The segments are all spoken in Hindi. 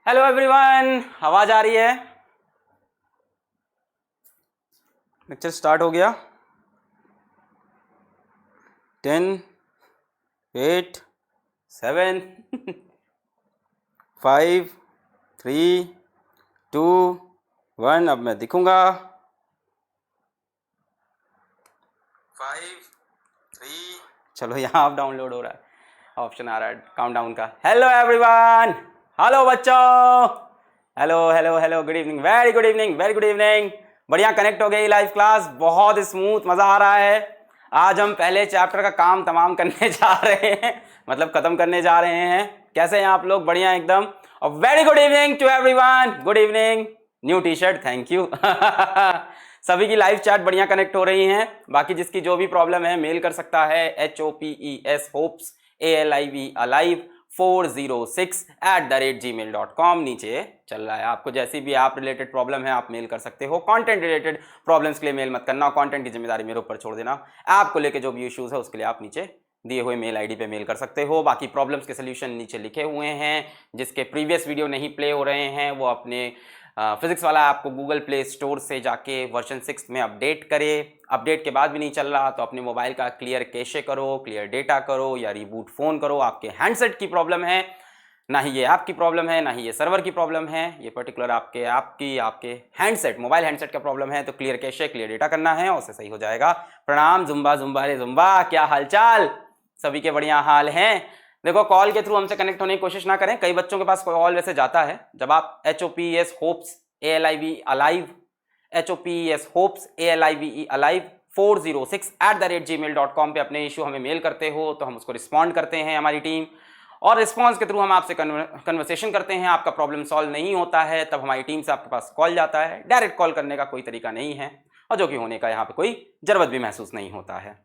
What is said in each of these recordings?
हेलो एवरीवन, आवाज आ रही है? लेक्चर स्टार्ट हो गया। 10 8 7 5 3 2 1। अब मैं दिखूंगा। 5 3। चलो यहाँ अब डाउनलोड हो रहा है, ऑप्शन आ रहा है काउंटडाउन का। हेलो एवरीवन, हेलो बच्चों, hello hello hello, good evening, very good evening, very good evening. बढ़िया कनेक्ट हो गई लाइव क्लास, बहुत स्मूथ, मजा आ रहा है। आज हम पहले चैप्टर का काम तमाम करने जा रहे हैं, मतलब खत्म करने जा रहे हैं। कैसे हैं आप लोग? बढ़िया एकदम। और very good evening to everyone, good evening. New T shirt, thank you. सभी की लाइव चैट बढ़िया कनेक्ट हो रही हैं। बाकी जिसकी जो भी प्रॉब्लम है मेल कर सकता है HOPES hopes ALIVE alive 406@gmail.com। नीचे चल रहा है। आपको जैसी भी आप रिलेटेड प्रॉब्लम है आप मेल कर सकते हो। कंटेंट रिलेटेड प्रॉब्लम्स के लिए मेल मत करना, कंटेंट की जिम्मेदारी मेरे ऊपर छोड़ देना। ऐप को लेके जो भी इश्यूज है उसके लिए आप नीचे दिए हुए मेल आईडी पे मेल कर सकते हो। बाकी प्रॉब्लम्स के सोल्यूशन नीचे लिखे हुए हैं। जिसके प्रीवियस वीडियो नहीं प्ले हो रहे हैं वो अपने फिजिक्स वाला ऐप को गूगल प्ले स्टोर से जाके वर्जन 6 में अपडेट करे। अपडेट के बाद भी नहीं चल रहा तो अपने मोबाइल का क्लियर कैशे करो, क्लियर डेटा करो या रिबूट फोन करो। आपके हैंडसेट की प्रॉब्लम है, ना ही ये ऐप की प्रॉब्लम है, ना ही ये सर्वर की प्रॉब्लम है, ये पर्टिकुलर आपके हैंडसेट, मोबाइल हैंडसेट का प्रॉब्लम है। तो क्लियर कैशे, क्लियर डेटा करना है और उससे सही हो जाएगा। प्रणाम जुम्बा जुम्बा रे जुम्बा, क्या हालचाल? सभी के बढ़िया हाल हैं। देखो, कॉल के थ्रू हमसे कनेक्ट होने की कोशिश ना करें। कई बच्चों के पास कॉल वैसे जाता है। जब आप HOPES hopes ALIVE alive HOPES hopes ALIVE alive 406@gmail.com पे अपने इश्यू हमें मेल करते हो तो हम उसको रिस्पॉन्ड करते हैं, हमारी टीम। और रिस्पॉन्स के थ्रू हम आपसे कन्वर्सेशन करते हैं। आपका प्रॉब्लम सॉल्व नहीं होता है तब हमारी टीम से आपके पास कॉल जाता है। डायरेक्ट कॉल करने का कोई तरीका नहीं है और जो कि होने का यहाँ पे कोई जरूरत भी महसूस नहीं होता है।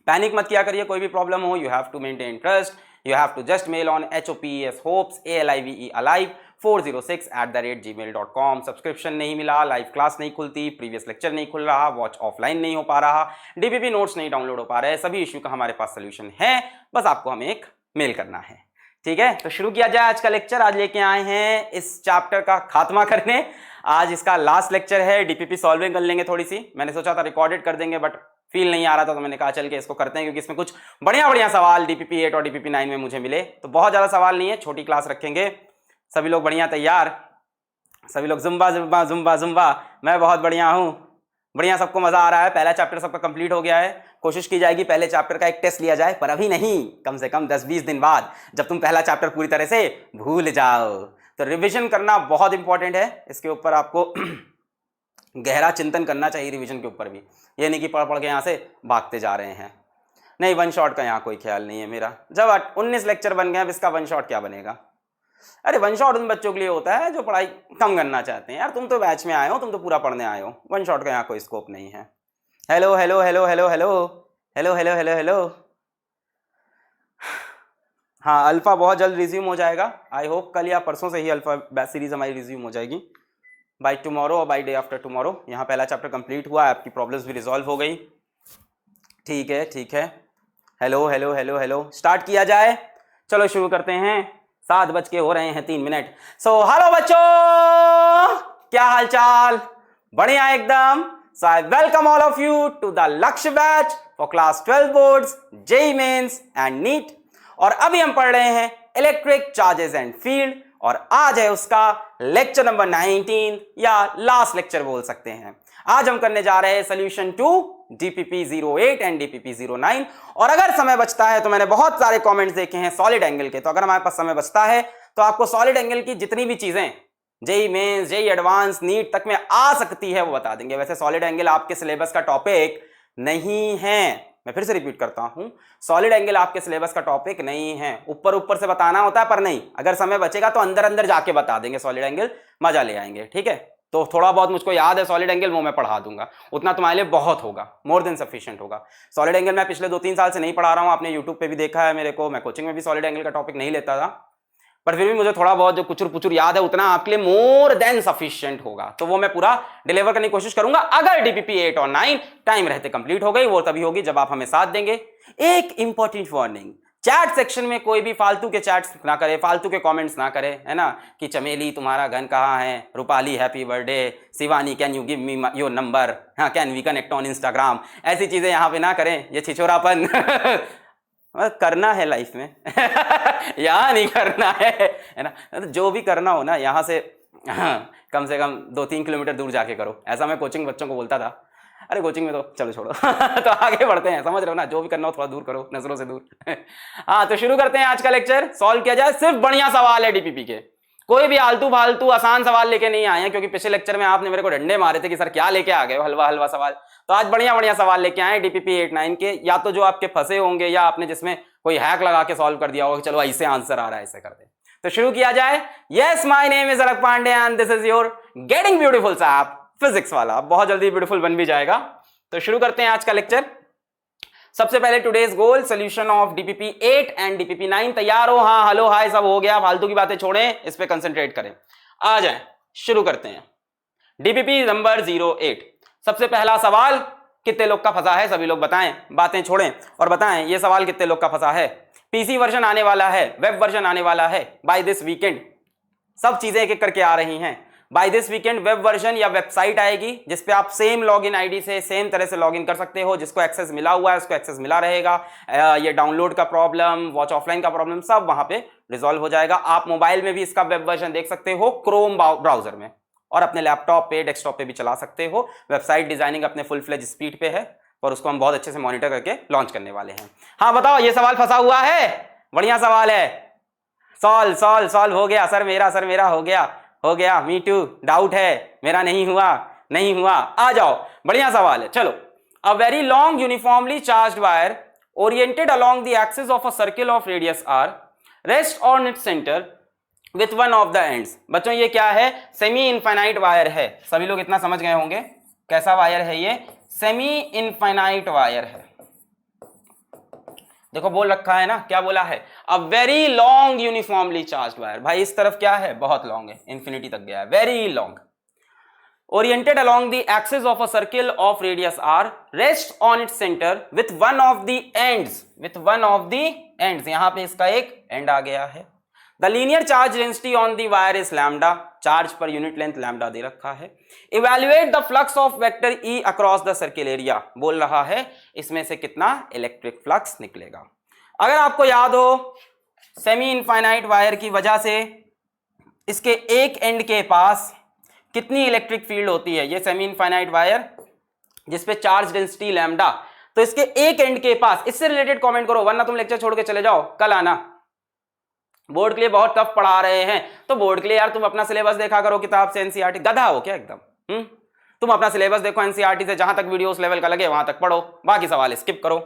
पैनिक मत किया करिए, कोई भी प्रॉब्लम हो, you have to maintain trust, you have to just mail on HOPES hopes ALIVE alive 406@gmail.com। Subscription नहीं मिला, लाइव क्लास नहीं खुलती, प्रीवियस लेक्चर नहीं खुल रहा, वॉच ऑफलाइन नहीं हो पा रहा, DPP नोट्स नहीं डाउनलोड हो पा रहे, सभी इश्यू का हमारे पास सोल्यूशन है। बस आपको हमें एक मेल करना है, ठीक है? तो शुरू किया जाए आज का लेक्चर। आज लेके आए हैं इस चैप्टर का खात्मा करने। आज इसका लास्ट लेक्चर है। DPP सॉल्विंग कर लेंगे थोड़ी सी। मैंने सोचा था रिकॉर्डेड कर देंगे बट फील नहीं आ रहा था तो मैंने कहा चल के इसको करते हैं, क्योंकि इसमें कुछ बढ़िया बढ़िया सवाल DPP 8 और DPP 9 में मुझे मिले। तो बहुत ज़्यादा सवाल नहीं है, छोटी क्लास रखेंगे। सभी लोग बढ़िया तैयार? सभी लोग जुम्बा जुम्बा जुम्बा जुम्बा। मैं बहुत बढ़िया हूँ, बढ़िया, सबको मजा आ रहा है। पहला चैप्टर सबका कंप्लीट हो गया है। कोशिश की जाएगी पहले चैप्टर का एक टेस्ट लिया जाए, पर अभी नहीं, कम से कम 10-20 दिन बाद, जब तुम पहला चैप्टर पूरी तरह से भूल जाओ। तो रिवीजन करना बहुत इंपॉर्टेंट है। इसके ऊपर आपको गहरा चिंतन करना चाहिए रिवीजन के ऊपर भी। ये नहीं कि पढ़ पढ़ के यहाँ से भागते जा रहे हैं। नहीं, वन शॉट का यहाँ कोई ख्याल नहीं है मेरा। जब 19 लेक्चर बन गए, अब इसका वन शॉट क्या बनेगा? अरे वन शॉट उन बच्चों के लिए होता है जो पढ़ाई कम करना चाहते हैं। यार तुम तो बैच में आए हो, तुम तो पूरा पढ़ने आए हो। वन शॉट का यहाँ कोई स्कोप नहीं है। Hello hello hello hello hello hello hello hello hello. हाँ, अल्फा बहुत जल्द रिज्यूम हो जाएगा। आई होप कल या परसों से ही अल्फा बैच सीरीज हमारी रिज्यूम हो जाएगी, बाय टुमारो और बाय डे आफ्टर टुमारो। यहाँ पहला चैप्टर कंप्लीट हुआ, आपकी प्रॉब्लम्स भी रिजॉल्व हो गई। ठीक है, ठीक है। Hello hello hello hello, start किया जाए। चलो शुरू करते हैं। 7 बज के हो रहे हैं 3 मिनट। सो हेलो बच्चों, क्या हालचाल? बढ़िया एकदम। So I welcome all of you to the Lakshya batch for class 12 boards, JEE mains and NEET. और अभी हम पढ़ रहे हैं इलेक्ट्रिक चार्जेस एंड फील्ड, और आज है उसका लेक्चर नंबर 19 या लास्ट लेक्चर बोल सकते हैं। आज हम करने जा रहे हैं solution to DPP 08 and DPP 09। और अगर समय बचता है तो मैंने बहुत सारे कमेंट्स देखे हैं सॉलिड एंगल के, तो अगर हमारे पास समय बचता है तो आपको सॉलिड एंगल की जितनी भी चीजें JEE mains, JEE advance, NEET तक में आ सकती है वो बता देंगे। वैसे सॉलिड एंगल आपके सिलेबस का टॉपिक नहीं है। मैं फिर से रिपीट करता हूं, सॉलिड एंगल आपके सिलेबस का टॉपिक नहीं है। ऊपर ऊपर से बताना होता है, पर नहीं, अगर समय बचेगा तो अंदर अंदर जाके बता देंगे सॉलिड एंगल, मजा ले आएंगे, ठीक है? तो थोड़ा बहुत मुझको याद है सॉलिड एंगल, वो मैं पढ़ा दूंगा, उतना तुम्हारे लिए बहुत होगा, मोर देन सफिशिएंट होगा। सॉलिड एंगल मैं पिछले 2-3 साल से नहीं पढ़ा रहा हूं, आपने यूट्यूब पे भी देखा है मेरे को। मैं कोचिंग में भी सॉलिड एंगल का टॉपिक नहीं लेता था, पर फिर भी मुझे थोड़ा बहुत जो कुचुर पुचुर याद है उतना आपके लिए मोर देन सफिशिएंट होगा। तो वो मैं पूरा डिलीवर करने की कोशिश करूंगा। अगर DPP 8 और 9 टाइम रहते कंप्लीट हो गई, वो तभी होगी जब आप हमें साथ देंगे। एक इंपॉर्टेंट वार्निंग, चैट सेक्शन में कोई भी फालतू के चैट्स ना करे, फालतू के कमेंट्स ना करे, है ना, कि चमेली तुम्हारा घन कहाँ है, Rupali happy birthday, Shivani can you give me your number, हाँ can we connect on Instagram, ऐसी चीजें यहाँ पे ना करें, ये छिछोरापन करना है लाइफ में यहाँ नहीं करना है ना, जो भी करना हो ना यहाँ से कम से कम 2-3 किलोमीटर दूर जाके करो, ऐसा मैं कोचिंग बच्चों को बोलता था। अरे कोचिंग में तो चलो छोड़ो तो आगे बढ़ते हैं, समझ रहे हो ना, जो भी करना हो थोड़ा दूर करो, नजरों से दूर हाँ तो शुरू करते हैं आज का लेक्चर, सॉल्व किया जाए। सिर्फ बढ़िया सवाल है डीपीपी के, कोई भी आलतू फालतू आसान सवाल लेके नहीं आए हैं, क्योंकि पिछले लेक्चर में आपने मेरे को डंडे मारे थे कि सर क्या लेके आ गए हो, हलवा हलवा सवाल। तो आज बढ़िया बढ़िया सवाल लेके आए डीपीपी 8-9 के, या तो जो आपके फंसे होंगे या आपने जिसमें कोई हैक लगा के सॉल्व कर दिया होगा, चलो ऐसे आंसर आ रहा है ऐसे कर दे। तो शुरू किया जाए। Yes my name is Alakh Pandey and this is your getting beautiful साहब फिजिक्स वाला, बहुत जल्दी ब्यूटीफुल बन भी जाएगा। तो शुरू करते हैं आज का लेक्चर। सबसे पहले today's goal solution of DPP 8 and DPP 9। तैयार हो? हाँ हेलो हाय सब हो गया, फालतू की बातें छोड़ें, इस पे कंसंट्रेट करें। आ जाएं, शुरू करते हैं। DPP number 08। सबसे पहला सवाल, कितने लोग का फंसा है सभी लोग बताएं, बातें छोड़ें और बताएं ये सवाल कितने लोग का फंसा है। पीसी वर्जन आने वाला है, वेब वर्जन आने वाला है बाय दिस वीकेंड, सब चीजें एक एक करके आ रही हैं। By this weekend web version या वेबसाइट आएगी जिसपे आप सेम लॉगिन आईडी से सेम तरह से लॉगिन कर सकते हो, जिसको एक्सेस मिला हुआ है उसको एक्सेस मिला रहेगा। ये डाउनलोड का प्रॉब्लम, वॉच ऑफलाइन का प्रॉब्लम सब वहां पे रिजॉल्व हो जाएगा। आप मोबाइल में भी इसका वेब वर्जन देख सकते हो क्रोम ब्राउजर में, और अपने लैपटॉप पे डेस्कटॉप पे भी चला सकते हो। वेबसाइट डिजाइनिंग अपने फुल फ्लेज स्पीड पे है और उसको हम बहुत अच्छे से मॉनिटर करके लॉन्च करने वाले हैं। हाँ बताओ, ये सवाल फंसा हुआ है? बढ़िया सवाल है, सॉल्व हो गया। सर मेरा हो गया मी टू, डाउट है मेरा नहीं हुआ। आ जाओ, बढ़िया सवाल है। चलो, a very long uniformly charged wire oriented along the axis of a circle of radius are rest on its centre with one of the ends. बच्चों ये क्या है? सेमी इनफाइनाइट वायर है, सभी लोग इतना समझ गए होंगे। कैसा वायर है ये? सेमी इनफाइनाइट वायर है। देखो बोल रखा है ना, क्या बोला है? अ very long uniformly charged wire. भाई इस तरफ क्या है? बहुत लॉन्ग है, इंफिनिटी तक गया है, very long. Oriented along the axis of a circle of radius are rest on its centre with one of the ends, यहां पे इसका एक एंड आ गया है। The linear charge density on the wire is lambda, charge पर यूनिट लेंथ लैम्डा दे रखा है। Evaluate the flux of vector E across the circle area, बोल रहा है इसमें से कितना इलेक्ट्रिक फ्लक्स निकलेगा। अगर आपको याद हो, सेमी इनफाइनाइट वायर की वजह से इसके एक एंड के पास कितनी इलेक्ट्रिक फील्ड होती है? ये सेमी इनफाइनाइट वायर जिसपे चार्ज डेंसिटी लैम्डा, तो इसके एक एंड के पास, इससे रिलेटेड कमेंट करो वरना तुम लेक्चर छोड़ के चले जाओ, कल आना। बोर्ड के लिए बहुत टफ पढ़ा रहे हैं, तो बोर्ड के लिए यार तुम अपना सिलेबस देखा करो किताब से, एनसीईआरटी। गधा हो क्या एकदम? तुम अपना सिलेबस देखो एनसीईआरटी से, जहां तक वीडियो उस लेवल का लगे वहां तक पढ़ो, बाकी सवाल स्किप करो।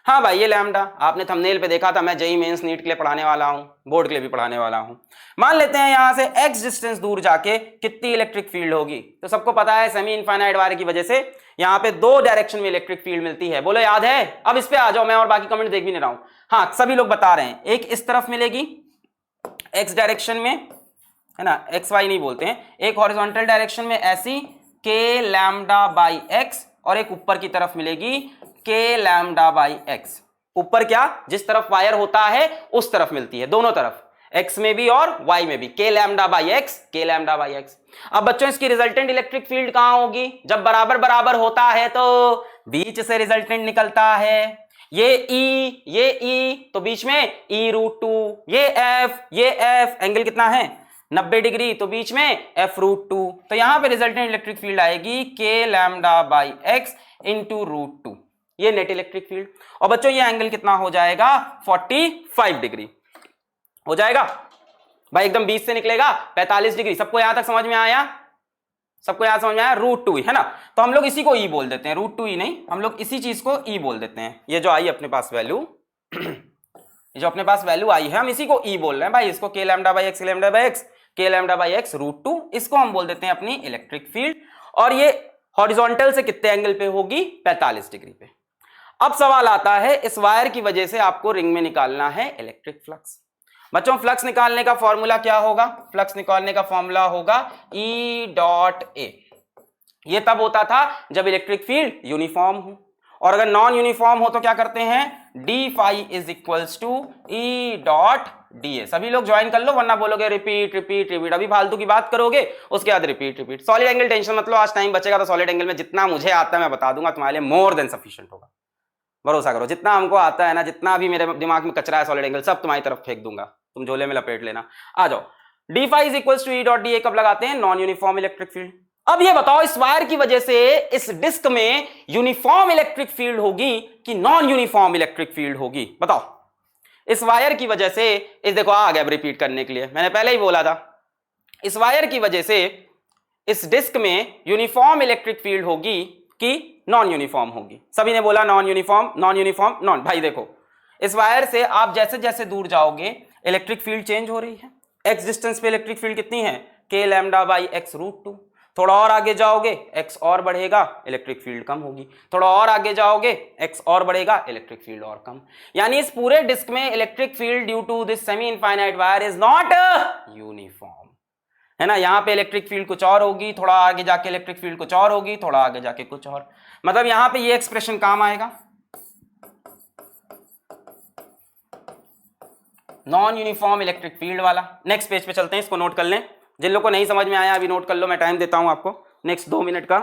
हाँ भाई, ये लैम्डा आपने थंबनेल पे देखा था, मैं जेईई मेंस नीट के लिए पढ़ाने वाला हूं, बोर्ड के लिए भी पढ़ाने वाला हूं। मान लेते हैं यहां से x डिस्टेंस दूर जाके कितनी इलेक्ट्रिक फील्ड होगी, तो सबको पता है सेमी इनफाइनाइट वायर की वजह से यहां पे 2 डायरेक्शन में इलेक्ट्रिक फील्ड मिलती है। बोलो याद है? अब इस पे आ जाओ, मैं और बाकी कमेंट देख भी नहीं रहा हूं। हाँ सभी लोग बता रहे हैं, एक इस तरफ मिलेगी x डायरेक्शन में, है ना, एक्स वाई नहीं बोलते हैं, एक हॉरिजॉन्टल डायरेक्शन में ऐसी k लैम्डा बाई एक्स, और एक ऊपर की तरफ मिलेगी k लैम्डा बाई एक्स। ऊपर क्या, जिस तरफ वायर होता है उस तरफ मिलती है, दोनों तरफ, x में भी और y में भी, k लैम्डा बाई एक्स। अब बच्चों इसकी रिजल्टेंट इलेक्ट्रिक फील्ड कहां होगी? जब बराबर बराबर होता है तो बीच से रिजल्टेंट निकलता है, ये E तो बीच में E√2, ये F एंगल कितना है? 90 डिग्री, तो बीच में F√2। तो यहां पे रिजल्टेंट इलेक्ट्रिक फील्ड आएगी k lambda by x into √2, ये नेट इलेक्ट्रिक फील्ड। और बच्चों ये एंगल कितना हो जाएगा? 45 डिग्री हो जाएगा भाई, एकदम 20 से निकलेगा 45 डिग्री। सबको यहां तक समझ में आया? √2 है ना, तो हम लोग इसी को E बोल देते हैं, √2 नहीं, हम लोग इसी चीज को E बोल देते हैं। ये जो आई अपने पास वैल्यू जो अपने पास वैल्यू आई है, हम इसी को E बोल रहे हैं भाई, इसको k लैम्डा बाई एक्स √2, इसको हम बोल देते हैं अपनी इलेक्ट्रिक फील्ड। और ये हॉरिजॉन्टल से कितने एंगल पे होगी? 45 डिग्री पे। अब सवाल आता है, इस वायर की वजह से आपको रिंग में निकालना है इलेक्ट्रिक फ्लक्स। बच्चों फ्लक्स निकालने का फॉर्मूला क्या होगा? फ्लक्स निकालने का फॉर्मूला होगा E.A। ये तब होता था जब इलेक्ट्रिक फील्ड यूनिफॉर्म हो, और अगर नॉन यूनिफॉर्म हो तो क्या करते हैं, d phi is equals to E dot d A. सभी लोग ज्वाइन कर लो वरना बोलोगे रिपीट रिपीट रिपीट, अभी फालतू की बात करोगे उसके बाद repeat repeat. Solid angle tension मतलब आज टाइम बचेगा तो सॉलिड एंगल में जितना मुझे आता है मैं बता दूंगा, तुम्हारे लिए मोर देन सफिशिएंट होगा, भरोसा करो। जितना हमको आता है ना, जितना भी मेरे दिमाग में कचरा है सॉलिड एंगल सब तुम्हारी तरफ फेंक दूंगा, तुम झोले में लपेट लेना। आ जाओ, d phi is equals to E dot d A कब लगाते हैं, नॉन यूनिफॉर्म इलेक्ट्रिक फील्ड। अब ये बताओ इस वायर की वजह से इस डिस्क में यूनिफॉर्म इलेक्ट्रिक फील्ड होगी कि नॉन यूनिफॉर्म इलेक्ट्रिक फील्ड होगी, बताओ। इस वायर की वजह से, इस देखो आ गया रिपीट करने के लिए, मैंने पहले ही बोला था, इस वायर की वजह से इस डिस्क में यूनिफॉर्म इलेक्ट्रिक फील्ड होगी कि नॉन यूनिफॉर्म होगी। सभी ने बोला non uniform non uniform non. भाई देखो इस वायर से आप जैसे जैसे दूर जाओगे इलेक्ट्रिक फील्ड चेंज हो रही है। एक्स डिस्टेंस पे इलेक्ट्रिक फील्ड कितनी है, k lambda by x root 2। थोड़ा और आगे जाओगे एक्स और बढ़ेगा, इलेक्ट्रिक फील्ड कम होगी। थोड़ा और आगे जाओगे एक्स और बढ़ेगा, इलेक्ट्रिक फील्ड और कम। यानी इस पूरे डिस्क में electric field due to this semi infinite wire is not uniform, है ना। यहां पे इलेक्ट्रिक फील्ड कुछ और होगी, थोड़ा आगे जाके इलेक्ट्रिक फील्ड कुछ और होगी, थोड़ा आगे जाके कुछ और। मतलब यहां पे ये एक्सप्रेशन काम आएगा, नॉन यूनिफॉर्म इलेक्ट्रिक फील्ड वाला। नेक्स्ट पेज पे चलते हैं, इसको नोट कर लें। जिन लोगों को नहीं समझ में आया अभी नोट कर लो, मैं टाइम देता हूं आपको नेक्स्ट 2 मिनट का।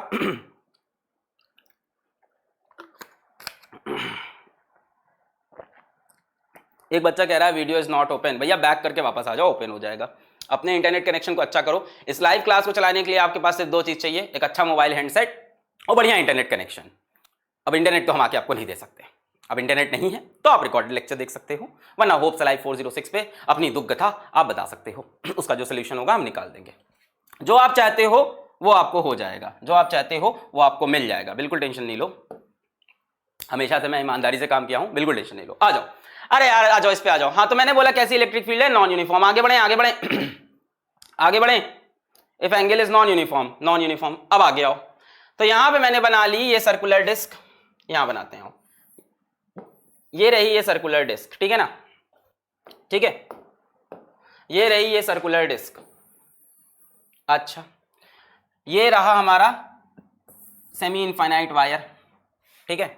एक बच्चा कह रहा है वीडियो इज नॉट ओपन। भैया बैक करके वापस आ जाओ, ओपन हो जाएगा। अपने इंटरनेट कनेक्शन को अच्छा करो। इस लाइव क्लास को चलाने के लिए आपके पास सिर्फ 2 चीज चाहिए, एक अच्छा मोबाइल हैंडसेट और बढ़िया इंटरनेट कनेक्शन। अब इंटरनेट तो हम आके आपको नहीं दे सकते, अब इंटरनेट नहीं है तो आप रिकॉर्डेड लेक्चर देख सकते हो, वरना होप्स लाइव 406 पे अपनी दुख कथा आप बता सकते हो। उसका जो सोल्यूशन होगा हम निकाल देंगे। जो आप चाहते हो वो आपको हो जाएगा, जो आप चाहते हो वो आपको मिल जाएगा, बिल्कुल टेंशन नहीं लो। हमेशा से मैं ईमानदारी से काम किया हूं, बिल्कुल टेंशन नहीं लो। आ जाओ, अरे यार आ जाओ, इस पे आ जाओ। हाँ तो मैंने बोला कैसी इलेक्ट्रिक फील्ड है, नॉन यूनिफॉर्म। आगे बढ़े आगे बढ़े आगे बढ़े। If angle is non uniform, non uniform. अब आगे आओ, तो यहां पे मैंने बना ली ये सर्कुलर डिस्क, यहां बनाते हैं, ये रही ये सर्कुलर डिस्क, ठीक है ना, ठीक है, ये रही ये सर्कुलर डिस्क। अच्छा, ये रहा हमारा सेमी इनफाइनाइट वायर, ठीक है,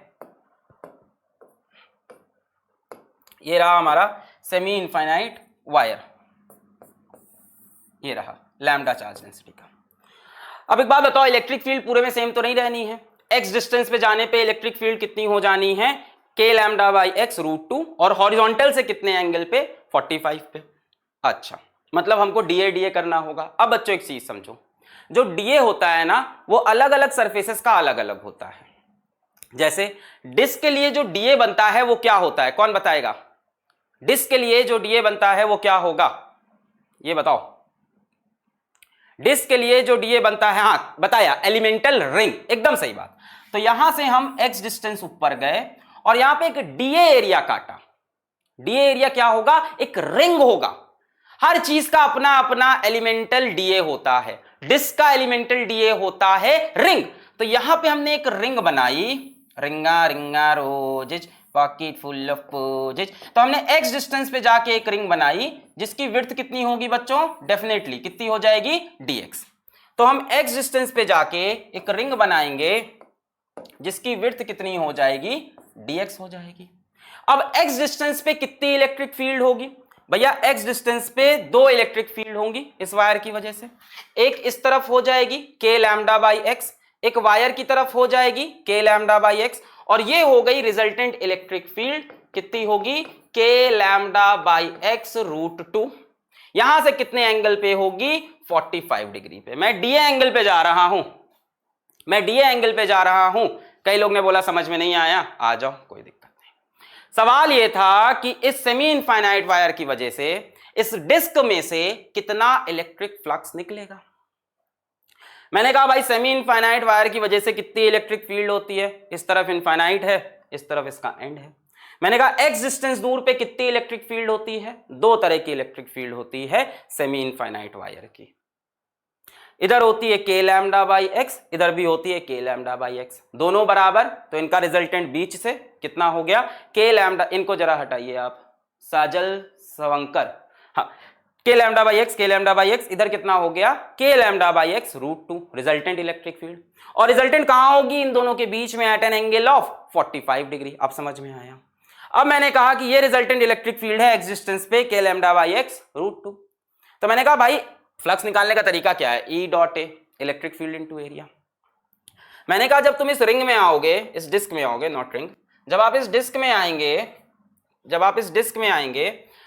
ये रहा हमारा सेमी इनफाइनाइट वायर, ये रहा लैम्डा चार्ज डेंसिटी का। अब एक बात बताओ, इलेक्ट्रिक फील्ड पूरे में सेम तो नहीं रहनी है। एक्स डिस्टेंस पे जाने पे इलेक्ट्रिक फील्ड कितनी हो जानी है, k lambda by x root 2, और हॉरिजॉन्टल से कितने एंगल पे, 45 पे। अच्छा, मतलब हमको डीए डीए करना होगा। अब बच्चों एक चीज समझो, जो डीए होता है ना वो अलग अलग सरफेसेस का अलग अलग होता है। जैसे डिस्क के लिए जो डीए बनता है वो क्या होता है, कौन बताएगा। डिस्क के लिए जो डीए बनता है वो क्या होगा, ये बताओ। डिस्क के लिए जो डीए बनता है, हाँ बताया, एलिमेंटल रिंग, एकदम सही बात। तो यहां से हम एक्स डिस्टेंस ऊपर गए और यहां पे एक डीए एरिया काटा। डीए एरिया क्या होगा, एक रिंग होगा। हर चीज का अपना अपना एलिमेंटल डीए होता है। डिस्क का एलिमेंटल डीए होता है रिंग। तो यहां पे हमने एक रिंग बनाई, ringa ringa roses pocket full of posies. तो हमने एक्स डिस्टेंस पे जाके एक रिंग बनाई जिसकी विड्थ कितनी होगी बच्चों, डेफिनेटली कितनी हो जाएगी, dx। तो हम एक्स डिस्टेंस पे जाके एक रिंग बनाएंगे जिसकी विड्थ कितनी हो जाएगी, dx हो जाएगी। अब एक्स डिस्टेंस पे कितनी इलेक्ट्रिक फील्ड होगी भैया, एक्स डिस्टेंस पे 2 इलेक्ट्रिक फील्ड होंगी इस वायर की वजह से। एक इस तरफ हो जाएगी के लैम्डा बाई एक्स, एक वायर की तरफ हो जाएगी के लैम्डा बाई एक्स, और ये हो गई रिजल्टेंट इलेक्ट्रिक फील्ड, कितनी होगी, के लैम्डा बाई एक्स रूट 2। यहां से कितने एंगल पे होगी, 45 डिग्री पे। मैं डीए एंगल पे जा रहा हूं, मैं डीए एंगल पे जा रहा हूं। कई लोग ने बोला समझ में नहीं आया, आ जाओ कोई दिक्कत नहीं। सवाल यह था कि इस सेमी इनफाइनाइट वायर की वजह से इस डिस्क में से कितना इलेक्ट्रिक फ्लक्स निकलेगा। मैंने कहा भाई सेमी इनफाइनाइट वायर की वजह से कितनी इलेक्ट्रिक फील्ड होती है, इस तरफ इनफाइनाइट है, इस तरफ इसका एंड है। मैंने कहा एक्स डिस्टेंस दूर पे कितनी इलेक्ट्रिक फील्ड होती है, 2 तरह की इलेक्ट्रिक फील्ड होती है सेमी इनफाइनाइट वायर की। इधर होती है के लैम्डा बाई एक्स, इधर भी होती है के लैम्डा बाई एक्स, दोनों बराबर। तो इनका रिजल्टेंट बीच से कितना हो गया, के लैम्डा। इनको जरा हटाइए आप, साजल सवंकर, हाँ, k lambda by x, k lambda by x, इधर कितना हो गया k lambda by x root 2 resultant electric field. और रिजल्टेंट कहां होगी, इन दोनों के बीच में at an angle of 45 degree. अब समझ में आया। अब मैंने कहा कि ये रिजल्टेंट इलेक्ट्रिक फील्ड है एक्सिस्टेंस पे k lambda by x root 2। तो मैंने कहा भाई फ्लक्स निकालने का तरीका क्या है, ई डॉट ए इलेक्ट्रिक फील्ड इनटू एरिया। मैंने कहा जब तुम इस रिंग में आओगे, इस डिस्क में आओगे, नॉट रिंग, जब आप इस डिस्क में आएंगे,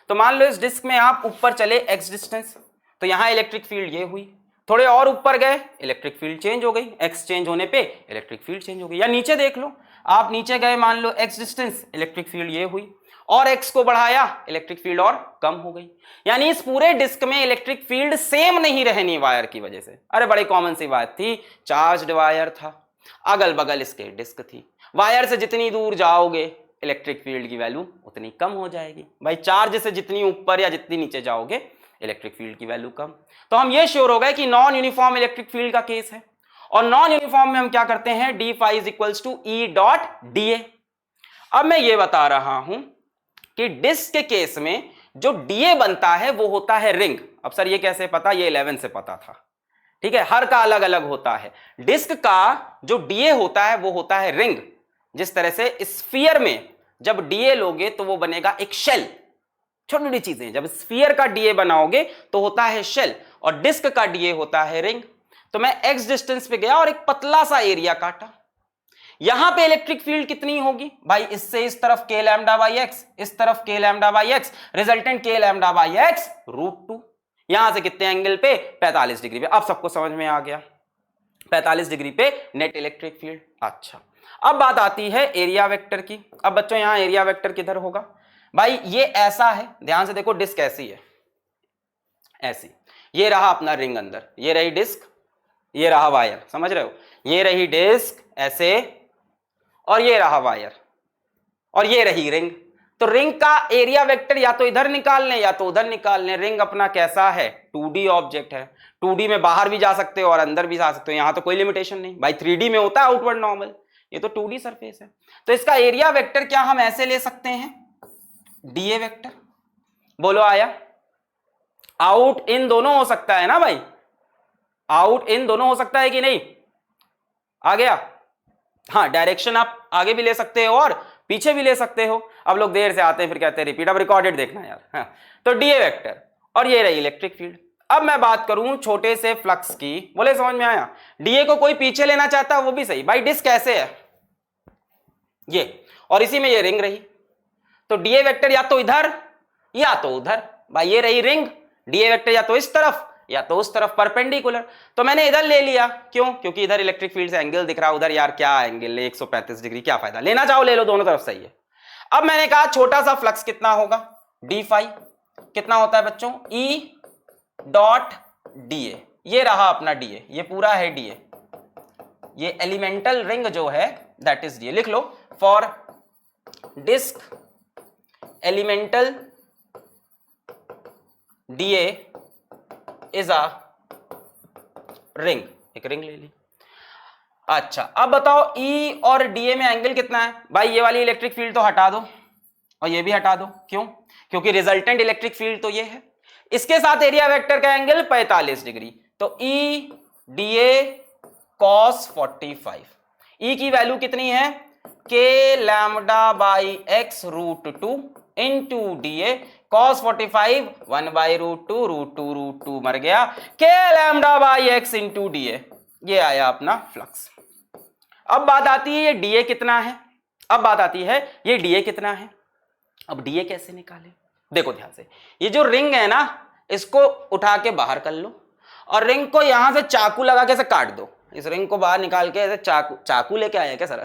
तो मान लो इस डिस्क में आप ऊपर चले एक्स डिस्टेंस, तो यहां इलेक्ट्रिक फील्ड ये हुई। थोड़े और ऊपर गए, इलेक्ट्रिक फील्ड चेंज हो गई, एक्स चेंज होने पे इलेक्ट्रिक फील्ड चेंज हो गई। या नीचे देख लो, आप नीचे गए, मान लो एक्स डिस्टेंस, इलेक्ट्रिक फील्ड ये हुई, और एक्स को बढ़ाया, इलेक्ट्रिक फील्ड और कम हो गई। यानी इस पूरे डिस्क में इलेक्ट्रिक फील्ड सेम नहीं रहनी वायर की वजह से। अरे बड़ी कॉमन सी बात थी, चार्ज्ड वायर था, अगल बगल इसके डिस्क थी, वायर से जितनी दूर जाओगे इलेक्ट्रिक फील्ड की वैल्यू उतनी कम हो जाएगी। भाई चार्ज से जितनी ऊपर या जितनी नीचे जाओगे इलेक्ट्रिक फील्ड की वैल्यू कम। तो हम ये श्योर हो गए कि नॉन यूनिफॉर्म इलेक्ट्रिक फील्ड का केस है। और नॉन यूनिफॉर्म में हम क्या करते हैं, d phi is equals to E dot d A. अब मैं ये बता रहा हूं कि डिस्क के केस में जो डीए बनता है वो होता है रिंग। अब सर ये कैसे पता, ये 11 से पता था, ठीक है, हर का अलग अलग होता है। डिस्क का जो डीए होता है वो होता है रिंग। जिस तरह से स्फीयर में जब डीए लोगे तो वो बनेगा एक शेल, छोटी छोटी चीजें, जब स्फीयर का डीए बनाओगे तो होता है शेल, और डिस्क का डीए होता है रिंग। तो मैं एक्स डिस्टेंस पे गया और एक पतला सा एरिया काटा, यहां पे इलेक्ट्रिक फील्ड कितनी होगी भाई, इससे इस तरफ के लैम्डा बाई एक्स, इस तरफ के लैम्डा बाई एक्स, रिजल्टेंट के लैम्डा बाई एक्स रूट 2। यहां से कितने एंगल पे, 45 डिग्री पे। अब सबको समझ में आ गया, 45 डिग्री पे नेट इलेक्ट्रिक फील्ड। अच्छा, अब बात आती है एरिया वेक्टर की। अब बच्चों यहां एरिया वेक्टर किधर होगा भाई, ये ऐसा है, ध्यान से देखो, डिस्क ऐसी है, ऐसी, ये रहा अपना रिंग अंदर, ये रही डिस्क, ये रहा वायर, समझ रहे हो, ये रही डिस्क ऐसे, और ये रहा वायर, और ये रही रिंग। तो रिंग का एरिया वेक्टर या तो इधर निकाल लें या तो उधर निकाल लें। रिंग अपना कैसा है, 2D ऑब्जेक्ट है, 2D में बाहर भी जा सकते हो और अंदर भी जा सकते हो, यहां तो कोई लिमिटेशन नहीं भाई। 3D में होता है आउटवर्ड नॉर्मल, ये तो 2D सरफेस है। तो इसका एरिया वेक्टर क्या हम ऐसे ले सकते हैं, डीए वेक्टर। बोलो आया, आउट इन दोनों हो सकता है ना भाई, आउट इन दोनों हो सकता है कि नहीं, आ गया। हाँ, डायरेक्शन आप आगे भी ले सकते हो और पीछे भी ले सकते हो। अब लोग देर से आते हैं फिर कहते हैं रिपीट, अब रिकॉर्डेड देखना यार। हाँ, तो डीए वेक्टर, और ये रही इलेक्ट्रिक फील्ड। अब मैं बात करूं छोटे से फ्लक्स की, बोले समझ में आया, डीए को कोई पीछे लेना चाहता है वो भी सही भाई। डिस्क कैसे है ये, और इसी में ये रिंग रही, तो डीए वेक्टर या तो इधर या तो उधर भाई। ये रही रिंग, डीए वेक्टर या तो इस तरफ या तो उस तरफ परपेंडिकुलर। तो मैंने इधर ले लिया, क्यों, क्योंकि इधर इलेक्ट्रिक फील्ड से एंगल दिख रहा, उधर यार क्या एंगल है 135 डिग्री, क्या फायदा, लेना चाहो ले लो, दोनों तरफ सही है। अब मैंने कहा छोटा सा फ्लक्स कितना होगा, डी फाई कितना होता है बच्चों, ई डॉट डीए। ये रहा अपना डीए, ये पूरा है डीए, ये एलिमेंटल रिंग जो है दैट इज डीए। लिख लो, for disc elemental d A is a ring, एक रिंग ले ली। अच्छा, अब बताओ ई और डीए में एंगल कितना है भाई। ये वाली इलेक्ट्रिक फील्ड तो हटा दो और ये भी हटा दो, क्यों, क्योंकि रिजल्टेंट इलेक्ट्रिक फील्ड तो ये है। इसके साथ एरिया वेक्टर का एंगल 45 डिग्री, तो ई डीए कॉस 45। ई की वैल्यू कितनी है, k lambda by x root 2 into d A cos 45 1 by root two मर गया, k lambda by x into d A. ये आया अपना फ्लक्स। अब बात आती है ये डीए कितना है, अब डीए कैसे निकाले। देखो ध्यान से, ये जो रिंग है ना, इसको उठा के बाहर कर लो और रिंग को यहां से चाकू लगा के से काट दो। इस रिंग को बाहर निकाल के ऐसे चाकू लेके आए क्या सर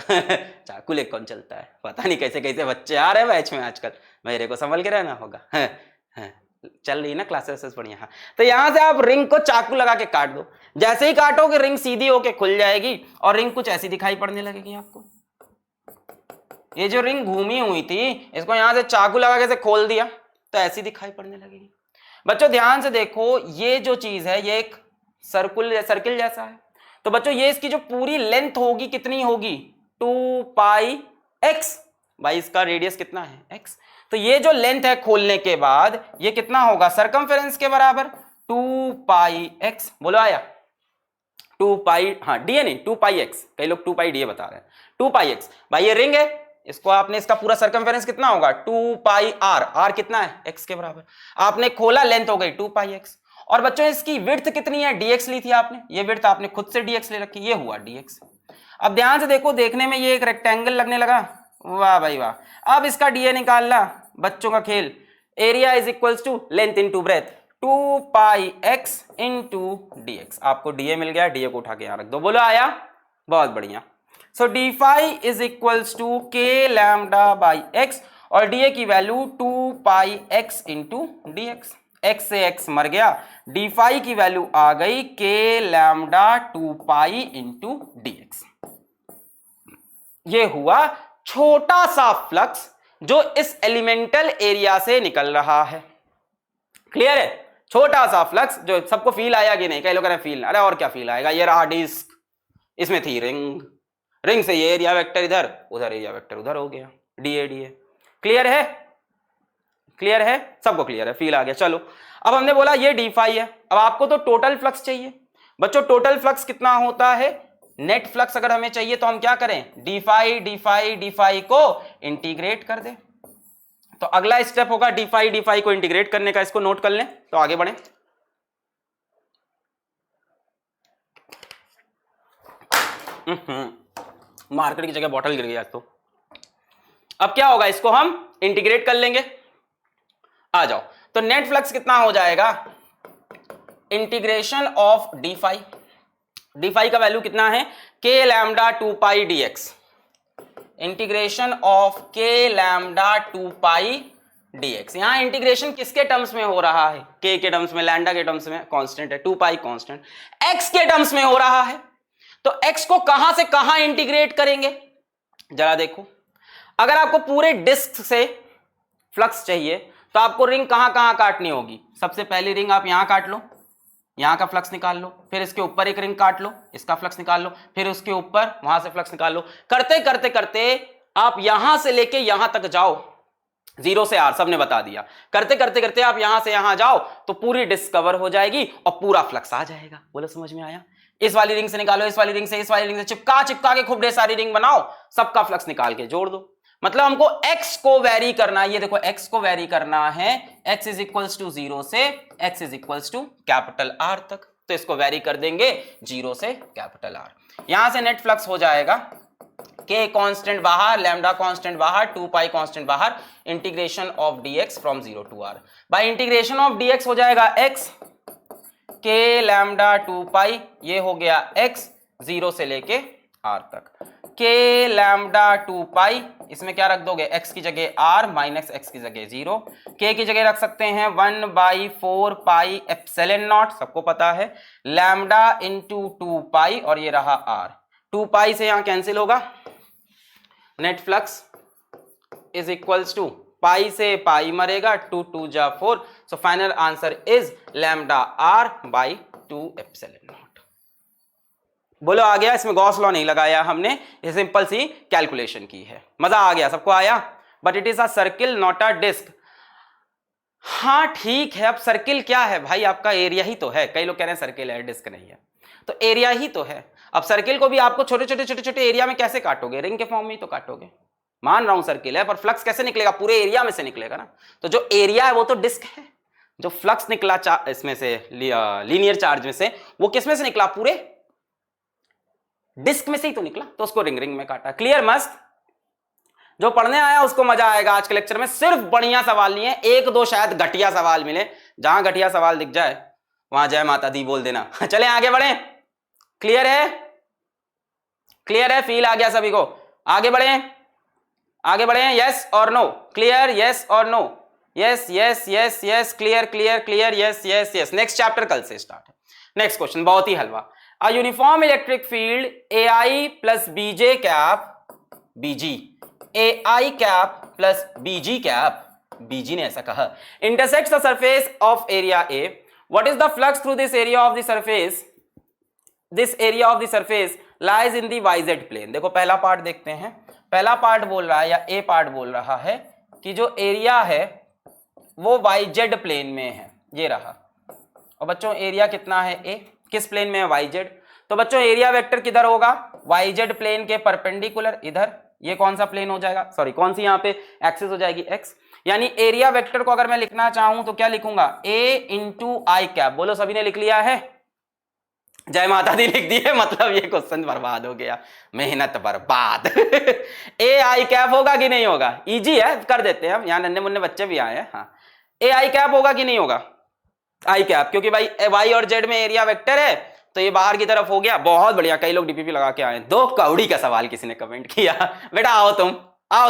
चाकू लेके कौन चलता है, पता नहीं कैसे कैसे बच्चे आ रहे हैं बैच में आजकल, मेरे को संभल के रहना होगा। चल रही ना क्लासेस बढ़िया। हाँ, तो यहां से आप रिंग को चाकू लगा के काट दो, जैसे ही काटोगे रिंग सीधी होके खुल जाएगी और रिंग कुछ ऐसी दिखाई पड़ने लगेगी आपको। ये जो रिंग घूमी हुई थी, इसको यहां से चाकू लगा के खोल दिया तो ऐसी दिखाई पड़ने लगेगी। बच्चों ध्यान से देखो, ये जो चीज है ये एक सर्किल जैसा है, तो बच्चों ये इसकी जो पूरी लेंथ होगी कितनी होगी, 2 पाई एक्स। भाई इसका रेडियस कितना है, एक्स। तो ये जो लेंथ है खोलने के बाद ये कितना होगा, सरकमफेरेंस के बराबर 2 पाई एक्स। बोलो आया 2 पाई, हाँ डी नहीं 2 पाई एक्स, कई लोग 2 पाई डी बता रहे हैं, 2 पाई एक्स। भाई ये रिंग है, इसको आपने, इसका पूरा सरकमफेरेंस कितना होगा 2 पाई आर, आर कितना है एक्स के बराबर। आपने खोला, लेंथ हो गई 2 पाई एक्स। और बच्चों इसकी विड्थ कितनी है, dx ली थी आपने, ये विड्थ आपने खुद से dx ले रखी, ये हुआ dx। अब ध्यान से देखो, देखने में ये एक रेक्टेंगल लगने लगा, वाह भाई वाह। अब इसका डीए निकालना, बच्चों का खेल। Area is equals to length into breadth, 2 pi x into dx। आपको डीए मिल गया, डीए को उठा के यहां रख दो। बोलो आया, बहुत बढ़िया। So d phi is equals to k lambda by x, और डीए की value 2 pi x into dx। x से x मर गया, डी फाई की वैल्यू आ गई k lambda 2 pi into dx। ये हुआ छोटा सा फ्लक्स जो इस एलिमेंटल एरिया से निकल रहा है। क्लियर है, छोटा सा फ्लक्स जो सबको फील आया कि नहीं, कई लोग कह रहे हैं फील, अरे और क्या फील आएगा, ये रहा डिस्क, इसमें थी रिंग, रिंग से ये एरिया वेक्टर इधर, उधर एरिया वेक्टर उधर हो गया, डीए डीए। क्लियर है, क्लियर है, सबको क्लियर है, फील आ गया। चलो अब हमने बोला ये डी फाई है, अब आपको तो टोटल फ्लक्स चाहिए। बच्चों टोटल फ्लक्स कितना होता है, नेट फ्लक्स अगर हमें चाहिए तो हम क्या करें, डी फाई को इंटीग्रेट कर दें। तो अगला स्टेप होगा डी फाई को इंटीग्रेट करने का, इसको नोट कर लें तो आगे बढ़े। मार्केट की जगह बॉटल गिर गई आज तो। अब क्या होगा, इसको हम इंटीग्रेट कर लेंगे, आ जाओ। तो नेट फ्लक्स कितना हो जाएगा, इंटीग्रेशन ऑफ डी फाई का वैल्यू कितना है, k lambda 2 pi dx, integration of के लैम्डा 2 पाई dx। यहां इंटीग्रेशन किसके टर्म्स में हो रहा है, के टर्म्स में, लैम्डा के टर्म्स में, कांस्टेंट है 2 पाई कांस्टेंट, x के टर्म्स में हो रहा है। तो x को कहां से कहां इंटीग्रेट करेंगे, जरा देखो। अगर आपको पूरे डिस्क से फ्लक्स चाहिए तो आपको रिंग कहां कहां काटनी होगी, सबसे पहली रिंग आप यहां काट लो, यहां का फ्लक्स निकाल लो, फिर इसके ऊपर एक रिंग काट लो, इसका फ्लक्स निकाल लो, फिर उसके ऊपर वहां से फ्लक्स निकाल लो। करते करते करते आप यहां से लेके यहां तक जाओ, 0 से r सबने बता दिया। करते करते करते आप यहां से यहां जाओ तो पूरी डिस्क कवर हो जाएगी और पूरा फ्लक्स आ जाएगा। बोलो समझ में आया। इस वाली रिंग से निकालो, इस वाली रिंग से, इस वाली रिंग से, चिपका चिपका के खूब ढेर सारी रिंग बनाओ, सबका फ्लक्स निकाल के जोड़ दो। मतलब हमको x को वेरी करना है, ये देखो x को वेरी करना है, x इज इक्वल्स टू 0 से x is equals to capital R तक। तो इसको वेरी कर देंगे 0 से कैपिटल R। यहां से नेट फ्लक्स हो जाएगा k कांस्टेंट बाहर, लैम्डा कांस्टेंट बाहर, 2 पाई कांस्टेंट बाहर, integration of dx from 0 to r। By integration of dx हो जाएगा x k लैम्डा 2 पाई, ये हो गया x 0 से लेके r तक, k लैम्डा 2 पाई, इसमें क्या रख दोगे, x की जगह r माइनस x की जगह 0, k की जगह रख सकते हैं 1/4 पाई एप्सिलॉन नॉट, सबको पता है, लैम्डा इंटू 2 पाई, और ये रहा r। 2 पाई से यहां कैंसिल होगा, net flux is equals to, pi से पाई मरेगा, 2 2 जा 4, so final answer is lambda r by 2 epsilon naught. बोलो आ गया, इसमें गॉस लॉ नहीं लगाया हमने, ये सिंपल सी कैलकुलेशन की है। मजा आ गया, सबको आया। But it is a circle not a disc. हाँ ठीक है, अब सर्किल क्या है भाई, आपका एरिया ही तो है। कई लोग कह रहे हैं सर्किल है डिस्क नहीं है, तो एरिया ही तो है। अब सर्किल को भी आपको छोटे छोटे छोटे छोटे एरिया में कैसे काटोगे, रिंग के फॉर्म में ही तो काटोगे। मान रहा हूं सर्किल है, पर फ्लक्स कैसे निकलेगा, पूरे एरिया में से निकलेगा ना। तो जो एरिया है वो तो डिस्क है, जो फ्लक्स निकला इसमें से लीनियर चार्ज में से, वो किस में से निकला, पूरे डिस्क में से ही तो निकला, तो उसको रिंग रिंग में काटा। क्लियर, मस्त। जो पढ़ने आया उसको मजा आएगा आज के लेक्चर में। सिर्फ बढ़िया सवाल नहीं है, एक दो शायद घटिया सवाल मिले, जहां घटिया सवाल दिख जाए वहां जय माता दी बोल देना। चले आगे बढ़े। क्लियर है, क्लियर है, फील आ गया सभी को। आगे बढ़े, आगे बढ़े, यस और नो, क्लियर, यस और no, yes yes yes yes, clear clear clear, yes yes yes. Next chapter कल से स्टार्ट है। नेक्स्ट क्वेश्चन बहुत ही हलवा। A uniform electric field AI plus BJ cap, BG, AI cap plus BG cap, BG ने ऐसा कहा, intersects the surface of area A. What is the flux through this area of the surface? This area of the surface lies in the YZ plane. देखो पहला पार्ट देखते हैं। पहला पार्ट बोल रहा है, या A पार्ट बोल रहा है, कि जो एरिया है वो YZ प्लेन में है, ये रहा। और बच्चों एरिया कितना है A, किस प्लेन में है YZ। तो बच्चों एरिया वेक्टर किधर होगा, YZ प्लेन के परपेंडिकुलर इधर, ये कौन सा प्लेन हो जाएगा, सॉरी कौन सी यहाँ पे एक्सिस हो जाएगी X। यानी एरिया वेक्टर को अगर मैं लिखना चाहूं तो क्या लिखूंगा, A इंटू आई कैप। बोलो सभी ने लिख लिया है, जय माता दी लिख दी है, मतलब ये क्वेश्चन बर्बाद हो गया, मेहनत बर्बाद। ए आई कैप होगा कि नहीं होगा, इजी है, कर देते हैं हम, यहाँ नन्हे मुन्ने बच्चे भी आए हैं। हाँ ए आई कैप होगा कि नहीं होगा, आई कैप, क्योंकि भाई वाई और जेड में एरिया वेक्टर है तो ये बाहर की तरफ हो गया। बहुत बढ़िया, कई लोग डीपीपी लगा के आए। 2 कौड़ी का सवाल किसी ने कमेंट किया, बेटा आओ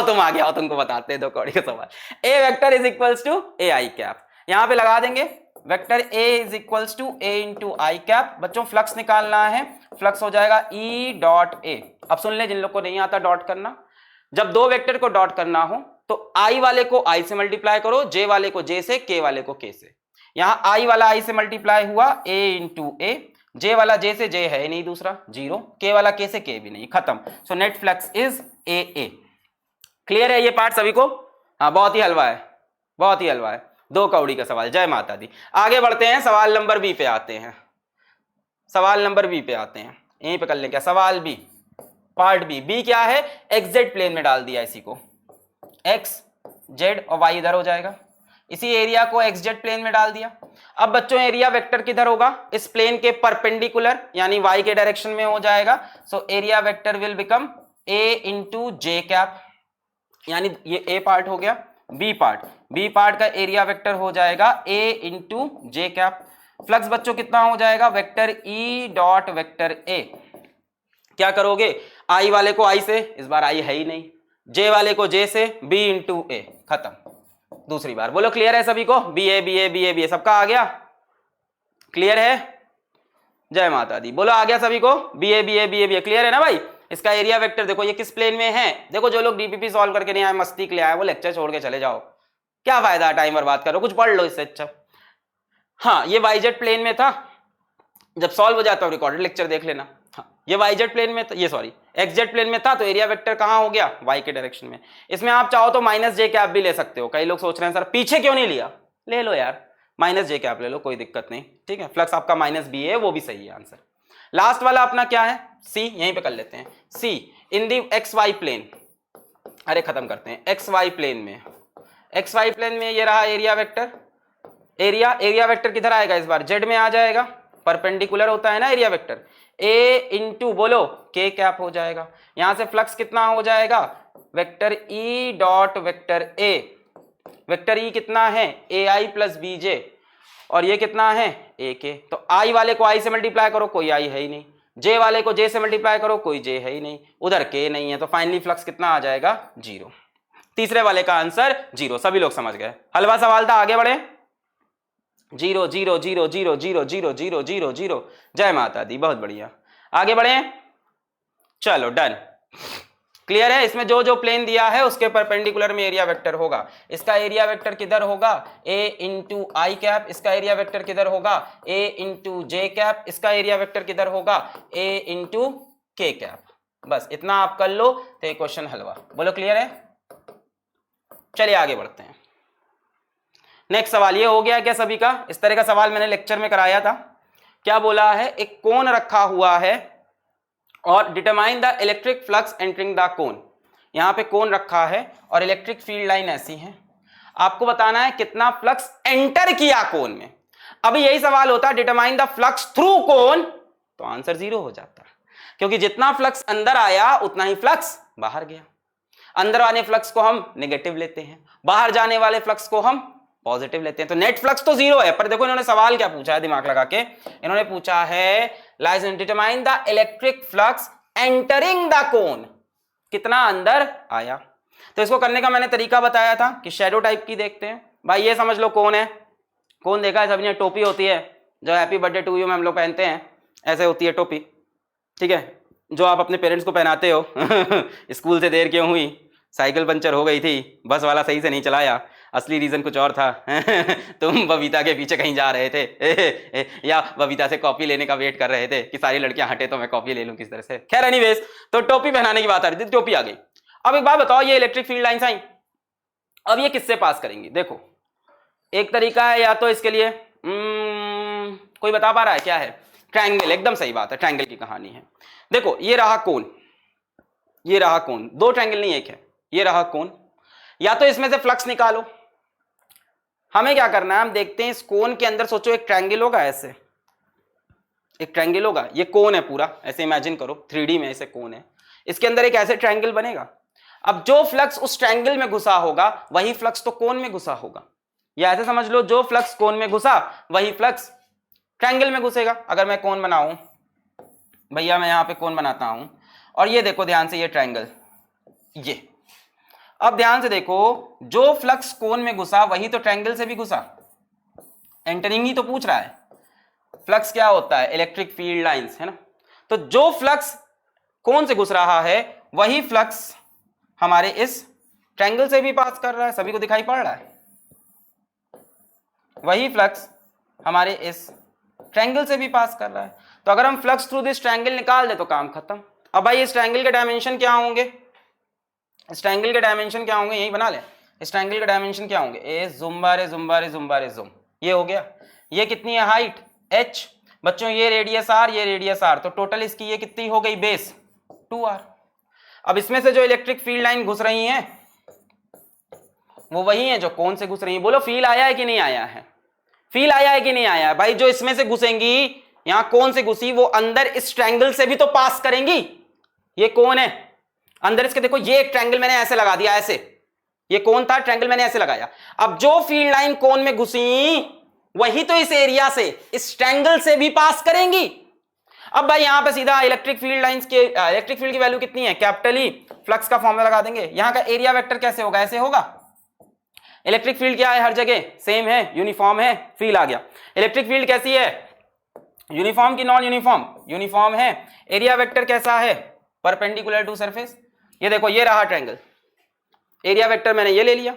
तुम आगे आओ, तुमको बताते हैं 2 कौड़ी का सवाल। A vector is equals to a i cap, यहां पे लगा देंगे vector a is equals to a into i cap. बच्चों फ्लक्स निकालना है, फ्लक्स हो जाएगा ई डॉट ए। अब सुन ले जिन लोग को नहीं आता डॉट करना, जब 2 वेक्टर को डॉट करना हो तो आई वाले को आई से मल्टीप्लाई करो, जे वाले को जे से, के वाले को के से। यहां आई वाला आई से मल्टीप्लाई हुआ ए इंटू ए, जे वाला जे से, जे है नहीं दूसरा 0, के वाला के से, के भी नहीं, खत्म। So net flux is a A. Clear है ये पार्ट सभी को? हाँ बहुत ही हलवा है, बहुत ही हलवा है, 2 कौड़ी का सवाल, जय माता दी। आगे बढ़ते हैं, सवाल नंबर बी पे आते हैं, सवाल नंबर बी पे आते हैं, यहीं पे कर लें क्या, सवाल बी पार्ट बी। बी क्या है, XZ प्लेन में डाल दिया इसी को, एक्स जेड और वाई इधर हो जाएगा, इसी एरिया को XZ प्लेन में डाल दिया। अब बच्चों एरिया वेक्टर किधर होगा, इस प्लेन के परपेंडिकुलर यानी y के डायरेक्शन में हो जाएगा। So area vector will become a into J cap, यानी ये a पार्ट हो गया। b पार्ट का एरिया वेक्टर हो जाएगा a into J cap. Flux बच्चों कितना हो जाएगा, vector e dot vector a। क्या करोगे, i वाले को i से, इस बार i है ही नहीं, j वाले को j से, b इंटू a, खत्म। दूसरी बार बोलो क्लियर है सभी को, B A B A B A B A सबका आ गया, क्लियर है, जय माता दी। बोलो आ गया सभी को, B A B A B A B A, clear है ना भाई। इसका एरिया वेक्टर देखो ये किस प्लेन में है, देखो जो लोग डीपीपी सॉल्व करके नहीं आए, मस्ती के लिए आए, वो लेक्चर छोड़ के चले जाओ, क्या फायदा टाइम बर्बाद करो, कुछ पढ़ लो इससे अच्छा। हाँ ये YZ प्लेन में था, जब सॉल्व हो जाता है रिकॉर्डेड लेक्चर देख लेना। हाँ ये YZ प्लेन में, ये सॉरी XZ प्लेन में था, तो एरिया वेक्टर कहाँ हो गया, y के डायरेक्शन में। इसमें आप चाहो तो माइनस जे कैप भी ले सकते हो। कई लोग सोच रहे हैं सर पीछे क्यों नहीं लिया, ले लो यार, माइनस जे कैप ले लो, कोई दिक्कत नहीं, ठीक है। फ्लक्स आपका माइनस बी है, वो भी सही है आंसर। लास्ट वाला अपना क्या है, सी, यहीं पे कर लेते हैं। सी इन दी XY प्लेन, अरे खत्म करते हैं, XY प्लेन में, XY प्लेन में ये रहा एरिया वेक्टर। एरिया वेक्टर किधर आएगा, इस बार जेड में आ जाएगा, परपेंडिकुलर होता है ना एरिया वेक्टर। ए इंटू बोलो के कैप हो जाएगा। यहां से फ्लक्स कितना हो जाएगा, वेक्टर ई डॉट वेक्टर ए। वेक्टर ई कितना है, ए आई प्लस बी जे, और ये कितना है ए के। तो आई वाले को आई से मल्टीप्लाई करो, कोई आई है ही नहीं, जे वाले को जे से मल्टीप्लाई करो, कोई जे है ही नहीं, उधर के नहीं है, तो फाइनली फ्लक्स कितना आ जाएगा, 0। तीसरे वाले का आंसर 0, सभी लोग समझ गए, हलवा सवाल था, आगे बढ़े। 0 0 0 0 0 0 0 0 0, जय माता दी, बहुत बढ़िया, आगे बढ़े, चलो डन। क्लियर है, इसमें जो जो प्लेन दिया है उसके परपेंडिकुलर में एरिया वेक्टर होगा। इसका एरिया वेक्टर किधर होगा, a इंटू आई कैप। इसका एरिया वेक्टर किधर होगा, a इंटू जे कैप। इसका एरिया वेक्टर किधर होगा, a इंटू के कैप। बस इतना आप कर लो तो ये क्वेश्चन हलवा। बोलो क्लियर है, चलिए आगे बढ़ते हैं। नेक्स्ट सवाल ये हो गया क्या सभी का, इस तरह का सवाल मैंने लेक्चर में कराया था। क्या बोला है, एक कोन रखा हुआ है और determine the electric flux entering the cone. यहां पे कोन रखा है और इलेक्ट्रिक फील्ड लाइन ऐसी है, आपको बताना है कितना फ्लक्स एंटर किया कोन में। अभी यही सवाल होता है डिटरमाइन द फ्लक्स थ्रू कोन, तो आंसर 0 हो जाता, क्योंकि जितना फ्लक्स अंदर आया उतना ही फ्लक्स बाहर गया। अंदर आने फ्लक्स को हम नेगेटिव लेते हैं, बाहर जाने वाले फ्लक्स को हम पॉजिटिव लेते हैं, तो नेट फ्लक्स तो 0 है। पर देखो इन्होंने सवाल क्या पूछा है, दिमाग लगा के इन्होंने पूछा है liaison determine the electric flux entering the cone, कितना अंदर आया। तो इसको करने का मैंने तरीका बताया था कि शैडो टाइप की देखते हैं। भाई ये समझ लो कौन है, कौन देखा है सभी ने, टोपी होती है जो हैप्पी बर्थडे टू यू में हम लोग पहनते हैं, ऐसे होती है टोपी, ठीक है, जो आप अपने पेरेंट्स को पहनाते हो। स्कूल से देर क्यों हुई, साइकिल पंचर हो गई थी, बस वाला सही से नहीं चलाया, असली रीजन कुछ और था। तुम बबीता के पीछे कहीं जा रहे थे, या बबीता से कॉपी लेने का वेट कर रहे थे कि सारी लड़कियां हटे तो मैं कॉपी ले लूं किस तरह से। खैर एनीवेज, तो टोपी पहनाने की बात आ रही थी, टोपी आ गई। अब एक बात बताओ, ये इलेक्ट्रिक फील्ड लाइंस आई, अब ये किससे पास करेंगी? देखो एक तरीका है, या तो इसके लिए कोई बता पा रहा है क्या है? ट्रायंगल, एकदम सही बात है, ट्रायंगल की कहानी है। देखो ये रहा कोन, ये रहा कोन, दो ट्रायंगल नहीं एक है, ये रहा कोन। या तो इसमें से फ्लक्स निकालो, हमें क्या करना है, हम देखते हैं इस कोन के अंदर, सोचो एक ट्रायंगल होगा, ऐसे एक ट्रायंगल होगा, ये कोन है पूरा, ऐसे इमेजिन करो 3D में ऐसे कोन है, इसके अंदर एक ऐसे ट्रायंगल बनेगा। अब जो फ्लक्स उस ट्रायंगल में घुसा होगा वही फ्लक्स तो कोन में घुसा होगा, या ऐसे समझ लो जो फ्लक्स कोन में घुसा वही फ्लक्स ट्रायंगल में घुसेगा। अगर मैं कोन बनाऊं, भैया मैं यहां पे कोन बनाता हूं, और ये देखो ध्यान से, ये ट्रायंगल, ये अब ध्यान से देखो, जो फ्लक्स कोन में घुसा वही तो ट्रायंगल से भी घुसा, एंटरिंग ही तो पूछ रहा है। फ्लक्स क्या होता है? इलेक्ट्रिक फील्ड लाइंस, है ना। तो जो फ्लक्स कोन से घुस रहा है वही फ्लक्स हमारे इस ट्रायंगल से भी पास कर रहा है, सभी को दिखाई पड़ रहा है, वही फ्लक्स हमारे इस ट्रायंगल से भी पास कर रहा है। तो अगर हम फ्लक्स थ्रू दिस ट्रायंगल निकाल दे तो काम खत्म। अब भाई इस ट्रायंगल के डायमेंशन क्या होंगे? इस ट्रायंगल के डायमेंशन क्या होंगे? यही बना ले, इस ट्रायंगल के डायमेंशन क्या होंगे? ए जुम्बा रे जुम्बा रे जुम्बा रे जुम, ये हो गया। ये कितनी है हाइट? h। बच्चों ये रेडियस r, ये रेडियस r, तो टोटल इसकी ये कितनी हो गई? Base 2r। अब इसमें से जो इलेक्ट्रिक फील्ड लाइन घुस रही हैं वो वही है जो कोन से घुस रही है। बोलो फील आया है कि नहीं आया है? फील आया है कि नहीं आया है? भाई जो इसमें से घुसेंगी, यहां कोन से घुसी, वो अंदर इस ट्रायंगल से भी तो पास करेंगी। ये कोन है, अंदर इसके देखो, ये एक ट्रायंगल मैंने ऐसे लगा दिया, ऐसे ये कोन था, ट्रायंगल मैंने ऐसे लगाया। अब जो फील्ड लाइन कोन में घुसी वही तो इस एरिया से, इस ट्रायंगल से भी पास करेंगी। अब भाई यहां पे सीधा इलेक्ट्रिक फील्ड लाइंस के इलेक्ट्रिक फील्ड की वैल्यू कितनी है? कैपिटल ई, फ्लक्स का फॉर्मूला लगा देंगे। यहां का एरिया वेक्टर कैसे होगा? ऐसे होगा। इलेक्ट्रिक फील्ड क्या है? हर जगह सेम है, यूनिफॉर्म है, फील आ गया। इलेक्ट्रिक फील्ड कैसी है? यूनिफॉर्म की नॉन यूनिफॉर्म? यूनिफॉर्म है। एरिया वेक्टर कैसा है? Perpendicular to surface. ये देखो ये रहा ट्रायंगल, एरिया वेक्टर मैंने ये ले लिया,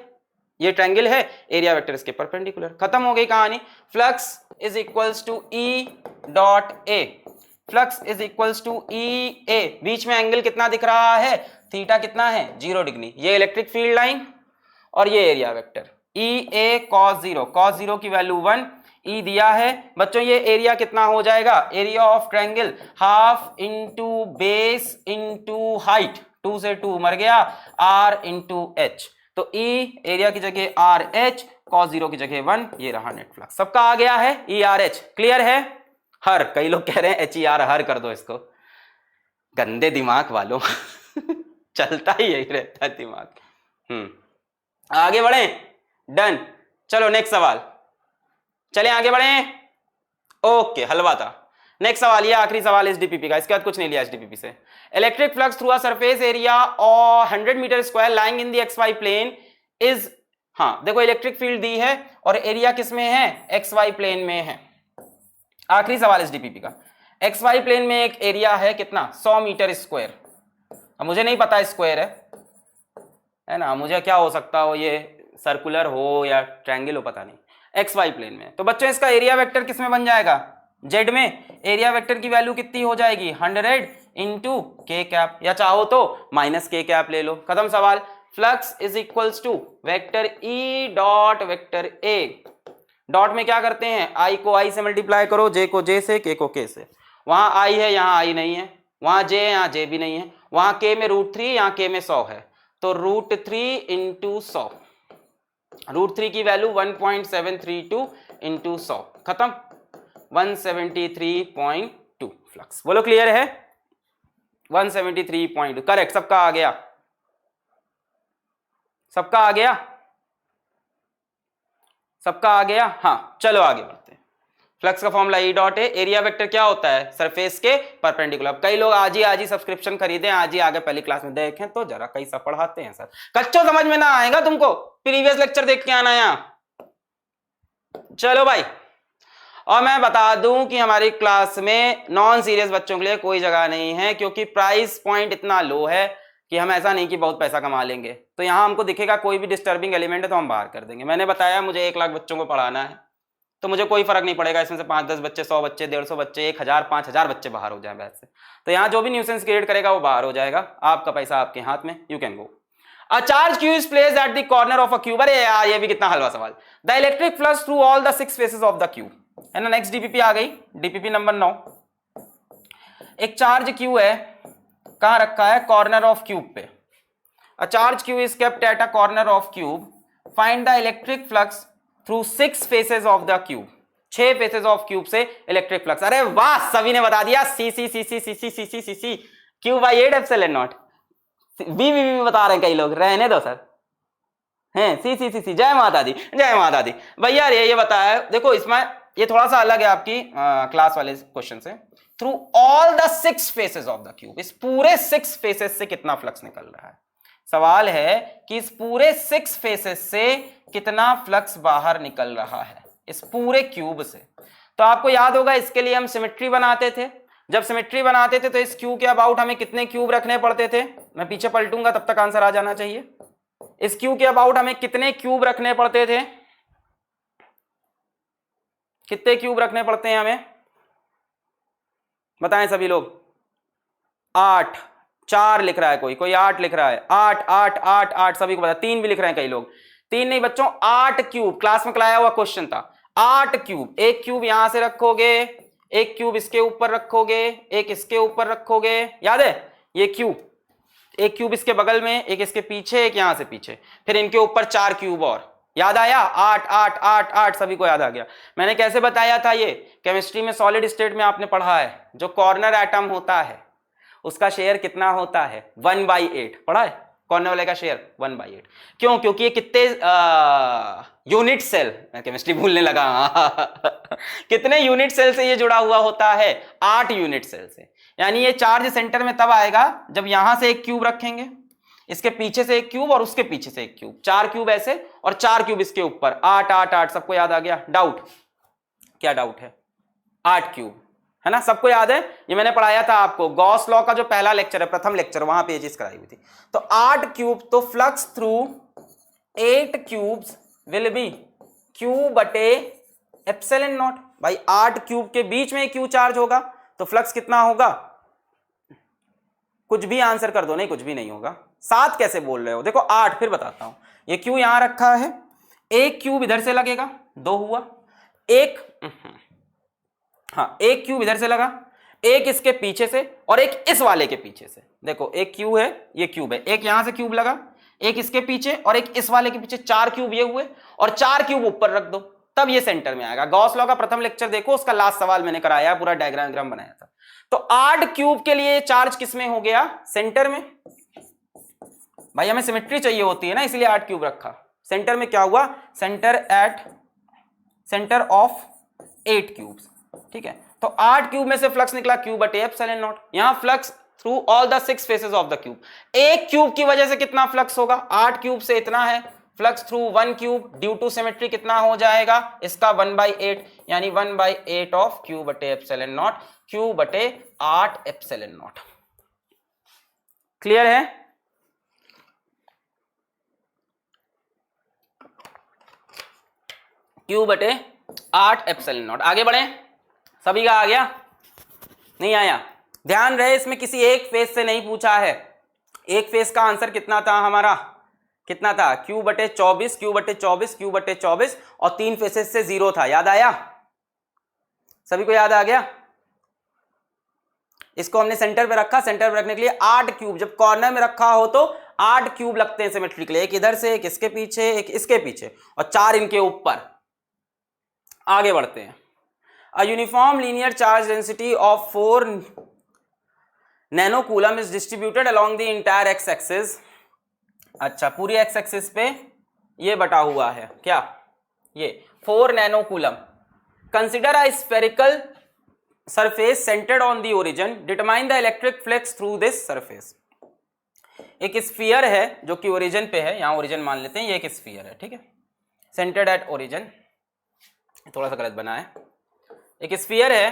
ये ट्रायंगल है, एरिया वेक्टर इसके परपेंडिकुलर, खत्म हो गई कहानी। Flux is equals to E dot a, flux is equals to e a. बीच में एंगल कितना दिख रहा है? थीटा कितना है? 0 डिग्री। ये इलेक्ट्रिक फील्ड लाइन और ये एरिया वेक्टर, ई ए कॉस 0, कॉस 0 की वैल्यू 1, ई दिया है। बच्चों ये एरिया कितना हो जाएगा? Area of triangle half into base into height, 2 से 2 मर गया, r इंटू एच। तो E एरिया की जगह आर एच, कॉस 0 की जगह 1, ये रहा नेट फ्लक्स। सबका आ गया है? ई आर एच क्लियर है? हर, कई लोग कह रहे हैं एच ई आर हर कर दो इसको, गंदे दिमाग वालों चलता ही यही रहता है दिमाग। आगे बढ़े, डन। चलो नेक्स्ट सवाल, चले आगे बढ़े। ओके हलवा था। नेक्स्ट सवाल, ये आखिरी सवाल एसडीपीपी का, इसके बाद कुछ नहीं लिया एसडीपीपी से। Electric flux through a surface area और 100 metre square lying in the x y plane is, हाँ देखो इलेक्ट्रिक फील्ड दी है और एरिया किस में है? एक्स वाई प्लेन में है। आखिरी सवाल एसडीपीपी का, एक्स वाई प्लेन में एक एरिया है कितना? 100 मीटर स्क्वायर। अब मुझे नहीं पता स्क्वायर है ना, मुझे क्या हो सकता हो, ये सर्कुलर हो या ट्रायंगल हो, पता नहीं। एक्स वाई प्लेन में, तो बच्चों इसका एरिया वेक्टर किस में बन जाएगा? जेड में। एरिया वेक्टर की वैल्यू कितनी हो जाएगी? 100 इंटू के कैप, या चाहो तो माइनस के कैप ले लो, खत्म सवाल। Flux is equals to vector E dot vector A. Dot में क्या करते हैं? आई को आई से मल्टीप्लाई करो, जे को जे से, के को के से। वहां आई है, यहाँ आई नहीं है, वहां जे है, यहाँ जे भी नहीं है, वहां के में √3, यहाँ के में 100 है, तो √3 इंटू 100, √3 की वैल्यू 1.732 इंटू 100, खत्म, 173.2 फ्लक्स। बोलो क्लियर है? 173.2 करेक्ट। सबका आ गया? सबका आ गया? सबका आ गया? हाँ चलो आगे बढ़ते हैं। फ्लक्स का फॉर्मूला ई डॉट है, एरिया वेक्टर क्या होता है? सरफेस के परपेंडिकुलर। कई लोग आज ही सब्सक्रिप्शन खरीदे, आज ही आगे पहली क्लास में देखें तो जरा कैसा पढ़ाते हैं सर, कच्चो समझ में ना आएगा तुमको, प्रीवियस लेक्चर देख के आना यहाँ। चलो भाई, और मैं बता दूं कि हमारी क्लास में नॉन सीरियस बच्चों के लिए कोई जगह नहीं है, क्योंकि प्राइस पॉइंट इतना लो है कि हम ऐसा नहीं कि बहुत पैसा कमा लेंगे। तो यहाँ हमको दिखेगा कोई भी डिस्टर्बिंग एलिमेंट है तो हम बाहर कर देंगे। मैंने बताया मुझे 1 लाख बच्चों को पढ़ाना है, तो मुझे कोई फर्क नहीं पड़ेगा इसमें से 5-10 बच्चे, 100 बच्चे, 150 बच्चे, 1000, 5000 बच्चे बाहर हो जाए बैच से। तो यहाँ जो भी न्यूसेंस क्रिएट करेगा वो बाहर हो जाएगा, आपका पैसा आपके हाथ में, you can go. A charge q is placed at the corner of a cube. अरे यार ये भी कितना हलवा सवाल। The electric flux through all the 6 faces of the cube, है ना। नेक्स्ट डीपीपी आ गई, डीपीपी नंबर 9। एक चार्ज क्यू है, कहां रखा है, कॉर्नर ऑफ क्यूब पे। A charge q is kept at a corner of cube, find the electric flux through 6 faces of the cube. 6 faces of cube से इलेक्ट्रिक फ्लक्स। अरे वाह, सभी ने बता दिया। C C C C C C C C C C q by 8 epsilon naught. B बता रहे हैं कई लोग, रहने दो सर। हैं सी सी सी सी। जय माता दी, जय माता दी। भैया ये बताया, देखो इसमें ये थोड़ा सा अलग है आपकी क्लास वाले क्वेश्चन से। Through all the 6 faces of the cube, इस पूरे 6 फेसेस से कितना फ्लक्स निकल रहा है। सवाल है कि इस पूरे 6 फेसेस से कितना फ्लक्स बाहर निकल रहा है, इस पूरे क्यूब से। तो आपको याद होगा, इसके लिए हम सिमेट्री बनाते थे। जब सिमेट्री बनाते थे तो इस क्यू के अबाउट हमें कितने क्यूब रखने पड़ते थे। मैं पीछे पलटूंगा तब तक आंसर आ जाना चाहिए। इस क्यू के अबाउट हमें कितने क्यूब रखने पड़ते थे, कितने क्यूब रखने पड़ते हैं हमें, बताएं सभी लोग। 8, 4 लिख रहा है कोई, कोई 8 लिख रहा है। 8 8 8 8 सभी को पता। 3 भी लिख रहे हैं कई लोग। 3 नहीं बच्चों, 8 क्यूब। क्लास में कराया हुआ क्वेश्चन था। 8 क्यूब। एक क्यूब यहां से रखोगे, एक क्यूब इसके ऊपर रखोगे, एक इसके ऊपर रखोगे, याद है ये क्यूब। एक क्यूब इसके बगल में, एक इसके पीछे, एक यहां से पीछे, फिर इनके ऊपर 4 क्यूब और। याद आया? 8 8 8 8 सभी को याद आ गया। मैंने कैसे बताया था, ये केमिस्ट्री में सॉलिड स्टेट में आपने पढ़ा है, जो कॉर्नर एटम होता है उसका शेयर कितना होता है, 1/8 पढ़ा है। कॉर्नर वाले का शेयर 1/8। क्यों? क्योंकि ये कितने यूनिट सेल, मैं केमिस्ट्री भूलने लगा कितने यूनिट सेल से ये जुड़ा हुआ होता है, 8 यूनिट सेल से। यानी ये चार्ज सेंटर में तब आएगा जब यहां से एक क्यूब रखेंगे, इसके पीछे से एक क्यूब और उसके पीछे से एक क्यूब, 4 क्यूब ऐसे और 4 क्यूब इसके ऊपर। 8 8 8 सबको याद आ गया? डाउट? क्या डाउट है? 8 क्यूब है ना, सबको याद है। ये मैंने पढ़ाया था आपको, गॉस लॉ का जो पहला लेक्चर है, प्रथम लेक्चर, वहां पे ये चीज कराई हुई थी। तो 8 क्यूब, तो flux through 8 cubes will be Q बटे एप्सिलॉन नॉट। भाई 8 क्यूब के बीच में क्यू चार्ज होगा तो फ्लक्स कितना होगा? कुछ भी आंसर कर दो, नहीं कुछ भी नहीं होगा। 7 कैसे बोल रहे हो? देखो 8, फिर बताता हूं। ये क्यू यहां रखा है, एक क्यूब इधर से लगेगा, 2 हुआ। एक हाँ, एक क्यूब इधर से लगा, एक इसके पीछे से और एक इस वाले के पीछे से। देखो एक क्यूब है, ये क्यूब है, एक यहां से क्यूब लगा, एक इसके पीछे और एक इस वाले के पीछे। 4 क्यूब ये हुए और 4 क्यूब ऊपर रख दो, तब ये सेंटर में आएगा। गॉस लॉ का प्रथम लेक्चर देखो, उसका लास्ट सवाल मैंने कराया, पूरा डायग्राम बनाया था। तो 8 क्यूब के लिए चार्ज किसमें हो गया? सेंटर में। भाई हमें सिमेट्री चाहिए होती है ना, इसलिए 8 क्यूब रखा। सेंटर में क्या हुआ? Centre of 8 cubes. ठीक है, तो 8 क्यूब में से फ्लक्स निकला क्यू बटे एप्सिलॉन नॉट। यहां flux through all the 6 faces of the cube. एक क्यूब की वजह से कितना फ्लक्स होगा? 8 क्यूब से इतना है। Flux through 1 cube due to symmetry कितना हो जाएगा इसका? 1/8, यानी 1/8 ऑफ क्यू बटे एप्सिलॉन नॉट। क्यू बटे 8 एप्सिलॉन नॉट। क्लियर है? क्यू बटे 8 एप्सिलॉन नॉट। आगे बढ़े, सभी का आ गया? नहीं आया? ध्यान रहे, इसमें किसी एक फेस से नहीं पूछा है। एक फेस का आंसर कितना था हमारा? कितना था? क्यू बटे 24, क्यू बटे 24, क्यू बटे 24, और 3 फेसेस से 0 था। याद आया? सभी को याद आ गया? इसको हमने सेंटर पे रखा। सेंटर पे रखने के लिए 8 क्यूब, जब कॉर्नर में रखा हो तो 8 क्यूब लगते हैं सिमेट्री के लिए। एक इधर से, एक इसके पीछे, एक इसके पीछे, और 4 इनके ऊपर। आगे बढ़ते हैं। A uniform linear charge density of 4 nanocoulomb is distributed along the entire x-axis। अच्छा, पूरी x-axis पे ये बटा हुआ है क्या? ये 4 नैनोकूलम। Consider a spherical surface centered on the origin. Determine the electric flux through this surface। एक स्फीयर है जो कि ओरिजिन पे है, यहां ओरिजिन मान लेते हैं, ये एक स्फीयर है। ठीक है, सेंटर्ड एट ओरिजिन, थोड़ा सा गलत बना है। एक स्फीयर है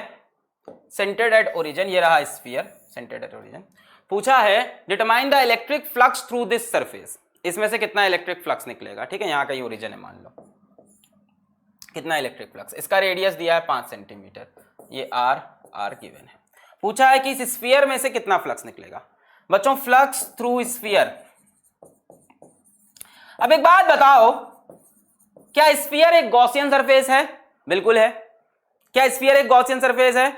सेंटर्ड एट ओरिजिन, ये रहा स्फीयर सेंटर्ड एट ओरिजिन। पूछा है determine the electric flux through this surface. इसमें से कितना इलेक्ट्रिक फ्लक्स निकलेगा? ठीक है, यहां का ही ओरिजिन है, मान लो। कितना इलेक्ट्रिक फ्लक्स? इसका रेडियस दिया है 5 सेंटीमीटर, ये आर गिवन है। पूछा है कि इस स्फीयर में से कितना फ्लक्स निकलेगा। बच्चों फ्लक्स थ्रू स्फीयर अब एक बात बताओ, क्या स्फीयर एक गॉसियन सरफेस है? बिल्कुल है। क्या स्फीयर एक गॉसियन सरफेस है?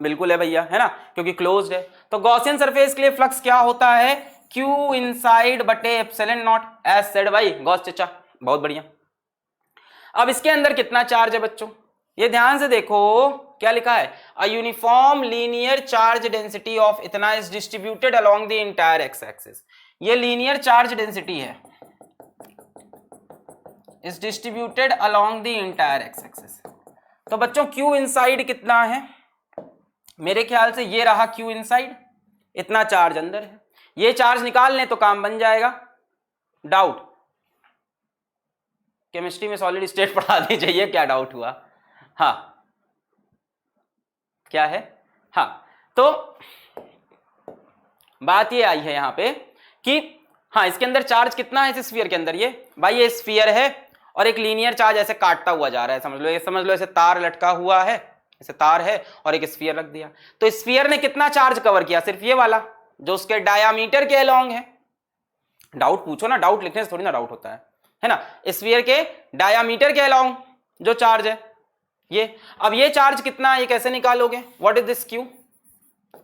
बिल्कुल है भैया, है ना, क्योंकि क्लोज्ड है। तो गॉसियन सरफेस के लिए फ्लक्स क्या होता है? क्यू इनसाइड बटे epsilon not, as said by Gauss चचा। बहुत बढ़िया। अब इसके अंदर कितना चार्ज है बच्चों? ये ध्यान से देखो क्या लिखा है, a uniform linear charge density of इतना is distributed along the entire x axis. ये लीनियर चार्ज डेंसिटी है, is distributed along the entire x axis. तो बच्चों क्यू इनसाइड कितना है? मेरे ख्याल से ये रहा क्यू इनसाइड, इतना चार्ज अंदर है। ये चार्ज निकाल लें तो काम बन जाएगा। डाउट? केमिस्ट्री में सॉलिड स्टेट पढ़ा दी चाहिए, क्या डाउट हुआ? हाँ क्या है? हाँ, तो बात ये आई है यहां पे कि हाँ इसके अंदर चार्ज कितना है इस स्फीयर के अंदर? ये भाई ये स्फीयर है और एक लीनियर चार्ज ऐसे काटता हुआ जा रहा है, समझ लो। ये समझ लो ऐसे तार लटका हुआ है, ऐसे तार है और एक स्फीयर रख दिया। तो स्फीयर ने कितना चार्ज कवर किया? सिर्फ ये वाला जो उसके डायामीटर के अलोंग है। डाउट पूछो ना, डाउट लिखने से थोड़ी ना डाउट होता है ना। स्फीयर के डायामीटर के अलोंग जो चार्ज है ये। अब ये चार्ज कितना है, ये कैसे निकालोगे? What is this Q?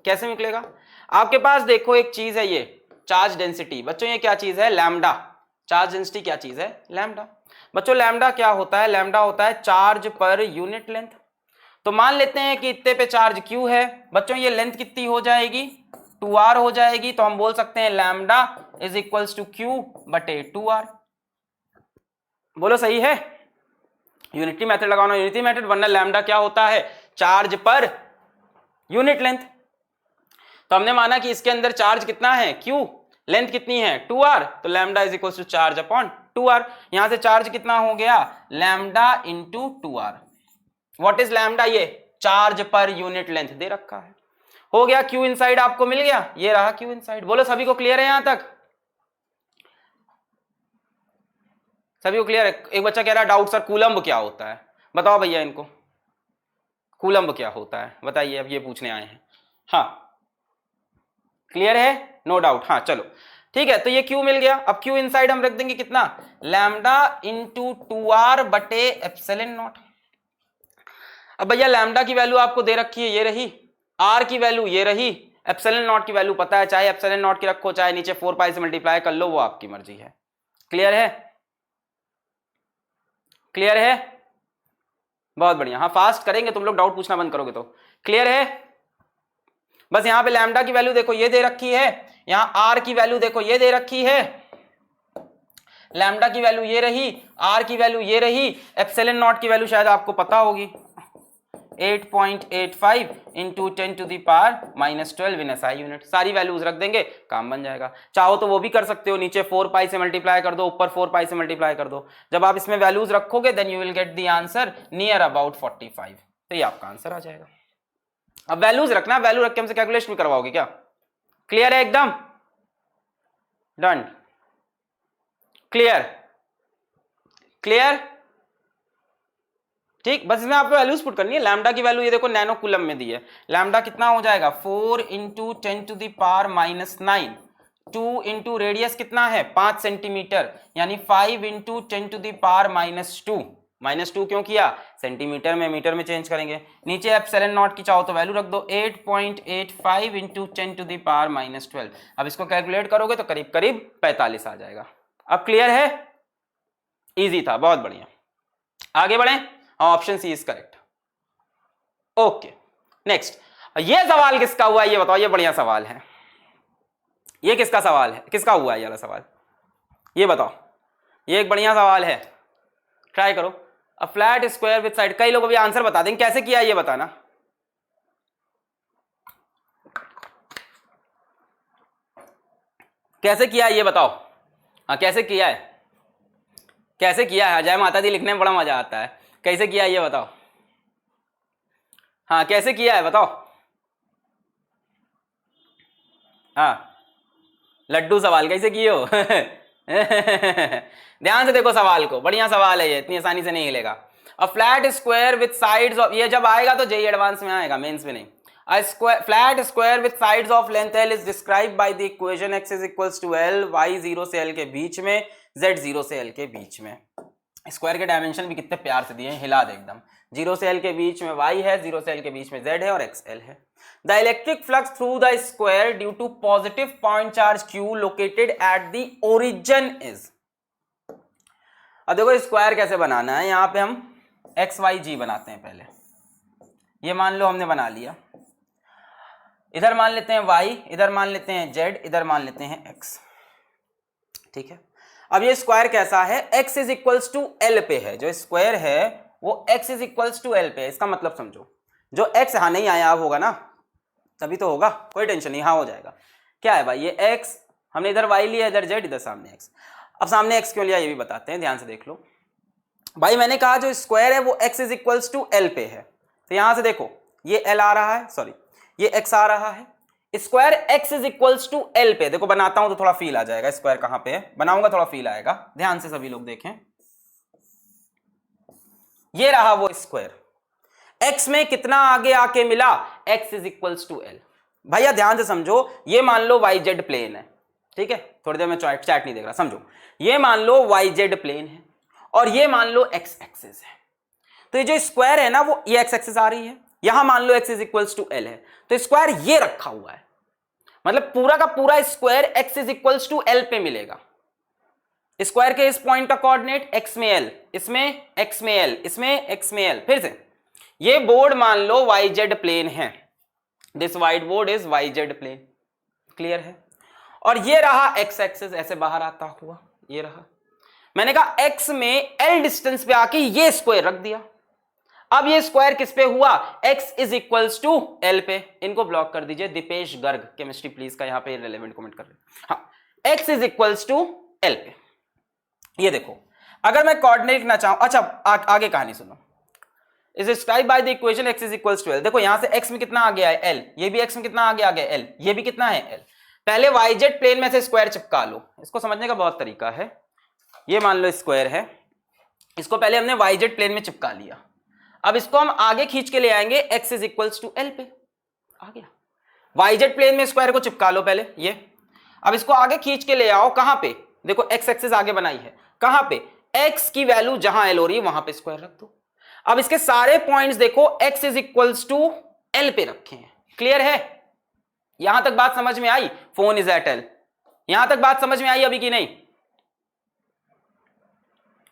कैसे निकलेगा? आपके पास देखो एक चीज है, ये चार्ज डेंसिटी। बच्चों ये क्या चीज है? लैम्डा। चार्ज डेंसिटी क्या चीज है? लैम्डा। बच्चों लैम्डा क्या होता है? लैम्डा होता है चार्ज पर यूनिट लेंथ। तो मान लेते हैं कि इतने पे चार्ज क्यू है। बच्चों ये लेंथ कितनी हो जाएगी? 2r हो जाएगी। तो हम बोल सकते हैं lambda is equals to q बटे 2r। बोलो सही है? यूनिटी मेथड लगाना, यूनिटी मेथड, वरना लैम्डा क्या होता है? चार्ज पर यूनिट लेंथ। तो हमने माना कि इसके अंदर चार्ज कितना है? क्यू। लेंथ कितनी है? 2r। तो lambda is equals to charge upon 2r। यहां से चार्ज कितना हो गया? Lambda into 2r। What is lambda? ये चार्ज पर यूनिट लेंथ दे रखा है। हो गया क्यू इनसाइड, आपको मिल गया, ये रहा क्यू इनसाइड। बोलो सभी को क्लियर है यहां तक? सभी को क्लियर है? एक बच्चा कह रहा है डाउट सर कूलम्ब क्या होता है? बताओ भैया इनको, कूलम्ब क्या होता है बताइए, अब ये पूछने आए हैं। हाँ क्लियर है? No doubt. हाँ चलो ठीक है, तो ये क्यू मिल गया। अब क्यू इनसाइड हम रख देंगे कितना? लैम्डा इंटू 2r बटे एप्सिलॉन नॉट। अब भैया लैम्डा की वैल्यू आपको दे रखी है, ये रही। आर की वैल्यू ये रही। एप्सिलॉन नॉट की वैल्यू पता है, चाहे एप्सिलॉन नॉट की रखो चाहे नीचे 4 पाई से मल्टीप्लाई कर लो, वो आपकी मर्जी है। क्लियर है? क्लियर है? बहुत बढ़िया। हाँ फास्ट करेंगे, तुम लोग डाउट पूछना बंद करोगे तो। क्लियर है? बस यहां पे लैम्डा की वैल्यू देखो ये दे रखी है, यहां आर की वैल्यू देखो ये दे रखी है। लैम्डा की वैल्यू ये रही, आर की वैल्यू ये रही, एप्सिलॉन नॉट की वैल्यू शायद आपको पता होगी 8.85 into 10 to the power -12 in SI unit. सारी वैल्यूज रख देंगे, काम बन जाएगा। चाहो तो वो भी कर सकते हो, नीचे 4 पाई से मल्टीप्लाई कर दो, ऊपर 4 पाई से मल्टीप्लाई कर दो। जब आप इसमें वैल्यूज रखोगे then you will get the answer near about 45। तो ये आपका आंसर आ जाएगा। अब वैल्यूज रखना, वैल्यू रख के हमसे कैलकुलेशन भी करवाओगे क्या? क्लियर है एकदम? डन? क्लियर? क्लियर? ठीक, बस इसमें आपको वैल्यूज पुट करनी है। लैम्डा की वैल्यू ये देखो नैनो कूलम में दी है। लैम्डा कितना हो जाएगा? 4 into 10 to the power -9। 2 into radius कितना है? 5 सेंटीमीटर, यानी 5 इंटू 10 टू दी पावर -2। -2 क्यों किया? सेंटीमीटर में मीटर में चेंज करेंगे। नीचे एप्सिलॉन नॉट की चाहो तो वैल्यू रख दो 8.85 इंटू 10 टू दी पावर -12। अब इसको कैलकुलेट करोगे तो करीब करीब 45 आ जाएगा। अब क्लियर है? इजी था, बहुत बढ़िया। आगे बढ़े। Option C is correct. Okay next, ये सवाल किसका हुआ ये बताओ? ये बढ़िया सवाल है। ये किसका सवाल है? किसका हुआ है ये वाला सवाल? ये बताओ। ये एक बढ़िया सवाल है, ट्राई करो। अ फ्लैट स्क्वायर विद साइड। कई लोग अभी आंसर बता देंगे, कैसे किया ये बताना। कैसे किया ये बताओ। हाँ कैसे किया है? कैसे किया है? जय माता दी लिखने में बड़ा मजा आता है। कैसे किया ये बताओ। हाँ कैसे किया है बताओ। हाँ लड्डू सवाल कैसे किए हो? ध्यान से देखो सवाल को, बढ़िया सवाल है ये, इतनी आसानी से नहीं हिलेगा। A flat square with sides of, ये जब आएगा तो जेई एडवांस में आएगा, मेंस में नहीं। A square, flat square with sides of length L is described by the equation x is equals to L, y 0 से L के बीच में, z 0 से L के बीच में। स्क्वायर के डायमेंशन भी कितने प्यार से दिए हैं, हिला दे एकदम। 0 से L के बीच में y है, 0 से L के बीच में z है और x L है। The electric flux through the square due to positive point charge q located at the origin is। अब देखो स्क्वायर कैसे बनाना है, यहाँ पे हम x y g बनाते हैं पहले। ये मान लो हमने बना लिया, इधर मान लेते हैं y, इधर मान लेते हैं z, इधर मान लेते हैं x। ठीक है, अब ये स्क्वायर कैसा है, x is equals to L पे है। जो स्क्वायर है वो x is equals to L पे है। इसका मतलब समझो, जो x हाँ नहीं आया अब होगा ना, तभी तो होगा, कोई टेंशन नहीं, हाँ हो जाएगा। क्या है भाई, ये x हमने इधर y लिया, इधर z, इधर सामने x। अब सामने x क्यों लिया ये भी बताते हैं, ध्यान से देख लो भाई। मैंने कहा जो स्क्वायर है वो x is equals to L पे है, तो यहां से देखो ये L आ रहा है, सॉरी ये x आ रहा है। Square x is equals to L पे, देखो बनाता हूं तो थोड़ा फील आ जाएगा, स्क्वायर कहां पे है बनाऊंगा थोड़ा फील आएगा। ध्यान से सभी लोग देखें, ये रहा वो स्क्वायर, x में कितना आगे आके मिला, x is equals to L। भैया ध्यान से समझो, ये मान लो YZ प्लेन है, ठीक है, थोड़ी देर में चैट नहीं देख रहा, समझो ये मान लो YZ प्लेन है और ये मान लो x एक्सिस है। तो ये जो स्क्वायर है ना वो ये x एक्सिस आ रही है, यहां मान लो x is equals to L है, तो स्क्वायर ये रखा हुआ है, मतलब पूरा का पूरा square x is equals to L पे मिलेगा। स्क्वायर के इस पॉइंट का कोऑर्डिनेट x में L, इसमें x में L, इसमें x में L। फिर से ये बोर्ड मान लो YZ प्लेन है, this whiteboard is YZ plane, clear है। और ये रहा x एक्सिस ऐसे बाहर आता हुआ, ये रहा। मैंने कहा x में L डिस्टेंस पे आके ये स्क्वायर रख दिया। अब ये स्क्वायर किस पे हुआ, x is equals to L पे। इनको ब्लॉक कर दीजिए, दीपेश गर्ग केमिस्ट्री प्लीज का यहाँ पे रिलेवेंट कमेंट कर रहे हैं। हाँ, x is equals to L पे। ये देखो, अगर मैं कोऑर्डिनेट लिखना चाहूं, अच्छा आगे कहानी सुनो। Is described by the equation x is equals to L। देखो यहां से x में कितना आ गया है L, ये भी x में कितना आ गया L, ये भी कितना है L। पहले YZ प्लेन में से स्क्वायर चिपका लो, इसको समझने का बहुत तरीका है। ये मान लो स्क्वायर है, इसको पहले हमने YZ प्लेन में चिपका लिया, अब इसको हम आगे खींच के ले आएंगे x is equals to L पे, आ गया। YZ प्लेन में स्क्वायर को चिपका लो पहले ये, अब इसको आगे खींच के ले आओ, कहां पे, देखो x एक्सिस आगे बनाई है, कहां पे, x की वैल्यू जहां L हो रही है वहां पे स्क्वायर रख दो। अब इसके सारे पॉइंट्स देखो x is equals to L पे रखे हैं, क्लियर है। यहां तक बात समझ में आई, फोन इज एट L, यहां तक बात समझ में आई अभी की नहीं,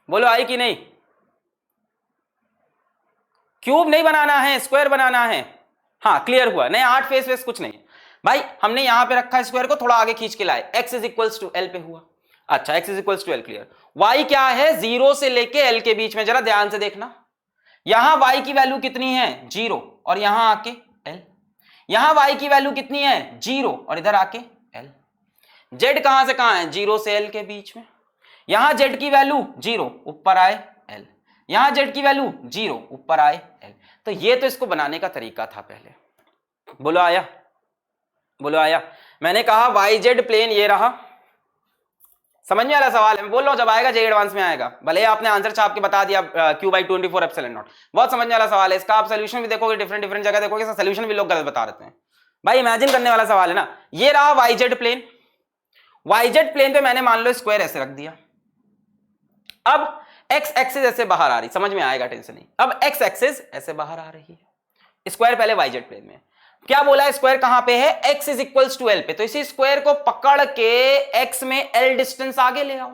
बोलो आई कि नहीं। क्यूब नहीं बनाना है, स्क्वायर बनाना है। हाँ क्लियर हुआ, नहीं 8 फेस वेस कुछ नहीं भाई, हमने यहां पे रखा स्क्वायर को, थोड़ा आगे खींच के लाए, x is equals to L पे हुआ। अच्छा x is equals to L, clear. y क्या है, 0 से लेके L के बीच में, जरा ध्यान से देखना, यहां y की वैल्यू कितनी है 0 और यहां आके L, यहां y की वैल्यू कितनी है 0 और इधर आके L। z कहां से कहां है, 0 से L के बीच में, यहां z की वैल्यू 0 ऊपर आए L, यहां z की वैल्यू 0 ऊपर आए L। तो ये तो इसको बनाने का तरीका था पहले, बोलो आया, बोलो आया। मैंने कहा YZ प्लेन ये रहा, समझ में आ रहा सवाल है, मैं बोल रहा हूं जब आएगा जे एडवांस में आएगा, भले आपने आंसर छाप के बता दिया q/24 एप्सिलॉन नॉट, बहुत समझ में आ रहा सवाल है इसका। आप सोल्यूशन भी देखोगे, डिफरेंट जगह देखोगे, सोल्यूशन भी लोग गलत बता रहे हैं भाई, इमेजिन करने वाला सवाल है ना। ये रहा YZ प्लेन, YZ प्लेन पे मैंने मान लो स्क्वायर ऐसे रख दिया, अब x एक्सिस ऐसे बाहर आ रही, समझ में आएगा, टेंशन नहीं। अब x एक्सिस ऐसे बाहर आ रही है, स्क्वायर पहले YZ प्लेन में, क्या बोला है स्क्वायर कहां पे है, x is equals to L पे, तो इसी स्क्वायर को पकड़ के x में L डिस्टेंस आगे ले आओ।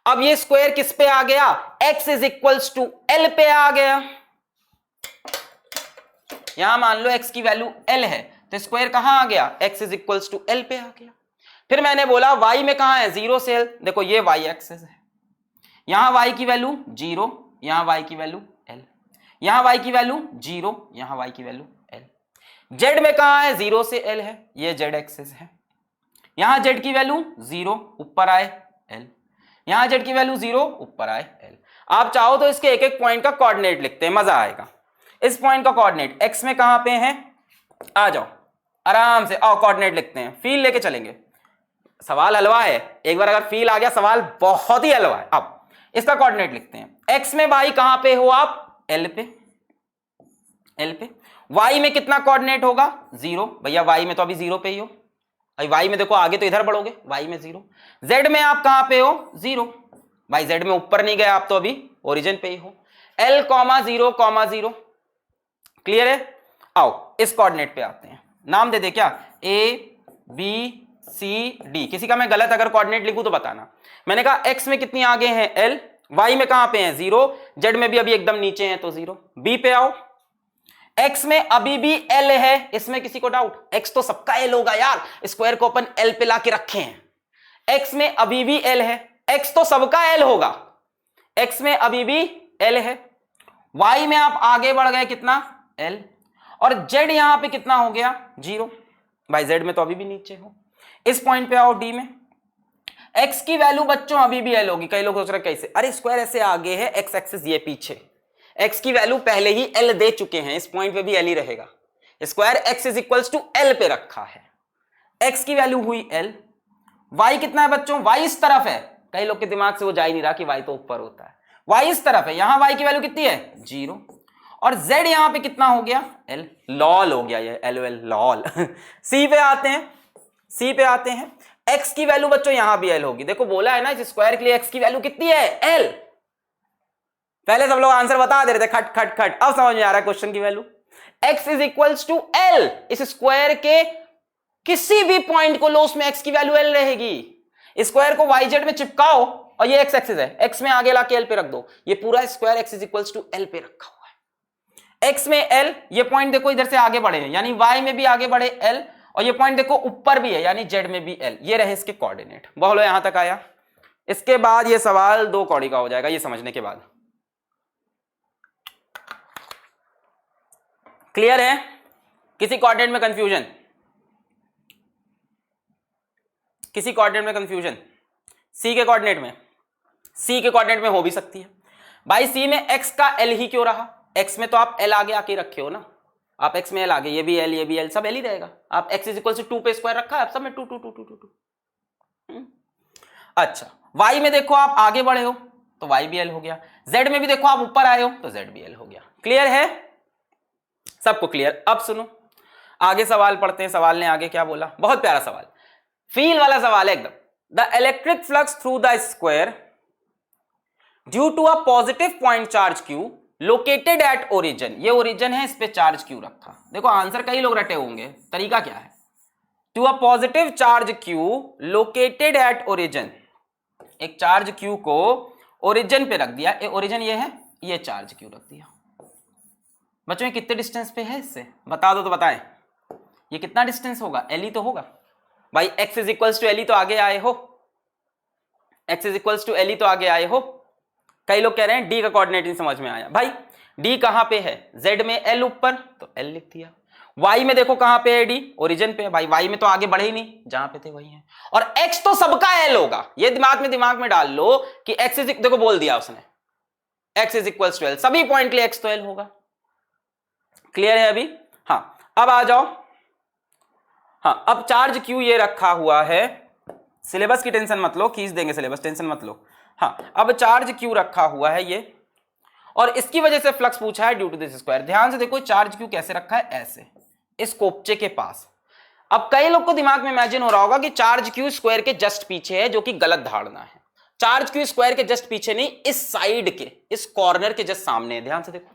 अब ये स्क्वायर किस पे आ गया, x is equals to L पे आ गया, यहां मान लो x की वैल्यू L है, तो स्क्वायर कहां आ गया, x is equals to L पे आ गया। फिर मैंने बोला y में कहां है, 0 से L, देखो ये y एक्सिस है, यहां y की वैल्यू 0, यहां y की वैल्यू L, यहां y की वैल्यू 0, यहां y की वैल्यू L। z में कहां है, 0 से L है, ये z एक्सिस है, यहां z की वैल्यू 0 ऊपर आए L, यहां z की वैल्यू 0 ऊपर आए L। आप चाहो तो इसके एक एक पॉइंट का कोऑर्डिनेट लिखते हैं, मजा आएगा। इस पॉइंट का कोऑर्डिनेट x में कहां पे है, आ जाओ आराम से आओ कोऑर्डिनेट लिखते हैं, फील लेके चलेंगे, सवाल हलवा है, एक बार अगर फील आ गया सवाल बहुत ही हलवा है। अब इसका कोऑर्डिनेट लिखते हैं, x में भाई कहां पे हो आप, L पे, L पे, y में कितना कोऑर्डिनेट होगा 0, भैया y में तो अभी 0 पे ही हो, भाई y में देखो आगे तो इधर बढ़ोगे, y में 0, z में आप कहां पे हो 0, भाई z में ऊपर नहीं गए आप तो अभी ओरिजिन पे ही हो, l, 0, 0, क्लियर है। आओ इस कोऑर्डिनेट पे आते हैं, नाम दे दे क्या a b c d, किसी का मैं गलत अगर कोऑर्डिनेट लिखूं तो बताना। मैंने कहा x में कितनी आगे हैं l, y में कहां पे हैं 0, z में भी अभी एकदम नीचे हैं तो 0, b पे आओ, x में अभी भी l है, इसमें किसी को डाउट, x तो सबका l होगा यार, स्क्वायर को अपन l पे लाके रखे हैं, x में अभी भी l है, x तो सबका l होगा, x में अभी भी l है, y में आप आगे बढ़ गए कितना l, और z यहां पे कितना हो गया 0, भाई z में तो अभी भी नीचे हो। इस पॉइंट पे आओ d में, x की वैल्यू बच्चों अभी भी l होगी, कई लोग सोच रहे कैसे, अरे स्क्वायर ऐसे आगे है, x एक्सिस ये पीछे, x की वैल्यू पहले ही l दे चुके हैं, इस पॉइंट पे भी l ही रहेगा, square x is equals to l पे रखा है, x की वैल्यू हुई l, y कितना है बच्चों, y इस तरफ है, कई लोग के दिमाग से वो जा ही नहीं रहा कि y तो ऊपर होता है, y इस तरफ है, यहां y की वैल्यू कितनी है 0, और z यहां पे कितना हो गया l, लॉल हो गया ये LOL लॉल। c पे आते हैं, c पे आते हैं, x की वैल्यू बच्चों यहां भी l होगी, देखो बोला है ना इस स्क्वायर के लिए x की वैल्यू कितनी है l, पहले सब लोग आंसर बता दे रहे थे खट खट खट, अब समझ में आ रहा है क्वेश्चन की value, x is equals to l, इस स्क्वायर के किसी भी पॉइंट को लो उसमें x की वैल्यू l रहेगी, स्क्वायर को yz में चिपकाओ और ये x एक्सिस है, x में आगे लाके l पे रख दो, ये पूरा square x is equals to l पे रखा हुआ है, x में l, ये पॉइंट देखो इधर से आगे बढ़े हैं यानी y में भी आगे बढ़े l, और ये पॉइंट देखो ऊपर भी है यानी z में भी l, ये रहे इसके कोऑर्डिनेट। बोलो यहां तक आया, इसके बाद ये सवाल 2 कौड़ी का हो जाएगा ये समझने के बाद, क्लियर है, किसी कोऑर्डिनेट में कंफ्यूजन, किसी कोऑर्डिनेट में कंफ्यूजन, सी के कोऑर्डिनेट में, सी के कोऑर्डिनेट में हो भी सकती है भाई, सी में x का l ही क्यों रहा, x में तो आप l आगे आके रखे हो ना, आप x में l आगे, ये भी l ये भी l, सब l ही रहेगा, आप x इज इक्वल टू 2 पे स्क्वायर रखा है, आप सब में 2 2 2 2 2 2। अच्छा y में देखो आप आगे बढ़े हो तो y भी l हो गया, z में भी देखो आप ऊपर आए हो तो z भी l हो गया, क्लियर है सबको, क्लियर। अब सुनो आगे सवाल पढ़ते हैं, सवाल ने आगे क्या बोला, बहुत प्यारा सवाल, फील वाला सवाल है एकदम, the electric flux through the square due to a positive point charge q located at origin, ये ओरिजिन है, इस पे चार्ज q रखा, देखो आंसर कई लोग रटे होंगे, तरीका क्या है, to a positive charge q located at origin, एक चार्ज q को ओरिजिन पे रख दिया, ओरिजिन ये है, ये चार्ज q रख दिया, बच्चों ये कितने डिस्टेंस पे है इससे बता दो तो बताएं, ये कितना डिस्टेंस होगा l ही तो होगा भाई, x is equals to l ही तो आगे आए हो, x is equals to l ही तो आगे आए हो, कई लोग कह रहे हैं d का कोऑर्डिनेट नहीं समझ में आया, भाई d कहां पे है, z में l ऊपर तो l लिख दिया, y में देखो कहां पे है d, ओरिजिन पे, भाई y में तो आगे बढ़े ही नहीं, जहां पे थे वही है, और x तो सबका l होगा, ये दिमाग में डाल लो कि x इज, देखो बोल दिया उसने x is equals to l, सभी पॉइंट के लिए x तो l होगा, क्लियर है अभी। हाँ अब आ जाओ, हाँ अब चार्ज q ये रखा हुआ है, सिलेबस की टेंशन मत लो, खींच देंगे सिलेबस, टेंशन मत लो, हाँ अब चार्ज q रखा हुआ है ये, और इसकी वजह से फ्लक्स पूछा है ड्यू टू दिस स्क्वायर, ध्यान से देखो चार्ज q कैसे रखा है, ऐसे इस कोपचे के पास, अब कई लोग को दिमाग में इमेजिन हो रहा होगा कि चार्ज q स्क्वायर के जस्ट पीछे है, जो कि गलत धारणा है, चार्ज q स्क्वायर के जस्ट पीछे नहीं, इस साइड के, इस कॉर्नर के जस्ट सामने है, ध्यान से देखो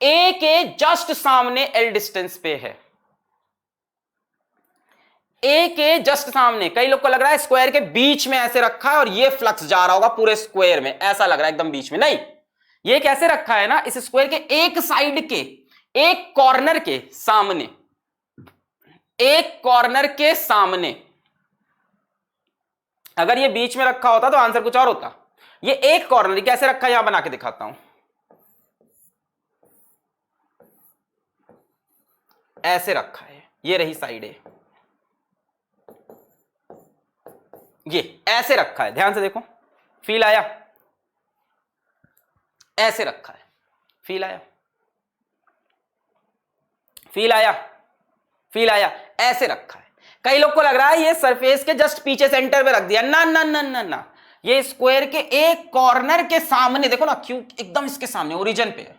A के जस्ट सामने L डिस्टेंस पे है, A के जस्ट सामने, कई लोग को लग रहा है स्क्वायर के बीच में ऐसे रखा है और ये फ्लक्स जा रहा होगा पूरे स्क्वायर में, ऐसा लग रहा है एकदम बीच में, नहीं ये कैसे रखा है ना, इस स्क्वायर के एक साइड के, एक कॉर्नर के सामने, एक कॉर्नर के सामने, अगर ये बीच में रखा होता तो आंसर कुछ और होता, ये एक कॉर्नर कैसे रखा है यहां बना के दिखाता हूं, ऐसे रखा है, ये रही साइड है, ये ऐसे रखा है, ध्यान से देखो फील आया, ऐसे रखा है, फील आया, फील आया, फील आया, ऐसे रखा है, कई लोग को लग रहा है ये सरफेस के जस्ट पीछे सेंटर पे रख दिया, ना ना ना ना ना, ये स्क्वायर के एक कॉर्नर के सामने, देखो ना क्यों एकदम इसके सामने ओरिजिन पे है,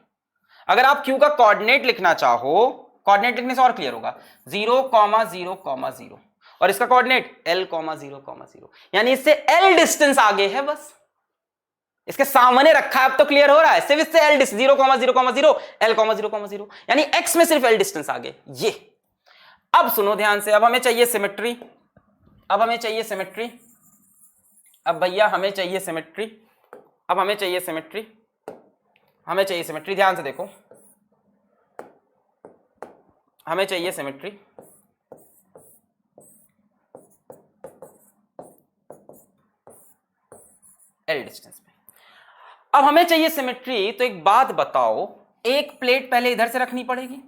अगर आप Q का कोऑर्डिनेट लिखना चाहो, कोऑर्डिनेट लिखने से और क्लियर होगा, 0,0,0 और इसका कोऑर्डिनेट L,0,0, यानी इससे L डिस्टेंस आगे है, बस इसके सामने रखा है। अब तो क्लियर हो रहा है, सिर्फ इससे L डिस्टेंस 0,0,0 L,0,0, यानी X में सिर्फ L डिस्टेंस आगे। ये अब सुनो ध्यान से, अब हमें चाहिए सिमेट्री, अब हमें चाहिए सिमेट्री, अब भैया हमें चाहिए सिमेट्री, अब हमें चाहिए सिमेट्री, हमें चाहिए सिमेट्री। ध्यान से देखो, हमें चाहिए सिमेट्री। L डिस्टेंस में अब हमें चाहिए सिमेट्री। तो एक बात बताओ, एक प्लेट पहले इधर से रखनी पड़ेगी,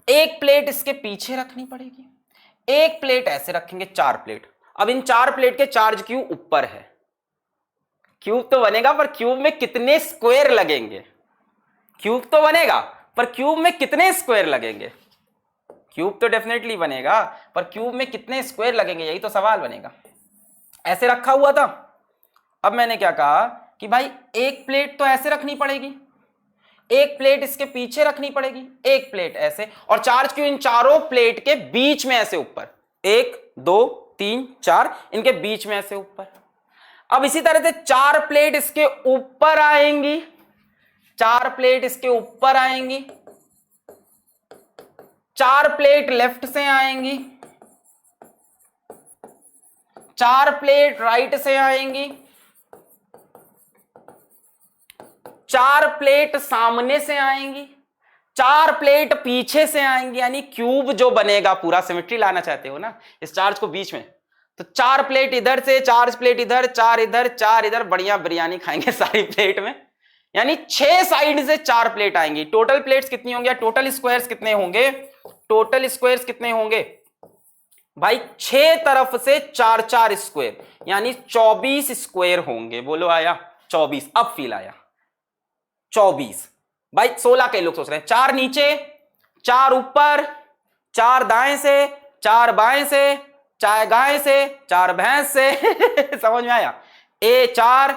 एक प्लेट इसके पीछे रखनी पड़ेगी, एक प्लेट ऐसे रखेंगे, 4 प्लेट। अब इन 4 प्लेट के चार्ज क्यू ऊपर है, क्यूब तो बनेगा पर क्यूब में कितने स्क्वायर लगेंगे? क्यूब तो बनेगा पर क्यूब में कितने स्क्वायर लगेंगे? क्यूब तो डेफिनेटली बनेगा पर क्यूब में कितने स्क्वायर लगेंगे, यही तो सवाल बनेगा। ऐसे रखा हुआ था, अब मैंने क्या कहा कि भाई एक प्लेट तो ऐसे रखनी पड़ेगी, एक प्लेट इसके पीछे रखनी पड़ेगी, एक प्लेट ऐसे, और चार्ज क्यों इन चारों प्लेट के बीच में ऐसे ऊपर, 1 2 3 4, इनके बीच में ऐसे ऊपर। अब इसी तरह से 4 प्लेट इसके ऊपर आएंगी, 4 प्लेट इसके ऊपर आएंगी, 4 प्लेट लेफ्ट से आएंगी, 4 प्लेट राइट से आएंगी, 4 प्लेट सामने से आएंगी, 4 प्लेट पीछे से आएंगी। यानी क्यूब जो बनेगा, पूरा सिमेट्री लाना चाहते हो ना इस चार्ज को बीच में, तो 4 प्लेट इधर से, 4 प्लेट इधर, 4 इधर, 4 इधर, बढ़िया बिरयानी खाएंगे सारी प्लेट में। यानी 6 साइड से 4 प्लेट आएंगी। टोटल प्लेट्स कितनी होंगी, टोटल स्क्वायर्स कितने होंगे, टोटल स्क्वायर्स कितने होंगे भाई, 6 तरफ से 4 4 स्क्वायर, यानी 24 स्क्वायर होंगे। बोलो आया 24? अब फील आया 24। भाई 16 के लोग सोच रहे हैं, 4 नीचे, 4 ऊपर, 4 दाएं से, 4 बाएं से, 4 गाय से, 4 भैंस से समझ में आया? ए 4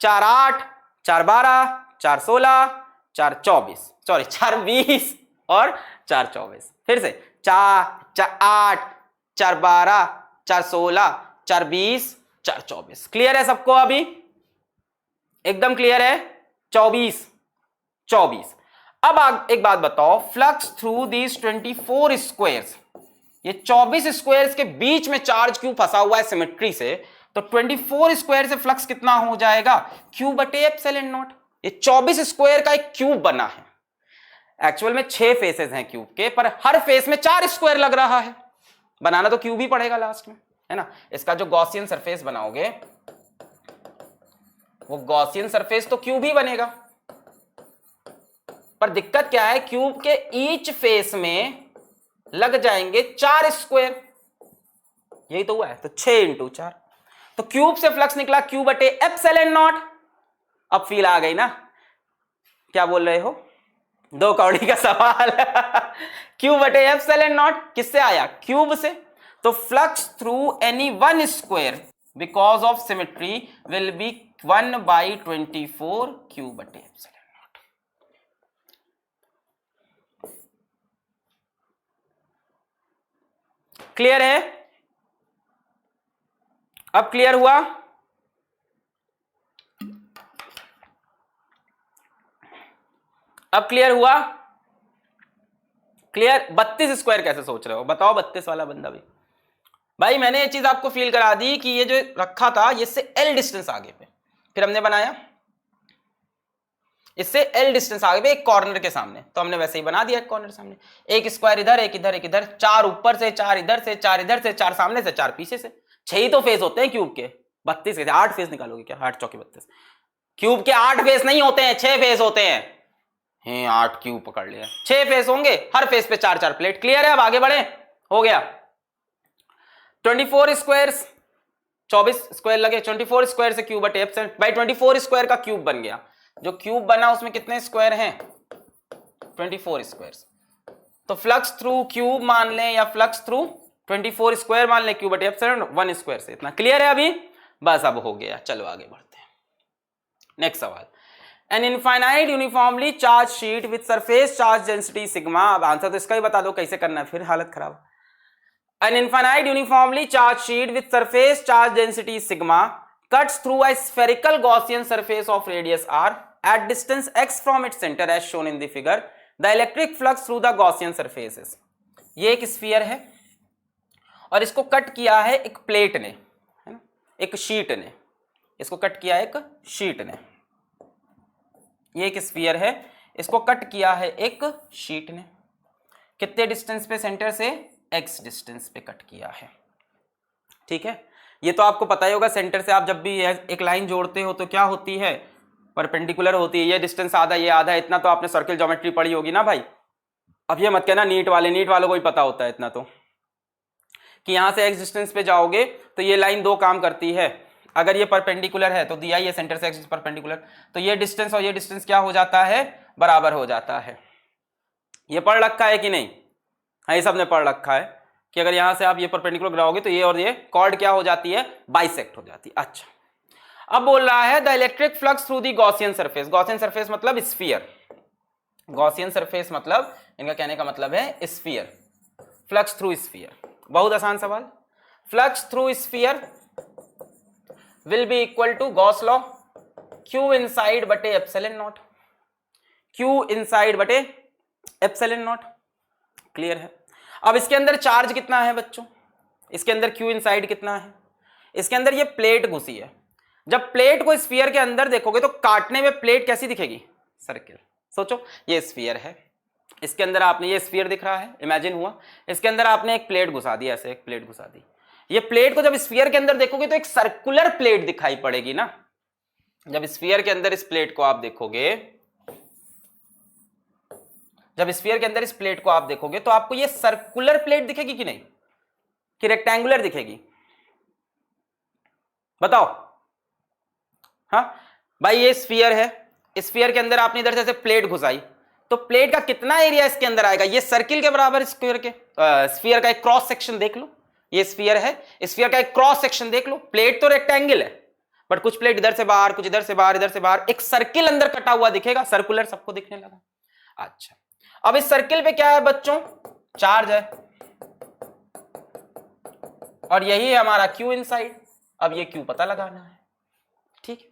4 8 4 12 4 16 4 24, सॉरी 4 20 और 4 24। फिर से 4 8 4 12 4 16 4 20 4 24। क्लियर है सबको? अभी एकदम क्लियर है? 24 24। अब एक बात बताओ, फ्लक्स थ्रू दीज 24 स्क्वायर्स, ये 24 स्क्वायर्स के बीच में चार्ज क्यों फंसा हुआ है सिमेट्री से, तो 24 स्क्वायर से फ्लक्स कितना हो जाएगा, क्यू बटे एप्सिलॉन नॉट। ये 24 स्क्वायर का एक क्यूब बना है। एक्चुअल में 6 फेसेस हैं क्यूब के, पर हर फेस में 4 स्क्वायर लग रहा है। बनाना तो क्यूब ही पड़ेगा लास्ट में, है ना। इसका जो गॉसियन सरफेस बनाओगे, वो गॉसियन सरफेस तो क्यूब ही बनेगा। पर दिक्कत क्या है, क्यूब के ईच फेस में लग जाएंगे 4 स्क्वायर, यही तो हुआ है। तो 6 × 4, तो क्यूब से फ्लक्स निकला क्यू बटे एप्सिलॉन नॉट। अब फील आ गई ना? क्या बोल रहे हो, 2 कौड़ी का सवाल क्यू बटे एप्सिलॉन नॉट किससे आया, क्यूब से। तो flux through any one square because of symmetry will be 1/24 Q बटे एप्सिलॉन। क्लियर है? अब क्लियर हुआ? अब क्लियर हुआ? क्लियर? 32 स्क्वायर कैसे सोच रहे हो बताओ, 32 वाला बंदा भी। भाई मैंने ये चीज आपको फील करा दी कि ये जो रखा था इससे L डिस्टेंस आगे पे, फिर हमने बनाया इससे L डिस्टेंस आगे पे एक कॉर्नर के सामने, तो हमने वैसे ही बना दिया एक कॉर्नर सामने, एक स्क्वायर इधर, एक इधर, एक इधर, 4 ऊपर से, 4 इधर से, 4 इधर से, 4 सामने से, 4 पीछे से। 6 ही तो फेस होते हैं क्यूब के, 32 के 8 फेस निकालोगे क्या, 8 चौके 32। क्यूब के 8 फेस नहीं होते हैं, 6 फेस होते हैं। 8 क्यूब पकड़ लिया, 6 फेस होंगे, हर फेस पे 4 4 प्लेट। क्लियर है? अब आगे बढ़े, हो गया 24 स्क्वायर्स, 24 स्क्वायर लगे, 24 स्क्वायर से क्यूब बटे एप्सिलॉन। भाई 24 स्क्वायर का क्यूब बन गया, जो क्यूब बना उसमें कितने स्क्वायर हैं, 24 स्क्वायर्स। तो फ्लक्स थ्रू क्यूब मान लें या फ्लक्स थ्रू 24 स्क्वायर मान लें, क्यूब बटे एप्सिलॉन 1 स्क्वायर से। इतना क्लियर है अभी? बस अब हो गया, चलो आगे बढ़ते हैं। नेक्स्ट सवाल, an infinite uniformly charge sheet with surface charge density sigma. अब आंसर तो इसका ही बता दो कैसे करना है, फिर हालत खराब। An infinite uniformly charge sheet with surface charge density sigma cuts through a spherical Gaussian surface of radius r at distance x from its center as shown in the figure. The electric flux through the Gaussian surface is. ये एक स्फीयर है और इसको कट किया है एक प्लेट ने, है ना, एक शीट ने, इसको कट किया है एक शीट ने। ये एक स्फीयर है, इसको कट किया है एक शीट ने। कितने डिस्टेंस पे? सेंटर से x डिस्टेंस पे कट किया है। ठीक है, ये तो आपको पता ही होगा, सेंटर से आप जब भी एक लाइन जोड़ते हो तो क्या होती है? परपेंडिकुलर होती है। ये डिस्टेंस आधा, ये आधा, इतना तो आपने सर्किल ज्योमेट्री पढ़ी होगी ना भाई। अब ये मत कहना नीट वालों को ही पता होता है इतना तो, कि यहां से x डिस्टेंस पे जाओगे तो ये लाइन दो काम करती है। अगर ये परपेंडिकुलर है तो दिया ये सेंटर से x परपेंडिकुलर, तो ये डिस्टेंस और ये डिस्टेंस क्या हो जाता है? बराबर हो जाता है। ये पढ़ रखा है कि नहीं? हाँ, ये सबने पढ़ रखा है कि अगर यहां से आप ये परपेंडिकुलर गिराओगे तो ये और ये कॉर्ड क्या हो जाती है? बाइसेक्ट हो जाती है। अच्छा, अब बोल रहा है the electric flux through the Gaussian surface. Gaussian surface मतलब स्फीयर, गॉसियन सरफेस मतलब, इनका कहने का मतलब है स्फीयर। फ्लक्स थ्रू स्फीयर, बहुत आसान सवाल। Flux through sphere will be equal to Gauss law, q inside बटे एप्सिलॉन नॉट, क्यू इनसाइड बटे एप्सिलॉन नॉट। क्लियर है? अब इसके अंदर चार्ज कितना है बच्चों? इसके अंदर क्यू इनसाइड कितना है? इसके अंदर ये प्लेट घुसी है। जब प्लेट को स्फीयर के अंदर देखोगे तो काटने में प्लेट कैसी दिखेगी? सर्किल। सोचो, ये स्फीयर है, इसके अंदर आपने, ये स्फीयर दिख रहा है, इमेजिन हुआ, इसके अंदर आपने एक प्लेट घुसा दी, ऐसे एक प्लेट घुसा दी। ये प्लेट को जब स्फीयर के अंदर देखोगे तो एक सर्कुलर प्लेट दिखाई पड़ेगी ना। जब स्फीयर के अंदर इस प्लेट को आप देखोगे, जब स्फीयर के अंदर इस प्लेट को आप देखोगे तो आपको ये सर्कुलर प्लेट दिखेगी कि नहीं, कि रेक्टेंगुलर दिखेगी? बताओ। हाँ भाई, ये स्फीयर है, स्फीयर के अंदर आपने इधर से प्लेट घुसाई तो प्लेट का कितना एरिया इसके अंदर आएगा? ये सर्किल के बराबर स्क्वायर के स्फीयर का एक क्रॉस सेक्शन देख लो। ये स्फीयर है, स्फीयर का एक क्रॉस सेक्शन देख लो। प्लेट तो रेक्टेंगल है, बट कुछ प्लेट इधर से बाहर, कुछ इधर से बाहर, इधर से बाहर, एक सर्किल अंदर कटा हुआ दिखेगा, सर्कुलर सबको दिखने लगा। अच्छा, अब इस सर्किल पे क्या है बच्चों? चार्ज है, और यही है हमारा क्यू इनसाइड। अब ये क्यू पता लगाना है। ठीक,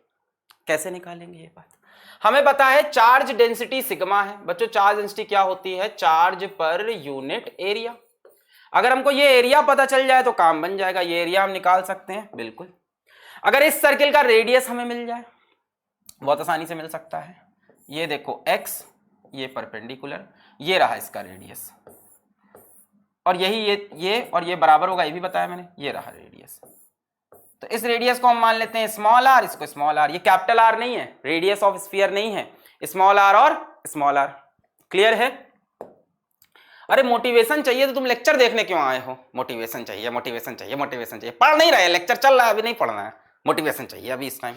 कैसे निकालेंगे ये बात? हमें पता है चार्ज डेंसिटी सिग्मा है। बच्चों, चार्ज डेंसिटी क्या होती है? Charge per unit area. अगर हमको ये एरिया पता चल जाए तो काम बन जाएगा। ये एरिया हम निकाल सकते हैं, बिल्कुल। अगर इस सर्किल का रेडियस हमें मिल जाए, बहुत आसानी से मिल सकता है। ये देखो x, ये परपेंडिकुलर, ये रहा इसका रेडियस, और यही ये और ये बराबर होगा, ये भी बताया मैंने, ये रहा रेडियस। तो इस रेडियस को हम मान लेते हैं स्मॉल आर, इसको स्मॉल आर। ये कैपिटल आर नहीं है, रेडियस ऑफ स्फीयर नहीं है, स्मॉल आर और स्मॉल आर। क्लियर है? अरे मोटिवेशन चाहिए तो तुम लेक्चर देखने क्यों आए हो? मोटिवेशन चाहिए, मोटिवेशन चाहिए, मोटिवेशन चाहिए। पढ़ नहीं रहे, लेक्चर चल रहा है, अभी नहीं पढ़ना है, मोटिवेशन चाहिए अभी इस टाइम।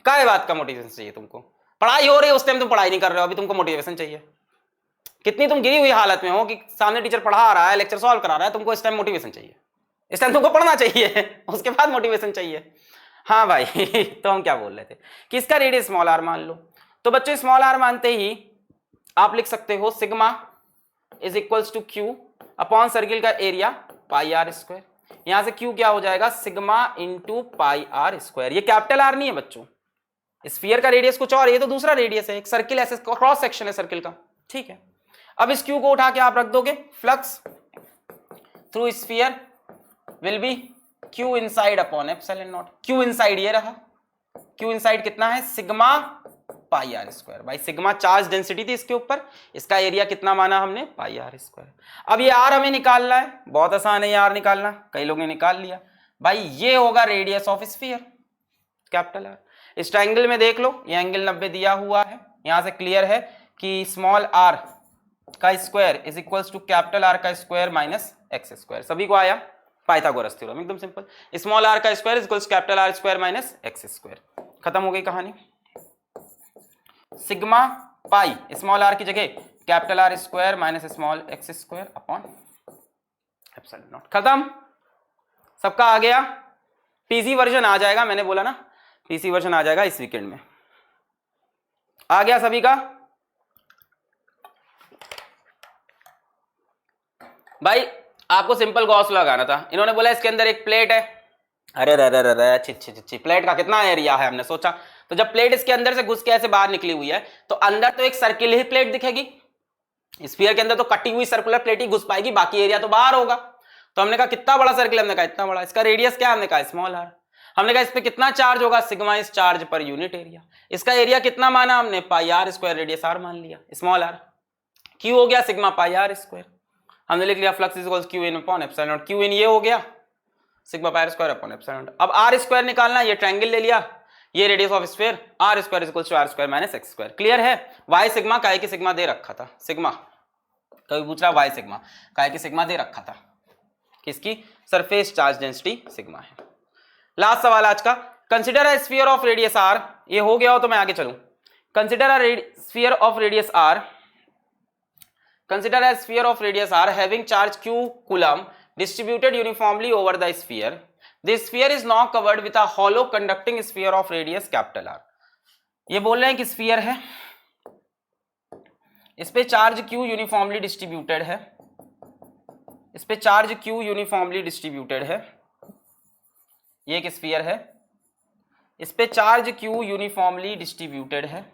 क्या बात का मोटिवेशन चाहिए तुमको? पढ़ाई हो रही है उस टाइम तुम पढ़ाई नहीं कर रहे हो, अभी तुमको मोटिवेशन चाहिए। कितनी तुम गिरी हुई हालत में हो कि सामने टीचर पढ़ा रहा है, लेक्चर सॉल्व करा रहा है, तुमको इस टाइम मोटिवेशन चाहिए, इस टाइम तुमको पढ़ना चाहिए, उसके बाद मोटिवेशन चाहिए। हाँ भाई तो हम क्या बोल रहे थे कि इसका रेडियस स्मॉल आर मान लो। तो बच्चों, स्मॉल आर मानते ही आप लिख सकते हो sigma is equals to q upon circle का एरिया पाई आर स्क्वायर। यहां से क्यू क्या हो जाएगा? Sigma into pi r square. ये कैपिटल आर नहीं है बच्चों, स्फीयर का रेडियस कुछ और, ये तो दूसरा रेडियस है, एक सर्किल ऐसे क्रॉस सेक्शन है सर्किल का। ठीक है, अब इस क्यू को उठा के आप रख दोगे, flux through sphere will be q inside upon epsilon naught. Q inside ये रहा, क्यू इनसाइड कितना है? Sigma pi r square. भाई सिग्मा चार्ज डेंसिटी थी इसके ऊपर, इसका एरिया कितना माना हमने? Pi r square. अब ये आर हमें निकालना है, बहुत आसान है ये आर निकालना, कई लोगों ने निकाल लिया। भाई ये होगा radius of sphere, capital R. इस ट्रायंगल में देख लो, ये एंगल 90 दिया हुआ है, यहां से क्लियर है कि स्मॉल आर का square is equals to capital r का स्क्वायर माइनस एक्स स्क्वायर। सभी को आया? पाइथागोरस थ्योरम, एकदम सिंपल। स्मॉल आर का square is equals capital r square minus x square. खत्म हो गई कहानी। सिग्मा पाई स्मॉल आर की जगह capital r square minus small x square upon epsilon not. खत्म, सबका आ गया। पीसी वर्जन आ जाएगा, मैंने बोला ना पीसी वर्जन आ जाएगा इस वीकेंड में। आ गया सभी का? भाई आपको सिंपल गॉस लगाना था, इन्होंने बोला इसके अंदर एक प्लेट है, अरे रे रे रे रे अच्छी प्लेट का कितना एरिया है, हमने सोचा तो जब प्लेट इसके अंदर से घुस के ऐसे बाहर निकली हुई है तो अंदर तो एक सर्किल ही प्लेट दिखेगी, स्फीयर के अंदर तो कटी हुई सर्कुलर प्लेट ही घुस पाएगी, बाकी एरिया तो बाहर होगा। तो हमने कहा कितना बड़ा सर्किल, हमने कहा इतना बड़ा, इसका रेडियस क्या, हमने कहा स्मॉल आर, हमने कहा इस पे कितना चार्ज होगा, सिग्मा इस चार्ज पर यूनिट एरिया, इसका एरिया कितना माना हमने, pi r square, radius are मान लिया, स्मॉल आर, क्यू हो गया सिग्मा पाई आर स्क्वायर, हमने लिख लिया flux equals q in upon epsilon naught, q in ये हो गया sigma pi r square upon epsilon naught. अब आर स्क्वायर निकालना, ये ट्रायंगल ले लिया, ये radius of sphere, r square equals to r square minus x square, clear है। वाई सिग्मा काय की सिग्मा दे रखा था, सिग्मा कभी पूछ रहा वाई सिग्मा काय की सिग्मा दे रखा था, किसकी, सरफेस चार्ज डेंसिटी सिग्मा है। लास्ट सवाल आज का, consider a sphere of radius r, ये हो गया हो तो मैं आगे चलूं, consider a sphere of radius r, consider a sphere of radius r having charge q coulomb distributed uniformly over the sphere. This sphere is now covered with a hollow conducting sphere of radius capital R. ये बोल रहे हैं कि स्फीयर है, इस पे चार्ज q यूनिफॉर्मली डिस्ट्रीब्यूटेड है, इस पे चार्ज q यूनिफॉर्मली डिस्ट्रीब्यूटेड है, ये एक स्फीयर है, इस पे चार्ज q यूनिफॉर्मली डिस्ट्रीब्यूटेड है,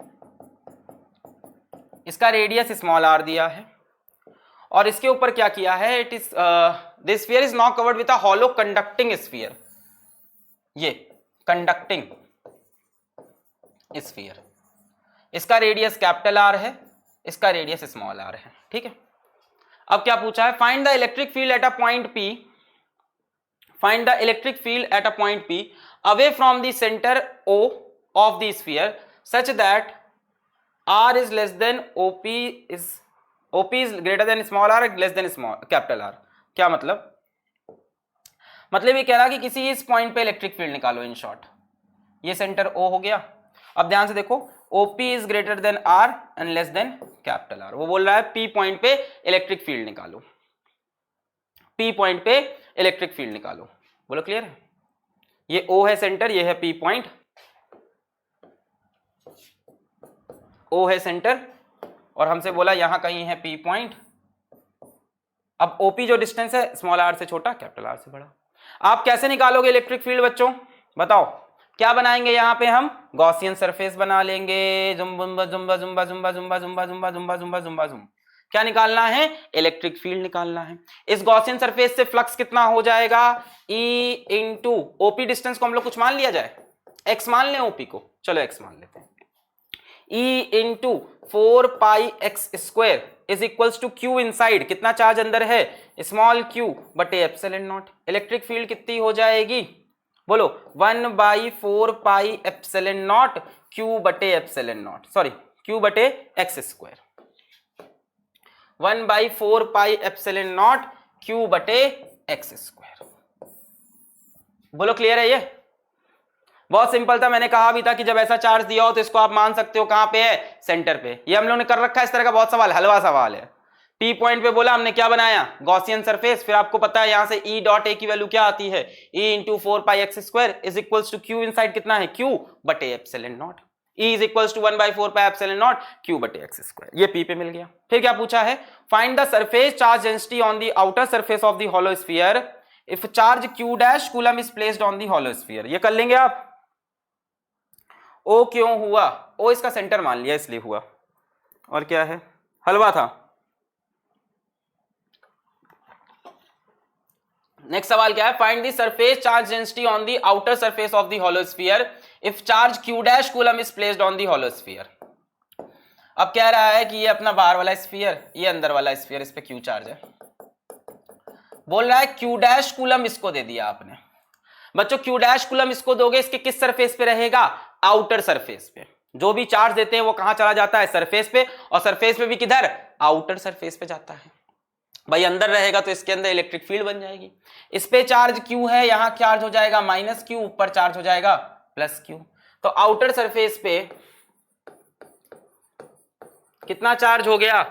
इसका रेडियस स्मॉल r दिया है, और इसके ऊपर क्या किया है, it is this sphere is now covered with a hollow conducting sphere, ये कंडक्टिंग स्फीयर, इसका रेडियस कैपिटल आर है, इसका रेडियस स्मॉल आर है, ठीक है। अब क्या पूछा है, find the electric field at a point P, find the electric field at a point P away from the centre O of the sphere such that R is less than OP is greater than small r less than small capital R। क्या मतलब ये कह रहा कि किसी इस पॉइंट पे इलेक्ट्रिक फील्ड निकालो, इन शॉर्ट ये सेंटर O हो गया। अब ध्यान से देखो, OP is greater than R and less than capital R, वो बोल रहा है P पॉइंट पे इलेक्ट्रिक फील्ड निकालो, P पॉइंट पे इलेक्ट्रिक फील्ड निकालो, बोलो क्लियर है। ये O है सेंटर, ये है P पॉइंट, O है सेंटर और हमसे बोला यहां कहीं है P पॉइंट। अब OP जो डिस्टेंस है स्मॉल r से छोटा कैपिटल R से बड़ा। आप कैसे निकालोगे इलेक्ट्रिक फील्ड बच्चों, बताओ क्या बनाएंगे, यहां पे हम गॉसियन सरफेस बना लेंगे, Zumba Zumba Zumba Zumba Zumba Zumba Zumba Zumba Zumba Zumba Zumba, क्या निकालना है, इलेक्ट्रिक फील्ड निकालना है। इस गॉसियन सरफेस से फ्लक्स कितना हो जाएगा, E इंटू OP डिस्टेंस को हम लोग कुछ मान लिया जाए, x मान लें OP को, चलो x मान लेते हैं, E into 4 pi x square is equals to q inside, कितना चार्ज अंदर है, स्मॉल q बटे एप्सिलॉन नॉट। इलेक्ट्रिक फील्ड कितनी हो जाएगी, बोलो 1/4 पाई एप्सिलॉन नॉट q बटे एप्सिलॉन नॉट, सॉरी q बटे x square, 1/4 pi epsilon naught q बटे एक्स स्क्वायर। बोलो क्लियर है, ये बहुत सिंपल था। मैंने कहा भी था कि जब ऐसा चार्ज दिया हो तो इसको आप मान सकते हो कहां पे है, सेंटर पे। ये हम लोगों ने कर रखा है इस तरह का बहुत सवाल, हलवा सवाल है। P पॉइंट पे बोला हमने क्या बनाया, गॉसियन सरफेस, फिर आपको पता है यहां से E डॉट A की वैल्यू क्या आती है, E into 4 pi x square is equals to Q inside कितना है, Q बटे epsilon naught, E is equals to 1/4 pi epsilon naught Q बटे एक्स स्क्वायर, ये P पे मिल गया। फिर क्या पूछा है, find the surface charge density on the outer surface of the hollow sphere if charge Q dash coulomb is placed on the hollow sphere. ये कर लेंगे आप। O क्यों हुआ, O इसका सेंटर मान लिया इसलिए हुआ, और क्या है, हलवा था। नेक्स्ट सवाल क्या है, find the surface charge density on the outer surface of the hollow sphere if charge Q dash coulomb is placed on the hollow sphere. अब कह रहा है कि ये अपना बाहर वाला स्फीयर, ये अंदर वाला स्फीयर, इस पे Q चार्ज है, बोल रहा है Q डैश कूलम इसको दे दिया आपने। बच्चों Q डैश कूलम इसको दोगे, इसके किस सरफेस पे रहेगा, आउटर सरफेस पे। जो भी चार्ज देते हैं वो कहां चला जाता है, सरफेस पे, और सरफेस पे भी किधर, आउटर सरफेस पे जाता है। भाई अंदर रहेगा तो इसके अंदर इलेक्ट्रिक फील्ड बन जाएगी। इस पे चार्ज Q है, यहां चार्ज हो जाएगा -Q, ऊपर चार्ज हो जाएगा +Q। तो आउटर सरफेस पे कितना चार्ज हो गया,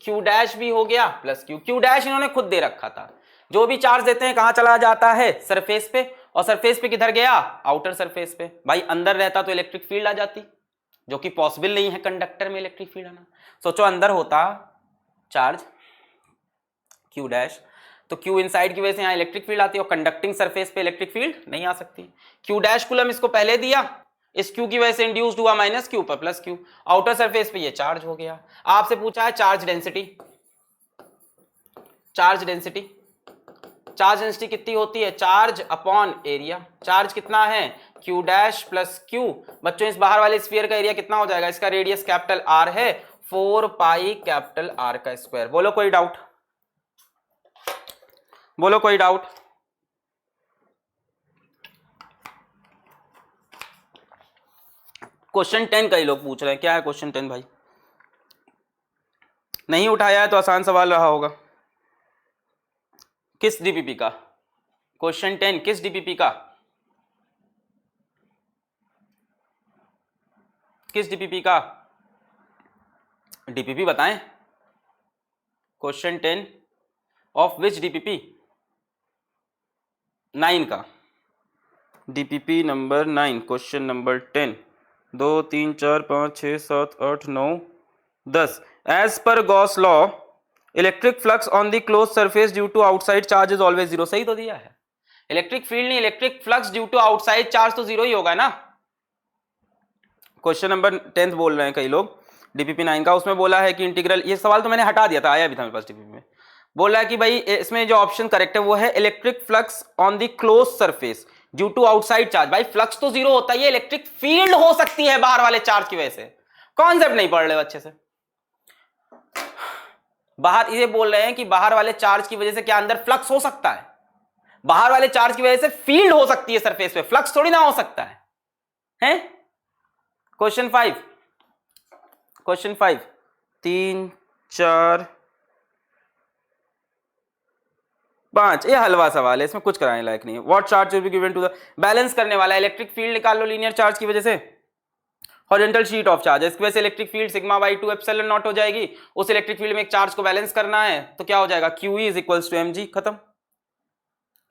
Q डैश भी हो गया +Q। Q डैश इन्होंने खुद दे रखा था, जो भी चार्ज देते हैं कहां चला जाता है, सरफेस पे, और सरफेस पे किधर गया, आउटर सरफेस पे। भाई अंदर रहता तो इलेक्ट्रिक फील्ड आ जाती, जो कि पॉसिबल नहीं है कंडक्टर में इलेक्ट्रिक फील्ड आना। सोचो अंदर होता चार्ज क्यू डैश, तो क्यू इनसाइड की वजह से यहाँ इलेक्ट्रिक फील्ड आती है और कंडक्टिंग सरफेस पे इलेक्ट्रिक फील्ड नहीं आ सकती। क्यू डैश कूलम इसको पहले दिया, इस क्यू की वजह से इंड्यूस्ड हुआ माइनस क्यू पर प्लस क्यू, आउटर सरफेस पे ये चार्ज हो गया। आपसे पूछा है charge density, charge density, charge density कितनी होती है, चार्ज अपॉन एरिया। चार्ज कितना है क्यू डैश प्लस क्यू। बच्चों इस बाहर वाले स्फीयर का एरिया कितना हो जाएगा, इसका रेडियस कैपिटल आर है 4 पाई कैपिटल आर का स्क्वायर। बोलो कोई डाउट, बोलो कोई डाउट। क्वेश्चन 10 कई लोग पूछ रहे हैं, क्या है क्वेश्चन 10 भाई? नहीं उठाया है तो आसान सवाल रहा होगा। किस डीपीपी का क्वेश्चन 10, किस डीपीपी का, किस डीपीपी का? डीपीपी बताएं। Question 10 of which DPP? 9 का, DPP number 9, question number 10। 2 3 4 5 6 7 8 9 10। As पर Gauss law electric flux on the close surface due to outside charge is always zero. सही तो दिया है। इलेक्ट्रिक फील्ड नहीं, electric flux due to outside charge तो जीरो ही होगा ना। क्वेश्चन नंबर 10 बोल रहे हैं कई लोग डीपीपी 9 का, उसमें बोला है कि इंटीग्रल, ये सवाल तो मैंने हटा दिया था, आया भी था मेरे पास डीपीपी में। बोल रहा है कि भाई इसमें जो ऑप्शन करेक्ट है वो है electric flux on the close surface due to outside charge. भाई फ्लक्स तो जीरो होता है, इलेक्ट्रिक फील्ड हो सकती है बाहर वाले चार्ज की वजह से। कॉन्सेप्ट नहीं पढ़ रहे अच्छे से। बाहर ये बोल रहे हैं कि बाहर वाले चार्ज की वजह से क्या अंदर फ्लक्स हो सकता है, बाहर वाले चार्ज की वजह से फील्ड हो सकती है सरफेस पे, फ्लक्स थोड़ी ना हो सकता है, हैं? क्वेश्चन 5, क्वेश्चन 5, 3 4 5, ये हलवा सवाल है, इसमें कुछ कराने लायक नहीं है। What charge will be given to the, balance करने वाला इलेक्ट्रिक फील्ड निकाल लो लीनियर चार्ज की वजह से, हॉरिजॉन्टल शीट ऑफ चार्ज, इसकी वजह से electric field sigma by 2 epsilon not हो जाएगी। उस इलेक्ट्रिक फील्ड में एक चार्ज को बैलेंस करना है तो क्या हो जाएगा, q is equals to mg, खत्म।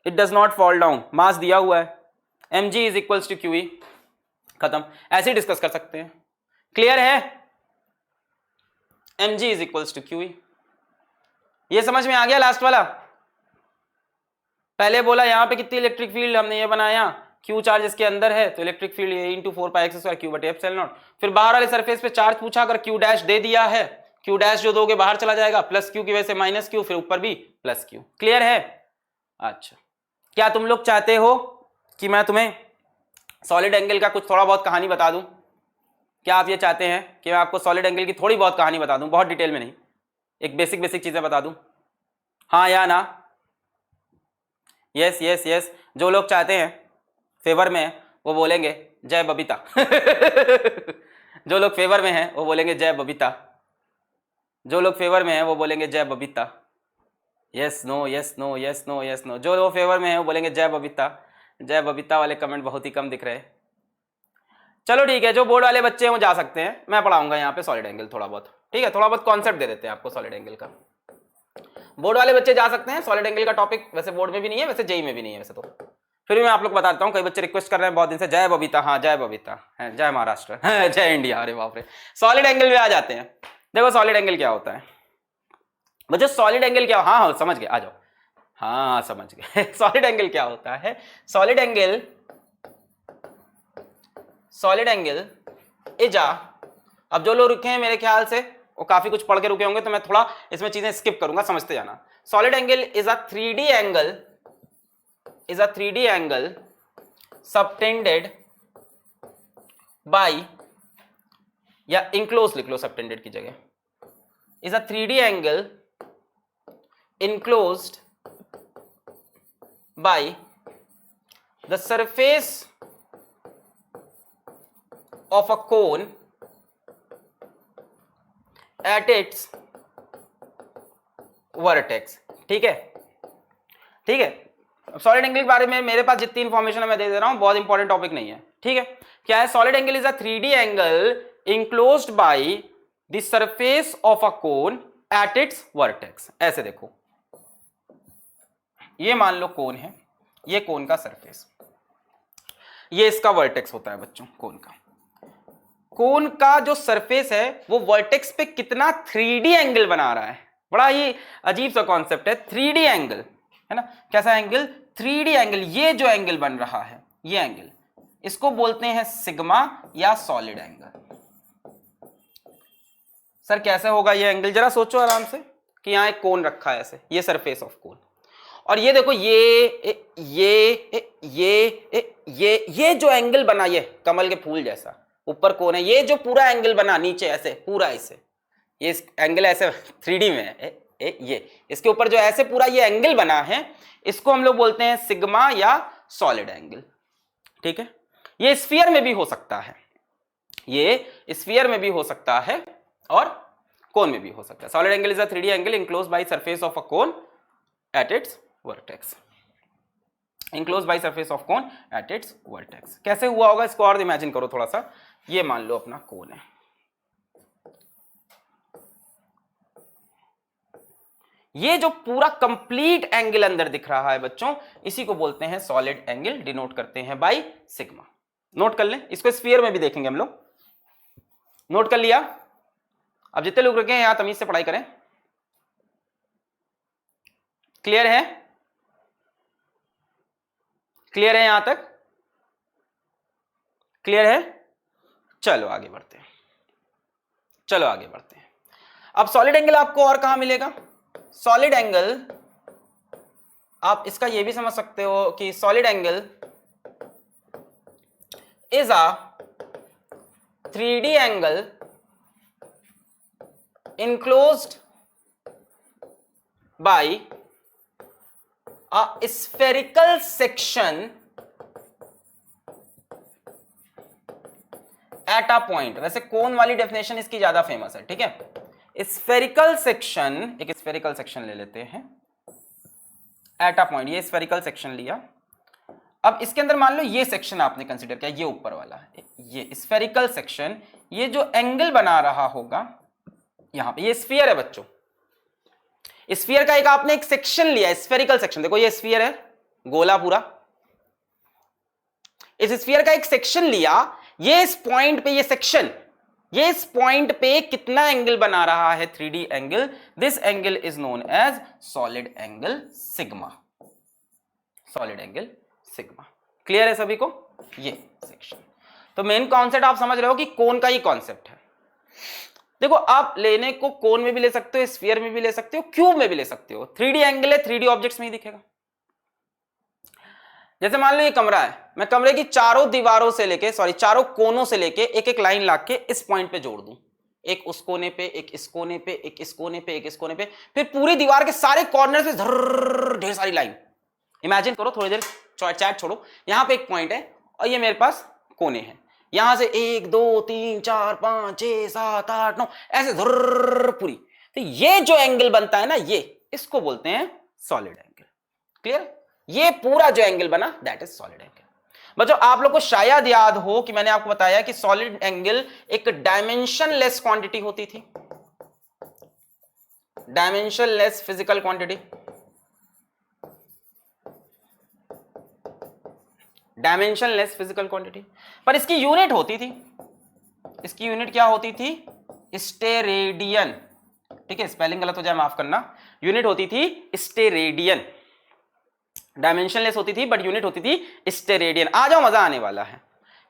It does not fall down, mass दिया हुआ है, mg is equals to q, खत्म। ऐसे ही डिस्कस कर सकते हैं। क्लियर है? mg is equals to q. ये समझ में आ गया लास्ट वाला? पहले बोला यहां पे कितनी इलेक्ट्रिक फील्ड, हमने ये बनाया क्यू चार्ज इसके अंदर है तो इलेक्ट्रिक फील्ड ये into 4 pi x square Q बटे एप्सिलॉन नॉट। फिर बाहर वाले सरफेस पे चार्ज पूछा, अगर क्यू डैश दे दिया है, क्यू डैश जो दोगे बाहर चला जाएगा, प्लस क्यू की वजह से माइनस क्यू, फिर ऊपर भी प्लस क्यू। क्लियर है? अच्छा, क्या तुम लोग चाहते हो कि मैं तुम्हें सॉलिड एंगल का कुछ थोड़ा बहुत कहानी बता दूं? क्या आप ये चाहते हैं कि मैं आपको सॉलिड एंगल की थोड़ी बहुत कहानी बता दूं, बहुत डिटेल में नहीं, एक बेसिक बेसिक चीजें बता दूं? हाँ या ना? Yes yes yes. जो लोग चाहते हैं फेवर में वो बोलेंगे जय बबीता जो लोग फेवर में हैं वो बोलेंगे जय बबीता, जो लोग फेवर में हैं वो बोलेंगे जय Babita. Yes no yes no yes no yes no. जो लोग फेवर में हैं वो बोलेंगे जय बबीता। जय बबीता वाले कमेंट बहुत ही कम दिख रहे हैं। चलो ठीक है, जो बोर्ड वाले बच्चे हैं वो जा सकते हैं, मैं पढ़ाऊंगा यहाँ पे सॉलिड एंगल थोड़ा बहुत, ठीक है? थोड़ा बहुत कॉन्सेप्ट दे देते हैं आपको सॉलिड एंगल का। बोर्ड वाले बच्चे जा सकते हैं, सॉलिड एंगल का टॉपिक वैसे बोर्ड में भी नहीं है, वैसे जेई में भी नहीं है वैसे तो, फिर भी मैं आप लोग बता देता हूँ। कई बच्चे रिक्वेस्ट कर रहे हैं बहुत दिन से, जय बबीता, हाँ जय बबीता है, जय महाराष्ट्र है, जय इंडिया। अरे बाप रे, सॉलिड एंगल में आ जाते हैं। देखो सॉलिड एंगल क्या होता है बच्चों, सॉलिड एंगल क्या, हाँ हाँ समझ गए, आ जाओ, हाँ समझ गए सॉलिड एंगल क्या होता है? Solid angle, solid angle is uh, अब जो लोग रुके हैं मेरे ख्याल से वो काफी कुछ पढ़ के रुके होंगे, तो मैं थोड़ा इसमें चीजें स्किप करूंगा, समझते जाना। Solid angle is a 3D angle, is a 3D angle subtended by, या enclosed लिख लो subtended की जगह, is a 3D angle enclosed by the surface of a cone at its vertex। ठीक है, ठीक है। सॉलिड एंगल के बारे में मेरे पास जितनी इंफॉर्मेशन है मैं दे रहा हूं, बहुत इंपॉर्टेंट टॉपिक नहीं है, ठीक है? क्या है? Solid angle is a 3D angle enclosed by the surface of a cone at its vertex. ऐसे देखो, ये मान लो कोन है, ये कोन का सरफेस, ये इसका वर्टेक्स होता है बच्चों कोन का, कोन का जो सरफेस है वो वर्टेक्स पे कितना 3D एंगल बना रहा है। बड़ा ही अजीब सा कॉन्सेप्ट है 3D एंगल, है ना। कैसा एंगल? 3D angle. ये जो एंगल बन रहा है, ये एंगल, इसको बोलते हैं सिग्मा या सॉलिड एंगल। सर कैसे होगा ये एंगल? जरा सोचो आराम से कि यहां एक कोन रखा है ऐसे, ये सरफेस ऑफ कोन, और ये देखो ये जो एंगल बना, ये कमल के फूल जैसा ऊपर कोन है, ये जो पूरा एंगल बना नीचे ऐसे पूरा ऐसे, ये एंगल ऐसे 3D में है, ये इसके ऊपर जो ऐसे पूरा ये एंगल बना है, इसको हम लोग बोलते हैं सिग्मा या सॉलिड एंगल। ठीक है, ये स्फीयर में भी हो सकता है, ये स्फीयर में भी हो सकता है और कोन में भी हो सकता है। Solid angle is a 3D angle enclosed by surface of a cone at its vertex, enclosed by surface of cone at its vertex। कैसे हुआ होगा इसको और इमेजिन करो थोड़ा सा। ये मान लो अपना कोन है, ये जो पूरा कंप्लीट एंगल अंदर दिख रहा है बच्चों, इसी को बोलते हैं सॉलिड एंगल, डिनोट करते हैं बाय सिग्मा। नोट कर लें, इसको स्फीयर में भी देखेंगे हम लोग। नोट कर लिया? अब जितने लोग रुके हैं यहां तमीज से पढ़ाई करें। क्लियर है? क्लियर है यहां तक? क्लियर है? चलो आगे बढ़ते हैं, चलो आगे बढ़ते हैं। अब सॉलिड एंगल आपको और कहां मिलेगा? सॉलिड एंगल आप इसका यह भी समझ सकते हो कि solid angle is a 3D angle enclosed by a spherical section at a point। वैसे कोन वाली डेफिनेशन इसकी ज्यादा फेमस है, ठीक है। स्फेरिकल सेक्शन, एक स्फेरिकल सेक्शन ले लेते हैं एट अ पॉइंट, ये स्फेरिकल सेक्शन लिया। अब इसके अंदर मान लो ये सेक्शन आपने कंसीडर किया, ये ऊपर वाला, ये स्फेरिकल सेक्शन, ये जो एंगल बना रहा होगा यहां पे, ये स्फीयर है बच्चों। स्फीयर का एक आपने एक सेक्शन लिया, स्फेरिकल सेक्शन, देखो ये स्फीयर है गोला पूरा, इस स्फीयर का एक सेक्शन लिया, ये इस पॉइंट पे, ये सेक्शन, ये इस पॉइंट पे कितना एंगल बना रहा है 3D angle, this angle is known as solid angle sigma, solid angle sigma. Clear है सभी को? ये सेक्शन। तो मेन कॉन्सेप्ट आप समझ रहे हो कि कोन का ही कॉन्सेप्ट है। देखो आप लेने को कोन में भी ले सकते हो, स्फीयर में भी ले सकते हो, क्यूब में भी ले सकते हो। 3D एंगल है, 3D ऑब्जेक्ट्स में ही दिखेगा। जैसे मान लो ये कमरा है, मैं कमरे की चारों दीवारों से लेके, सॉरी चारों कोनों से लेके एक एक लाइन ला के इस पॉइंट पे जोड़ दूं, एक उस कोने पे, एक इस कोने पे, एक इस कोने पे, एक इस कोने पे, फिर पूरी दीवार के सारे कॉर्नर से ढेर सारी लाइन। इमेजिन करो, थोड़ी देर चैट छोड़ो, यहां पे एक पॉइंट है और ये मेरे पास कोने हैं, यहां से 1 2 3 4 5 6 7 8 9 ऐसे धुर्र पूरी। तो ये जो एंगल बनता है ना, ये इसको बोलते हैं सॉलिड एंगल। क्लियर? ये पूरा जो एंगल बना दैट इज सॉलिड एंगल। बच्चों आप लोग को शायद याद हो कि मैंने आपको बताया कि सॉलिड एंगल एक डायमेंशनलेस क्वांटिटी होती थी, dimensionless physical quantity, dimensionless physical quantity, पर इसकी यूनिट होती थी, इसकी यूनिट क्या होती थी? स्टेरेडियन। ठीक है, स्पेलिंग गलत हो जाए माफ करना, यूनिट होती थी स्टेरेडियन। डायमेंशनलेस होती थी बट यूनिट होती थी स्टेरेडियन। आ जाओ, मजा आने वाला है।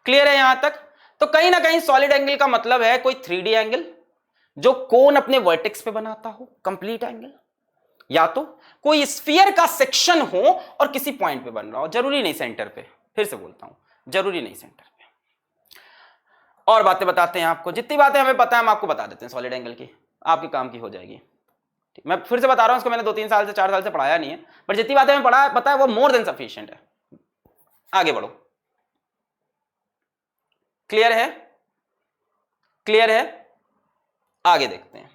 क्लियर है यहां तक? तो कहीं ना कहीं सॉलिड एंगल का मतलब है कोई 3D एंगल जो कोन अपने वर्टेक्स पे बनाता हो, कंप्लीट एंगल, या तो कोई स्फीयर का सेक्शन हो और किसी पॉइंट पे बन रहा हो, जरूरी नहीं सेंटर पे। फिर से बोलता हूं, जरूरी नहीं सेंटर पे। और बातें बताते हैं आपको, जितनी बातें हमें पता है हम आपको बता देते हैं सॉलिड एंगल की, आपके काम की हो जाएगी। मैं फिर से बता रहा हूं, इसको मैंने 2-3 साल से 4 साल से पढ़ाया नहीं है, पर जितनी बातें हमें पता है वो मोर देन सफिशिएंट है। आगे बढ़ो। क्लियर है? क्लियर है? आगे देखते हैं।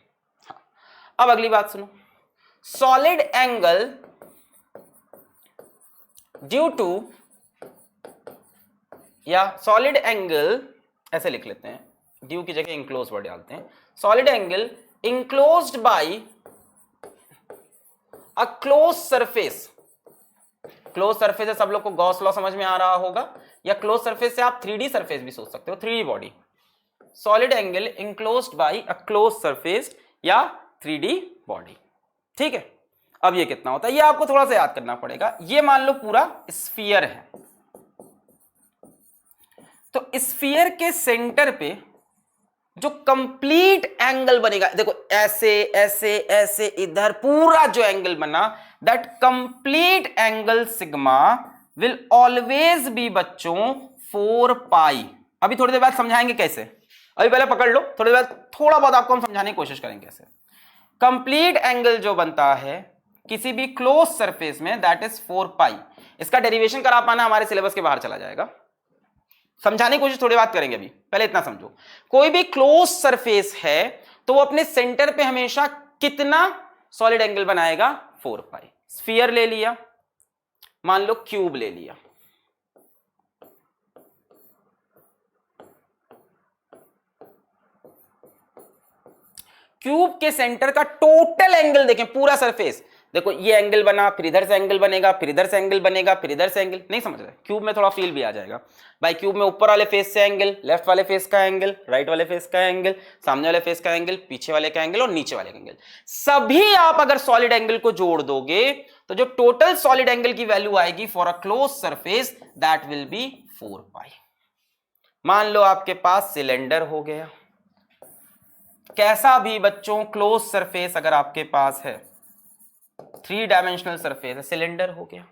हाँ, अब अगली बात सुनो। सॉलिड एंगल ड्यू टू, या सॉलिड एंगल ऐसे लिख लेते हैं, ड्यू की जगह इंक्लोज वर्ड डालते हैं। Solid angle enclosed by a close surface. Close surface है, सब लोग को गॉस लॉ समझ में आ रहा होगा, या क्लोज सरफेस से आप 3D सरफेस भी सोच सकते हो, 3D body, solid angle enclosed by a close surface या 3D बॉडी। ठीक है, अब ये कितना होता है ये आपको थोड़ा सा याद करना पड़ेगा। ये मान लो पूरा स्फीयर है, तो स्फीयर के सेंटर पे जो कंप्लीट एंगल बनेगा, देखो ऐसे ऐसे ऐसे इधर पूरा जो एंगल बना, that complete angle sigma will always be बच्चों 4 पाई। अभी थोड़ी देर बाद समझाएंगे कैसे, अभी पहले पकड़ लो, थोड़ी देर बाद थोड़ा बहुत आपको हम समझाने की कोशिश करेंगे कैसे। कंप्लीट एंगल जो बनता है किसी भी क्लोज सरफेस में, दैट इज 4 पाई। इसका डेरिवेशन करा पाना हमारे सिलेबस के बाहर चला जाएगा, समझाने की कोशिश थोड़ी बात करेंगे, अभी पहले इतना समझो। कोई भी क्लोज सरफेस है तो वो अपने सेंटर पे हमेशा कितना सॉलिड एंगल बनाएगा, 4 पाई। स्फीयर ले लिया, मान लो क्यूब ले लिया, क्यूब के सेंटर का टोटल एंगल देखें, पूरा सरफेस देखो, ये एंगल बना, फिर इधर से एंगल बनेगा, फिर इधर से एंगल बनेगा, फिर इधर से एंगल, नहीं समझ रहे? क्यूब में थोड़ा फील भी आ जाएगा भाई। क्यूब में ऊपर वाले फेस से एंगल, लेफ्ट वाले फेस का एंगल, राइट वाले फेस का एंगल, सामने वाले फेस का एंगल, पीछे वाले का एंगल और नीचे वाले का एंगल, सभी आप अगर सॉलिड एंगल को जोड़ दोगे तो जो टोटल सॉलिड एंगल की वैल्यू आएगी for a close surface, that will B 4 पाई। मान लो आपके पास सिलेंडर हो गया, कैसा भी बच्चों क्लोज सरफेस अगर आपके पास है, 3 डायमेंशनल सरफेस है, सिलेंडर हो गया।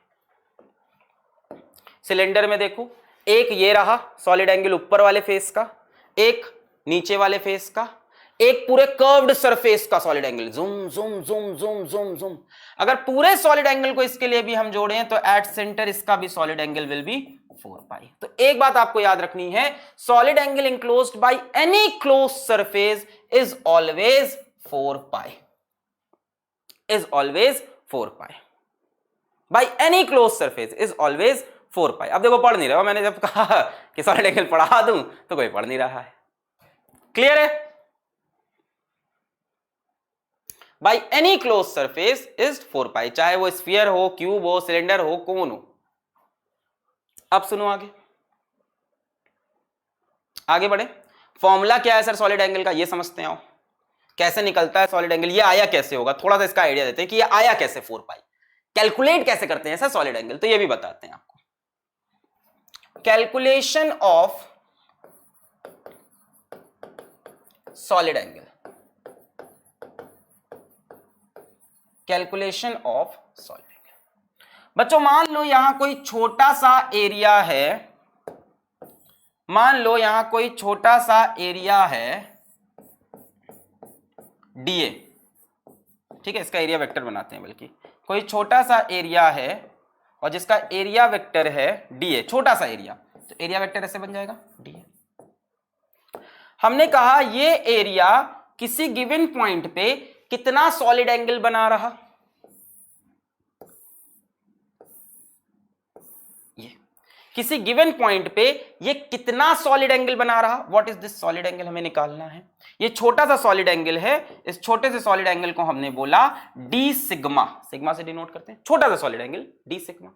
सिलेंडर में देखो, एक ये रहा सॉलिड एंगल ऊपर वाले फेस का, एक नीचे वाले फेस का, एक पूरे कर्व्ड सरफेस का solid angle, zoom zoom zoom zoom zoom zoom. अगर पूरे सॉलिड एंगल को इसके लिए भी हम जोड़ें तो एट सेंटर इसका भी सॉलिड एंगल विल बी 4 पाई। तो एक बात आपको याद रखनी है, solid angle enclosed by any close surface is always 4 pi, is always 4 pi by any close surface is always 4 पाई। अब देखो पढ़ नहीं रहा, मैंने जब कहा कि सॉलिड एंगल पढ़ा दूं तो कोई पढ़ नहीं रहा है। क्लियर है? By any close surface is 4 पाई, चाहे वो स्फीयर हो, क्यूब हो, सिलेंडर हो, कोन हो। अब सुनो आगे, आगे बढ़े। फॉर्मूला क्या है सर सॉलिड एंगल का, ये समझते हैं। आओ, कैसे निकलता है सॉलिड एंगल, ये आया कैसे होगा, थोड़ा सा इसका आइडिया देते हैं कि ये आया कैसे 4 पाई, कैलकुलेट कैसे करते हैं सर सॉलिड एंगल, तो ये भी बताते हैं आपको। Calculation of solid angle, calculation of solid angle. बच्चों मान लो यहां कोई छोटा सा एरिया है, मान लो यहां कोई छोटा सा एरिया है डीए, ठीक है, इसका एरिया वेक्टर बनाते हैं, बल्कि कोई छोटा सा एरिया है और जिसका एरिया वेक्टर है डीए, छोटा सा एरिया, तो एरिया वेक्टर ऐसे बन जाएगा डीए। हमने कहा ये एरिया किसी गिवन पॉइंट पे कितना सॉलिड एंगल बना रहा, ये किसी गिवन पॉइंट पे ये कितना सॉलिड एंगल बना रहा, what is this solid angle हमें निकालना है। ये छोटा सा सॉलिड एंगल है, इस छोटे से सॉलिड एंगल को हमने बोला डी सिग्मा, सिग्मा से डिनोट करते हैं, छोटा सा सॉलिड एंगल डी सिग्मा।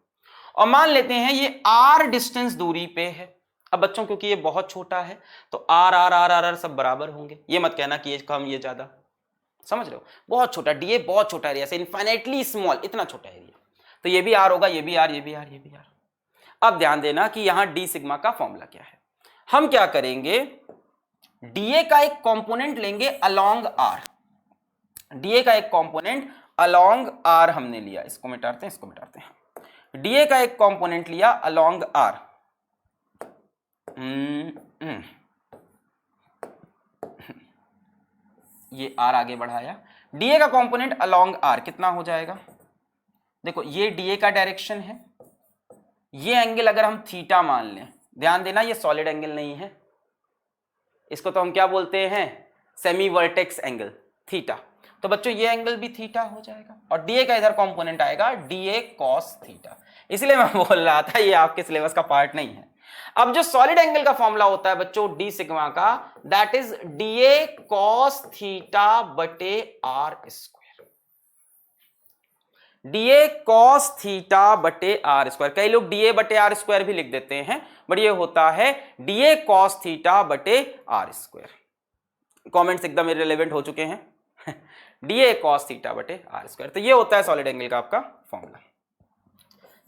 और मान लेते हैं ये आर डिस्टेंस दूरी पे है। अब बच्चों क्योंकि ये बहुत छोटा है तो r r r r r सब बराबर होंगे, ये मत कहना कि ये कम ये ज्यादा, समझ रहे हो, बहुत छोटा, डीए बहुत छोटा एरिया से इनफाइनाइटली स्मॉल, इतना छोटा एरिया, तो ये भी आर होगा, ये भी आर, ये भी आर, ये भी आर। अब ध्यान देना कि यहां डी सिग्मा का फॉर्मूला क्या है। हम क्या करेंगे, डीए का एक कंपोनेंट लेंगे अलोंग आर, डीए का एक कंपोनेंट अलोंग आर हमने लिया, इसको मिटाते हैं, इसको मिटाते हैं, डीए का एक कंपोनेंट लिया अलोंग आर, ये आर आगे बढ़ाया, डीए का कंपोनेंट अलोंग आर कितना हो जाएगा, देखो ये डीए का डायरेक्शन है, ये एंगल अगर हम थीटा मान लें, ध्यान देना ये सॉलिड एंगल नहीं है, इसको तो हम क्या बोलते हैं, सेमी वर्टेक्स एंगल थीटा, तो बच्चों ये एंगल भी थीटा हो जाएगा और डीए का इधर कंपोनेंट आएगा डीए कॉस थीटा। इसलिए मैं बोल रहा था ये आपके सिलेबस का पार्ट नहीं है। अब जो सॉलिड एंगल का फॉर्मूला होता है बच्चों डी सिग्मा का, that is d a cos theta बटे r square. D a cos theta बटे आर स्क्वायर। कई लोग डीए बटे आर स्क्वायर भी लिख देते हैं, बट ये होता है डीए कॉस थीटा बटे आर स्क्वायर। कॉमेंट्स एकदम इररिलेवेंट हो चुके हैं। डीए कॉस थीटा बटे आर स्क्वायर, तो ये होता है सॉलिड एंगल का आपका फॉर्मूला।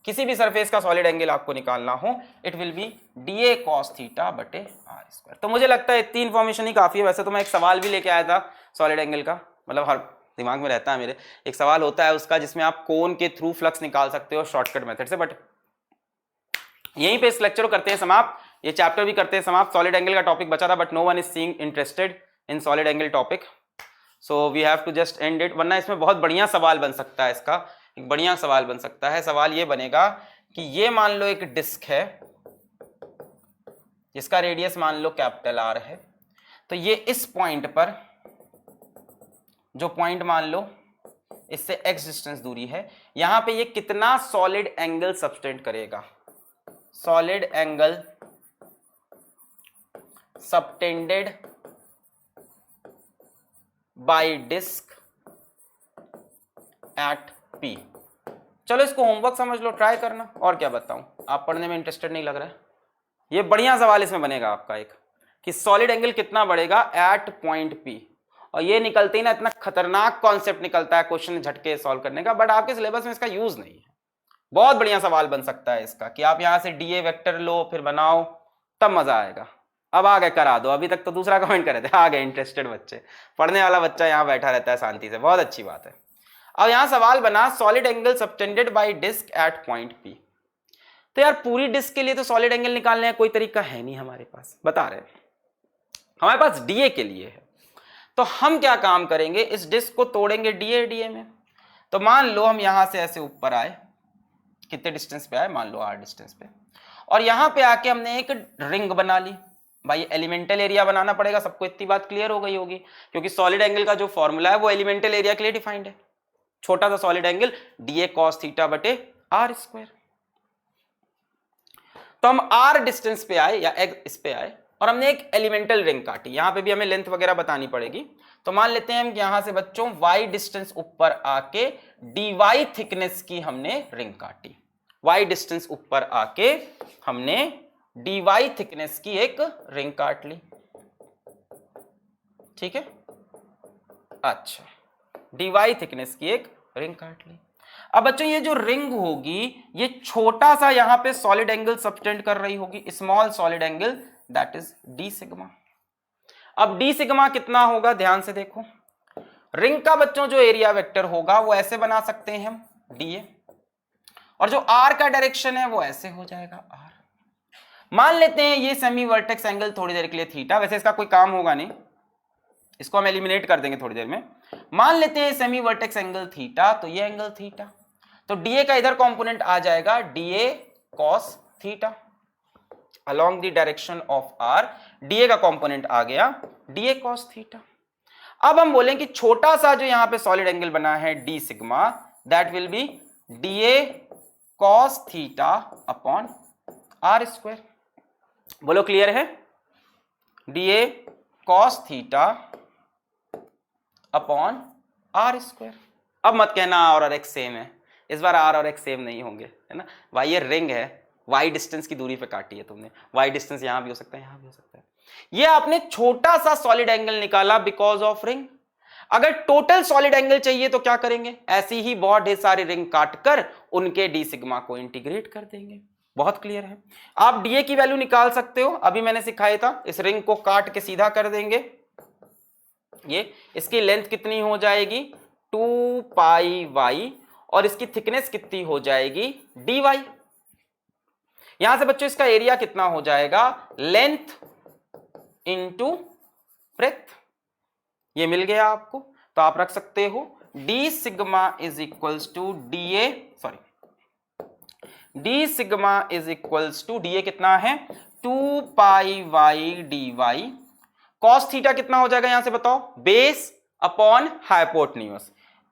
किसी भी सरफेस का सॉलिड एंगल आपको निकालना हो, it will be dA cos theta बटे आर स्क्वायर। तो मुझे लगता है इतनी इंफॉर्मेशन ही काफी है। वैसे तो मैं एक सवाल भी लेके आया था सॉलिड एंगल का, मतलब हर दिमाग में रहता है मेरे, एक सवाल होता है उसका जिसमें आप कोन के थ्रू फ्लक्स निकाल सकते हो शॉर्टकट मेथड से, बट यहीं पे इस लेक्चर को करते हैं समाप्त, ये चैप्टर भी करते हैं समाप्त। सॉलिड एंगल का टॉपिक बचा था, but no one is seeing interested in solid angle topic, so we have to just end it. वरना इसमें बहुत बढ़िया सवाल बन सकता है, इसका एक बढ़िया सवाल बन सकता है। सवाल ये बनेगा कि ये मान लो एक डिस्क है जिसका रेडियस मान लो कैपिटल आर है, तो ये इस पॉइंट पर, जो पॉइंट मान लो इससे x डिस्टेंस दूरी है, यहां पे ये कितना सॉलिड एंगल सबटेंड करेगा। Solid angle subtended by disc at P। चलो इसको होमवर्क समझ लो, ट्राई करना, और क्या बताऊं, आप पढ़ने में इंटरेस्टेड नहीं लग रहा है। ये बढ़िया सवाल इसमें बनेगा आपका एक, कि सॉलिड एंगल कितना बढ़ेगा एट पॉइंट P। और ये निकलते ही ना इतना खतरनाक कॉन्सेप्ट निकलता है क्वेश्चन झटके सॉल्व करने का, बट आपके सिलेबस में इसका यूज नहीं है। बहुत बढ़िया सवाल बन सकता है इसका, कि आप यहां से डीए वेक्टर लो फिर बनाओ, तब मजा आएगा। अब आ गए, करा दो। अभी तक तो दूसरा कमेंट कर रहे थे, आ गए इंटरेस्टेड बच्चे, पढ़ने वाला बच्चा यहाँ बैठा रहता है शांति से, बहुत अच्छी बात है। अब यहां सवाल बना solid angle subtended by disc at point P। तो यार पूरी डिस्क के लिए तो सॉलिड एंगल निकालने का कोई तरीका है नहीं हमारे पास, बता रहे हमारे पास डीए के लिए है। तो हम क्या काम करेंगे, इस डिस्क को तोड़ेंगे डीए में। तो मान लो हम यहां से ऐसे ऊपर आए, कितने डिस्टेंस पे आए, मान लो r डिस्टेंस पे, और यहां पे आके हमने एक रिंग बना ली। भाई एलिमेंटल एरिया बनाना पड़ेगा, सबको इतनी बात क्लियर हो गई होगी, क्योंकि सॉलिड एंगल का जो फॉर्मूला है वो एलिमेंटल एरिया के लिए डिफाइंड है। छोटा सा solid angle DA cos theta बटे आर स्क्वायर। तो हम r डिस्टेंस पे आए, या इस पे आए, और हमने एक एलिमेंटल रिंग काटी। यहां पे भी हमें लेंथ वगैरह बतानी पड़ेगी। तो मान लेते हैं हम यहां से बच्चों y डिस्टेंस ऊपर आके dy थिकनेस की हमने रिंग काटी। y डिस्टेंस ऊपर आके हमने dy थिकनेस की एक रिंग काट ली, ठीक है। अच्छा, dy थिकनेस की एक रिंग काट ली। अब बच्चों ये जो रिंग होगी, ये छोटा सा यहां पे सॉलिड एंगल सबटेंड कर रही होगी, small solid angle, that is D sigma. अब डी सिग्मा कितना होगा, ध्यान से देखो। रिंग का बच्चों जो एरिया वेक्टर होगा वो ऐसे बना सकते हैं हम, डीए, और जो आर का डायरेक्शन है वो ऐसे हो जाएगा आर। मान लेते हैं ये सेमी वर्टेक्स एंगल थोड़ी देर के लिए थीटा, वैसे इसका कोई काम होगा नहीं, इसको हम एलिमिनेट कर देंगे थोड़ी देर में। मान लेते हैं सेमी वर्टेक्स एंगल थीटा, तो ये एंगल थीटा, तो डीए का इधर कंपोनेंट आ जाएगा DA cos theta along the direction of r। DA का कंपोनेंट आ गया डीए कॉस थीटा। अब हम बोलें कि छोटा सा जो यहां पे सॉलिड एंगल बना है d sigma, that will be dA cos theta upon r square. बोलो क्लियर है, dA cos theta upon r square. अब मत कहना आर और एक्स सेम है, इस बार आर और एक्स सेम नहीं होंगे, है ना भाई। ये रिंग है, y डिस्टेंस की दूरी पे काटी है तुमने, y डिस्टेंस यहां भी हो सकता है, यहां भी हो सकता है। ये आपने छोटा सा सॉलिड एंगल निकाला बिकॉज ऑफ रिंग। अगर टोटल सॉलिड एंगल चाहिए तो क्या करेंगे, ऐसी ही बहुत ढेर सारी रिंग काटकर उनके डी सिग्मा को इंटीग्रेट कर देंगे। बहुत क्लियर है। आप डीए की वैल्यू निकाल सकते हो, अभी मैंने सिखाया था, इस रिंग को काट के सीधा कर देंगे। ये इसकी लेंथ कितनी हो जाएगी 2 पाई y, और इसकी थिकनेस कितनी हो जाएगी dy। यहां से बच्चों इसका एरिया कितना हो जाएगा, लेंथ इंटू ब्रेथ। ये मिल गया आपको, तो आप रख सकते हो d sigma is equals to d a, sorry d sigma is equals to d a कितना है 2 pi y d y. Cos theta कितना हो जाएगा, यहां से बताओ, बेस अपॉन हाइपोटेन्यूज,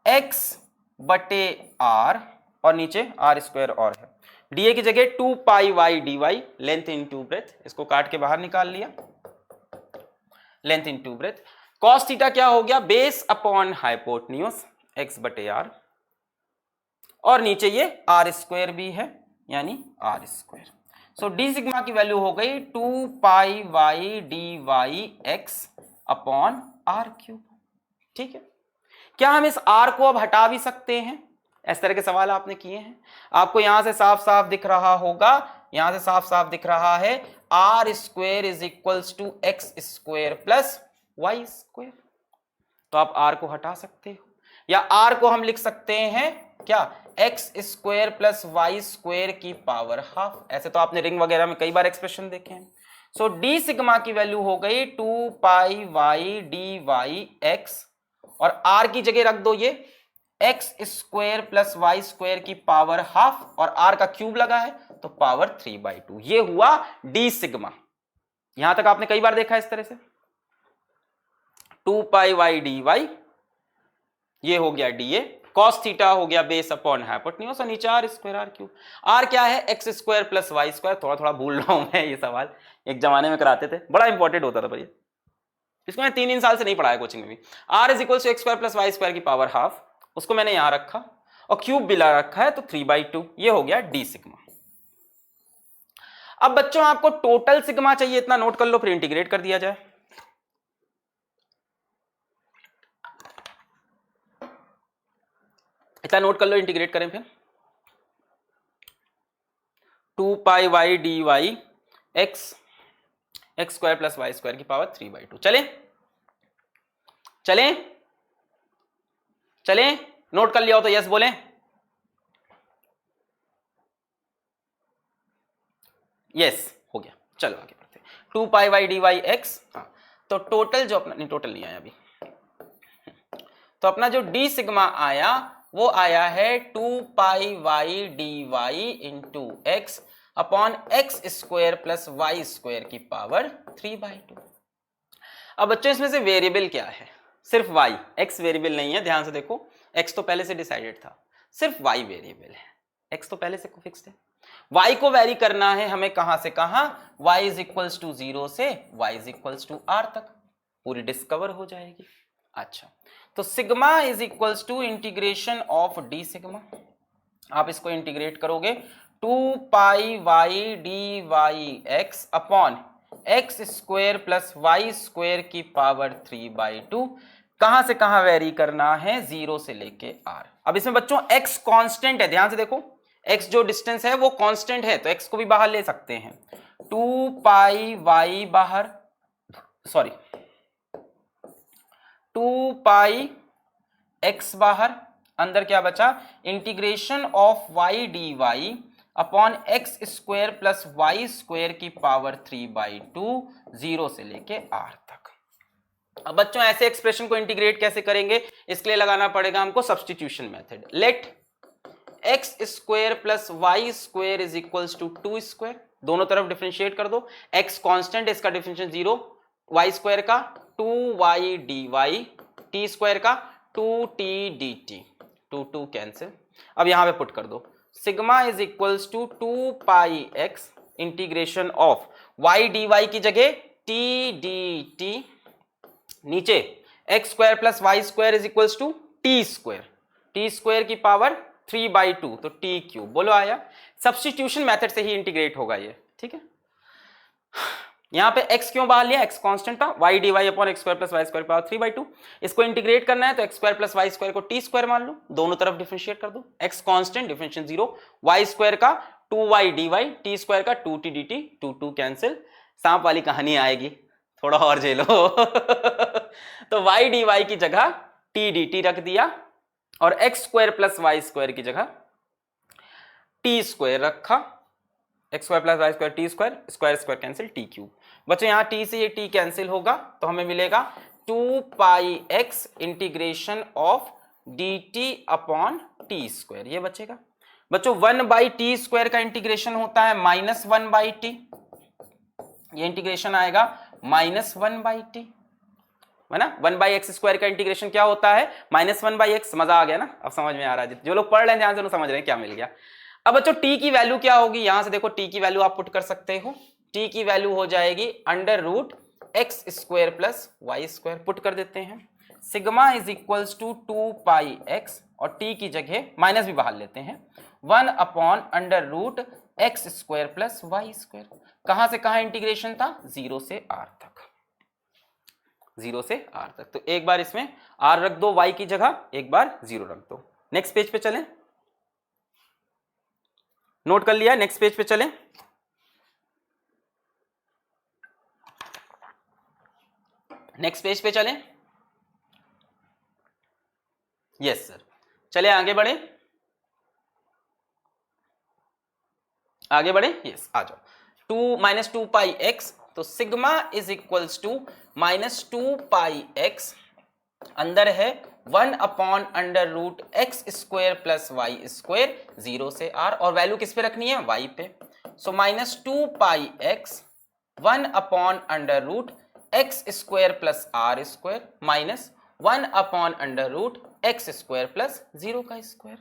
x बटे r, और नीचे आर स्क्वायर और है। डीए की जगह 2 pi y d y, length into breadth, इसको काट के बाहर निकाल लिया, length into breadth. Cos theta क्या हो गया, बेस अपॉन हाइपोटेन्यूज, x बटे r, और नीचे ये आर स्क्वायर भी है, यानी r square. So d sigma की वैल्यू हो गई 2 pi y d y x upon r cube. ठीक है, क्या हम इस आर को अब हटा भी सकते हैं? इस तरह के सवाल आपने किए हैं, आपको यहां से साफ साफ दिख रहा होगा, यहां से साफ साफ दिख रहा है r square is equals to x square plus y square. तो आप आर को हटा सकते हो, या आर को हम लिख सकते हैं क्या, x square plus y square की पावर हाफ। ऐसे तो आपने रिंग वगैरह में कई बार एक्सप्रेशन देखे हैं। सो डी सिग्मा की वैल्यू हो गई 2 pi y d y x, और आर की जगह रख दो ये x square plus y square की पावर हाफ, और आर का क्यूब लगा है तो पावर 3/2। ये हुआ डी सिग्मा। यहां तक आपने कई बार देखा इस तरह से, 2 पाई वाई डी वाई, ये हो गया डी ए, कॉस थीटा हो गया बेस अपॉन हाइपोटेन्यूज, और नीचे r square r cube. R क्या है, x square plus y square. थोड़ा थोड़ा भूल रहा हूं मैं, ये सवाल एक जमाने में कराते थे, बड़ा इंपॉर्टेंट होता था भाई, इसको मैं 3 साल से नहीं पढ़ाया कोचिंग में भी। R is equal to x square plus y square की पावर हाफ, उसको मैंने यहां रखा, और क्यूब भी ला रखा है, तो 3/2। ये हो गया डी सिग्मा। अब बच्चों आपको टोटल सिग्मा चाहिए, इतना नोट कर लो, फिर इंटीग्रेट कर दिया जाए। इतना नोट कर लो, इंटीग्रेट करें फिर। 2 pi y d y x x square plus y square की पावर 3/2। चले चले चले, नोट कर लिया हो तो यस बोलें। यस हो गया, चलो आगे बढ़ते। 2 pi y d y x, हाँ, तो टोटल जो अपना, नहीं टोटल नहीं आया अभी, तो अपना जो डी सिग्मा आया वो आया है 2 pi y d y into x upon x square plus y square की पावर 3/2। अब बच्चों इसमें से वेरिएबल क्या है, सिर्फ y, x वेरिएबल नहीं है, ध्यान से देखो, x तो पहले से डिसाइडेड था, सिर्फ y वेरिएबल है, x तो पहले से फिक्स्ड है। y को वेरी करना है हमें कहां से कहां, y इज इक्वल्स टू 0 से y is equals to r तक, पूरी डिस्कवर हो जाएगी। अच्छा, तो sigma is equals to integration of d sigma, आप इसको इंटीग्रेट करोगे 2 pi y d y x upon x square plus y square की पावर 3/2। कहां से कहां वेरी करना है, 0 से लेके r। अब इसमें बच्चों x कांस्टेंट है, ध्यान से देखो, x जो डिस्टेंस है वो कांस्टेंट है, तो x को भी बाहर ले सकते हैं। 2 पाई वाई बाहर, सॉरी 2 पाई x बाहर, अंदर क्या बचा, integration of y d y upon x square plus y square की पावर 3/2, 0 से लेके r तक। अब बच्चों ऐसे एक्सप्रेशन को इंटीग्रेट कैसे करेंगे, इसके लिए लगाना पड़ेगा हमको substitution method. Let x square plus y square is equals to 2 square, दोनों तरफ डिफरेंशिएट कर दो, x कांस्टेंट, इसका डिफरेंशिएशन 0, y स्क्वायर का 2y dy, t स्क्वायर का 2t dt, 2 कैंसिल। अब यहां पे पुट कर दो, sigma is equals to 2 pi x integration of y d y की जगह टी डी टी, नीचे x square plus y square is equals to t square की पावर 3/2, तो टी क्यूब। बोलो आया, सब्स्टिट्यूशन मेथड से ही इंटीग्रेट होगा ये, ठीक है। यहां पे x क्यों बाहर लिया, x कांस्टेंट था, y dy upon x square plus y square power 3/2। इसको इंटीग्रेट करना है तो x square plus y square को टी स्क्वायर मान लो, दोनों तरफ डिफरेंशिएट कर दो, x constant differentiation 0, y square का 2y dy, t स्क्वायर का 2t dt, 2 कैंसिल। सांप वाली कहानी आएगी, थोड़ा और झेलो। तो y dy की जगह t dt रख दिया, और x square plus y square की जगह टी स्क्वायर रखा, x square plus y square t square, square square cancel, t cube. बच्चों यहां t से ये t कैंसिल होगा, तो हमें मिलेगा 2 pi x integration of dt upon T square, ये बचेगा। बच्चों 1/t स्क्वायर का इंटीग्रेशन होता है -1/t, ये इंटीग्रेशन आएगा -1/t, है ना। 1/x स्क्वायर का इंटीग्रेशन क्या होता है, -1/x। मजा आ गया ना, अब समझ में आ रहा है, जो लोग पढ़ रहे हैं ध्यान से समझ रहे हैं क्या मिल गया। अब बच्चों t की वैल्यू क्या होगी, यहां से देखो t की वैल्यू आप पुट कर सकते हो, t की वैल्यू हो जाएगी √x square plus y square, put कर देते हैं। Sigma is equals to 2 pi x, और t की जगह माइनस भी बाहर लेते हैं, 1/√x² प्लस y²। कहां से कहां इंटीग्रेशन था? 0 से r तक, 0 से r तक। तो एक बार इसमें r रख दो y की जगह, एक बार 0 रख दो। नेक्स्ट पेज पे चलें, नोट कर लिया, नेक्स्ट पेज पे चलें। नेक्स्ट पेज पे चलें, यस सर, चले आगे बढ़े, आगे बढ़े, यस आ जाओ। 2 - 2 पाई x, तो sigma is equals to -2 pi x, अंदर है 1/√x² प्लस y², 0 से r, और वैल्यू किस पे रखनी है? y पे। सो -2 pi x 1/√x² plus r² minus 1/√x² plus 0 का स्क्वायर।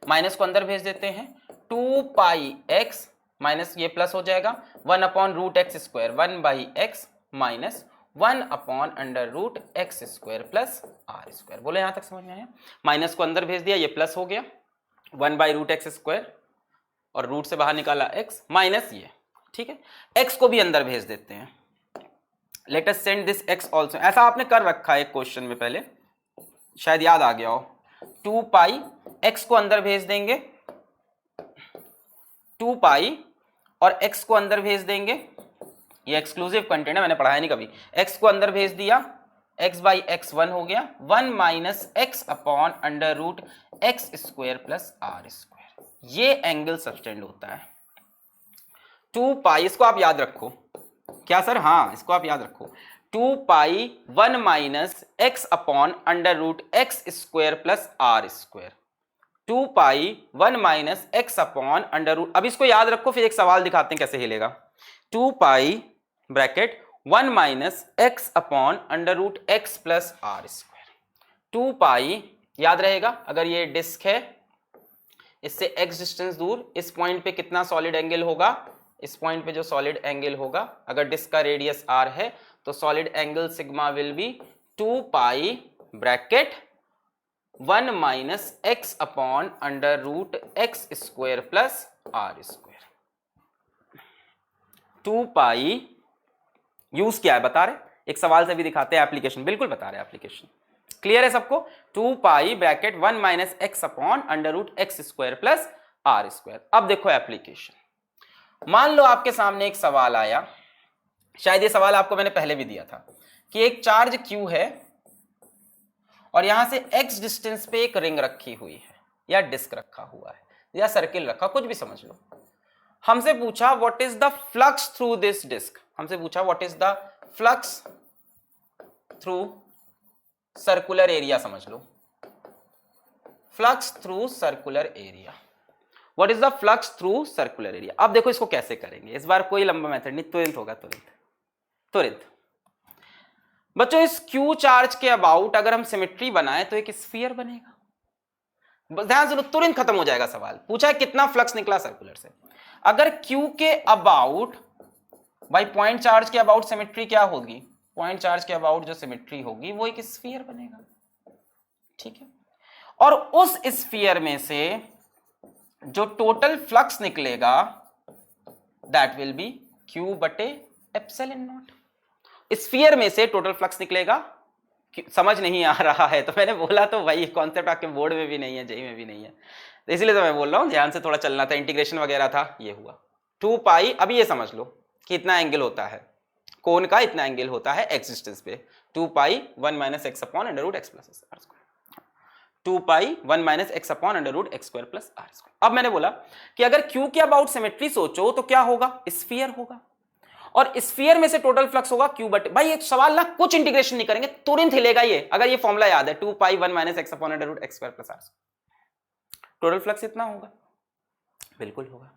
माइनस को अंदर भेज देते हैं, 2 पाई x माइनस ये प्लस हो जाएगा 1/√x² 1/x minus 1/√x² plus r²। बोले यहां तक समझ में आया? माइनस को अंदर भेज दिया, ये प्लस हो गया 1/√x² और रूट से बाहर निकाला x माइनस ये, ठीक है। x को भी अंदर भेज देते हैं, let us send this x also. ऐसा आपने कर रखा है एक क्वेश्चन में पहले, शायद याद आ गया हो। 2 पाई x को अंदर भेज देंगे, 2 पाई और x को अंदर भेज देंगे, ये एक्सक्लूसिव कंटेंट है, मैंने पढ़ाया नहीं कभी। x को अंदर भेज दिया, x/x 1 हो गया, 1 माइनस x/√x² प्लस r²। ये एंगल सबटेंड होता है 2 पाई। इसको आप याद रखो, क्या सर? हाँ, इसको आप याद रखो, 2 pi 1 minus x/√x² plus r², 2 pi 1 minus x/√। अब इसको याद रखो, फिर एक सवाल दिखाते हैं कैसे हिलेगा। 2 pi bracket 1 minus x/√x plus r²। 2 pi याद रहेगा, अगर ये डिस्क है, इससे x डिस्टेंस दूर, इस पॉइंट पे कितना सॉलिड एंगल होगा? इस पॉइंट पे जो सॉलिड एंगल होगा, अगर डिस्क का रेडियस r है तो solid angle sigma will be 2 pi bracket 1 minus x/√x² plus r²। 2 pi use क्या है बता रहे, एक सवाल से भी दिखाते हैं, एप्लीकेशन बिल्कुल बता रहे हैं, एप्लीकेशन क्लियर है सबको? 2 pi bracket 1 minus x/√x² plus r²। अब देखो एप्लीकेशन, मान लो आपके सामने एक सवाल आया, शायद ये सवाल आपको मैंने पहले भी दिया था, कि एक चार्ज Q है और यहां से x डिस्टेंस पे एक रिंग रखी हुई है, या डिस्क रखा हुआ है, या सर्किल रखा, कुछ भी समझ लो। हमसे पूछा what is the flux through this disc, हमसे पूछा what is the flux through circular area, समझ लो flux through circular area, what is the flux through circular area. अब देखो इसको कैसे करेंगे, इस बार कोई लंबा मेथड नहीं, तुरंत होगा, तुरंत। बच्चों इस Q चार्ज के अबाउट अगर हम सिमेट्री बनाए तो एक स्फीयर बनेगा। ध्यान सुनो, तुरंत खत्म हो जाएगा सवाल। पूछा है कितना फ्लक्स निकला सर्कुलर से, अगर Q के अबाउट, भाई पॉइंट चार्ज के अबाउट सिमेट्री क्या होगी? पॉइंट चार्ज के अबाउट जो सिमेट्री होगी वो एक स्फीयर बनेगा, ठीक है। और उस स्फीयर में से जो टोटल फ्लक्स निकलेगा that will B Q/ε0। Sphere में से टोटल फ्लक्स निकलेगा। समझ नहीं आ रहा है तो मैंने बोला, तो भाई कॉन्सेप्ट आपके बोर्ड में भी नहीं है, जेई में भी नहीं है, तो इसलिए तो मैं बोल रहा हूं, ध्यान से थोड़ा चलना था, इंटीग्रेशन वगैरह था, ये हुआ 2 पाई। अभी ये समझ लो कि इतना एंगल होता है कोन का, इतना एंगल होता है एक्स डिस्टेंस पे, 2 pi 1 minus x/√x plus r², 2 pi 1 minus x/√x² plus r²। अब मैंने बोला कि अगर Q के अबाउट सिमेट्री सोचो तो क्या होगा? स्फीयर होगा, और स्फीयर में से टोटल फ्लक्स होगा Q/। भाई एक सवाल ना, कुछ इंटीग्रेशन नहीं करेंगे, तुरंत हिलेगा ये, अगर ये फॉर्मूला याद है, 2 pi 1 minus x/√x² plus r², total flux इतना होगा, बिल्कुल होगा।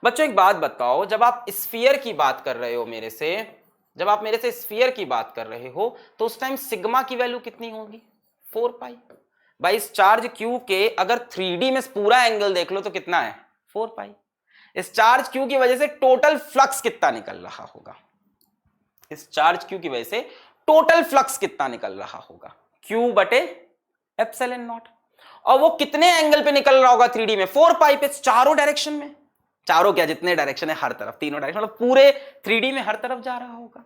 बच्चों एक बात बताओ, जब आप स्फीयर की बात कर रहे हो मेरे से, जब आप मेरे से स्फीयर की बात कर रहे हो तो उस टाइम सिग्मा की वैल्यू कितनी होगी? 4 पाई। भाई इस चार्ज Q के अगर 3D में पूरा एंगल देख लो तो कितना है? 4 पाई। इस चार्ज Q की वजह से टोटल फ्लक्स कितना निकल रहा होगा? इस चार्ज Q की वजह से टोटल फ्लक्स कितना निकल रहा होगा? Q/ε0। और वो कितने एंगल पे निकल रहा होगा 3D में? 4 पाई पे, चारों डायरेक्शन में, चारों क्या जितने डायरेक्शन है हर तरफ, तीनों डायरेक्शन, मतलब पूरे 3D में हर तरफ जा रहा होगा।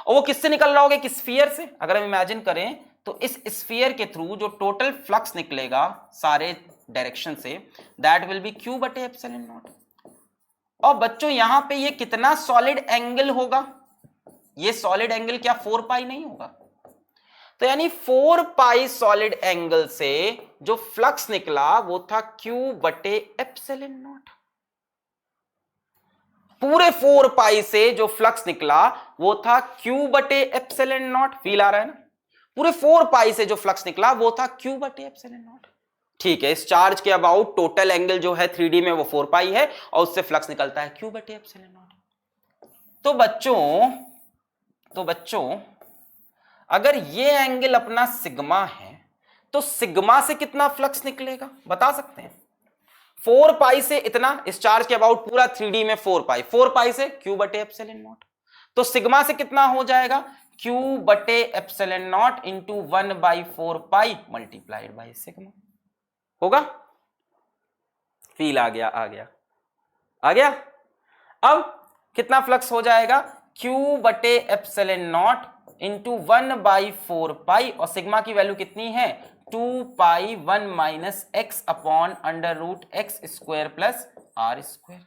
और वो किससे निकल रहा होगा? एक स्फीयर से। अगर हम इमेजिन करें तो इस स्फीयर के थ्रू जो टोटल फ्लक्स निकलेगा सारे डायरेक्शन से, दैट विल बी Q बटे एप्सिलॉन नॉट। और बच्चों यहां पे ये कितना सॉलिड एंगल होगा? ये सॉलिड एंगल क्या 4 पाई नहीं होगा? तो यानी 4 पाई सॉलिड एंगल से जो फ्लक्स निकला वो था Q बटे एप्सिलॉन नॉट। पूरे 4 पाई से जो फ्लक्स निकला वो था Q बटे एप्सिलॉन नॉट। फील आ रहा है ना? पूरे 4 पाई से जो फ्लक्स निकला वो था Q बटे एप्सिलॉन नॉट। ठीक है, इस चार्ज के अबाउट टोटल एंगल जो है 3D में वो 4 पाई है और उससे फ्लक्स निकलता है Q बटे एप्सिलॉन नॉट। तो बच्चों अगर ये एंगल अपना सिग्मा है तो सिग्मा से कितना फ्लक्स निकलेगा बता सकते हैं? 4 पाई से इतना, इस चार्ज के अबाउट पूरा 3D में 4 पाई से Q बटे एप्सिलॉन नॉट। तो सिग्मा से कितना हो जाएगा? Q बटे epsilon not into 1/4 pi multiplied by sigma होगा। फील आ गया? आ गया। अब कितना फ्लक्स हो जाएगा? Q बटे एप्सिलॉन नॉट इंटू 1/4 पाई, और सिग्मा की वैल्यू कितनी है? 2 pi 1 minus x upon under root x square plus r square.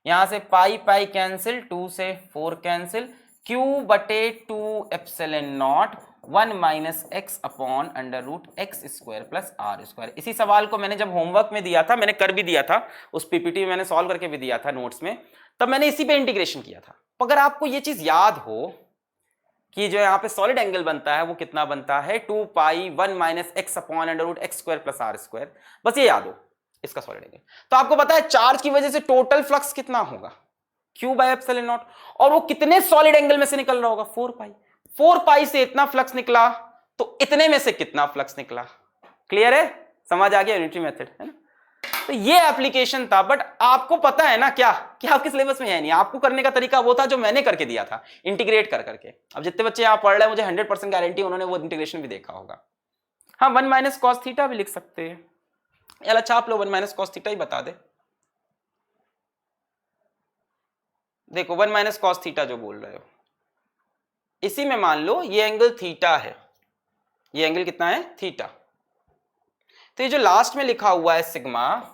यहां से पाई पाई कैंसिल, 2 से 4 कैंसिल, Q बटे 2 epsilon naught 1 minus x upon under root x square plus r square. इसी सवाल को मैंने जब होमवर्क में दिया था, मैंने कर भी दिया था, उस पीपीटी में मैंने सॉल्व करके भी दिया था नोट्स में, तब मैंने इसी पे इंटीग्रेशन किया था। अगर आपको ये चीज याद हो कि जो यहाँ पे सॉलिड एंगल बनता है वो कितना बनता है? 2 pi 1 minus x upon under root x square plus r square, बस ये याद हो इसका सॉलिड एंगल। तो आपको पता है चार्ज की वजह से टोटल फ्लक्स कितना होगा? Q by epsilon not. और वो कितने सॉलिड एंगल में से निकल रहा होगा? 4 पाई। 4 पाई से इतना फ्लक्स निकला तो इतने में से कितना फ्लक्स निकला? क्लियर है? समझ आ गया यूनिटरी मेथड, है ना? तो ये एप्लीकेशन था, बट आपको पता है ना क्या कि आपके सिलेबस में है नहीं। आपको करने का तरीका वो था जो मैंने करके दिया था, इंटीग्रेट कर करके। अब जितने बच्चे यहाँ पढ़ रहे हैं मुझे 100% गारंटी उन्होंने वो इंटीग्रेशन भी देखा होगा। हाँ, 1 माइनस कॉस थीटा भी लिख सकते हैं। यार अच्छा आप लोग 1 माइनस कॉस थीटा ही बता दे। देखो 1 माइनस कॉस थीटा जो बोल रहे हो, इसी में मान लो ये एंगल थीटा है, ये एंगल कितना है? थीटा। तो ये जो लास्ट में लिखा हुआ है सिग्मा,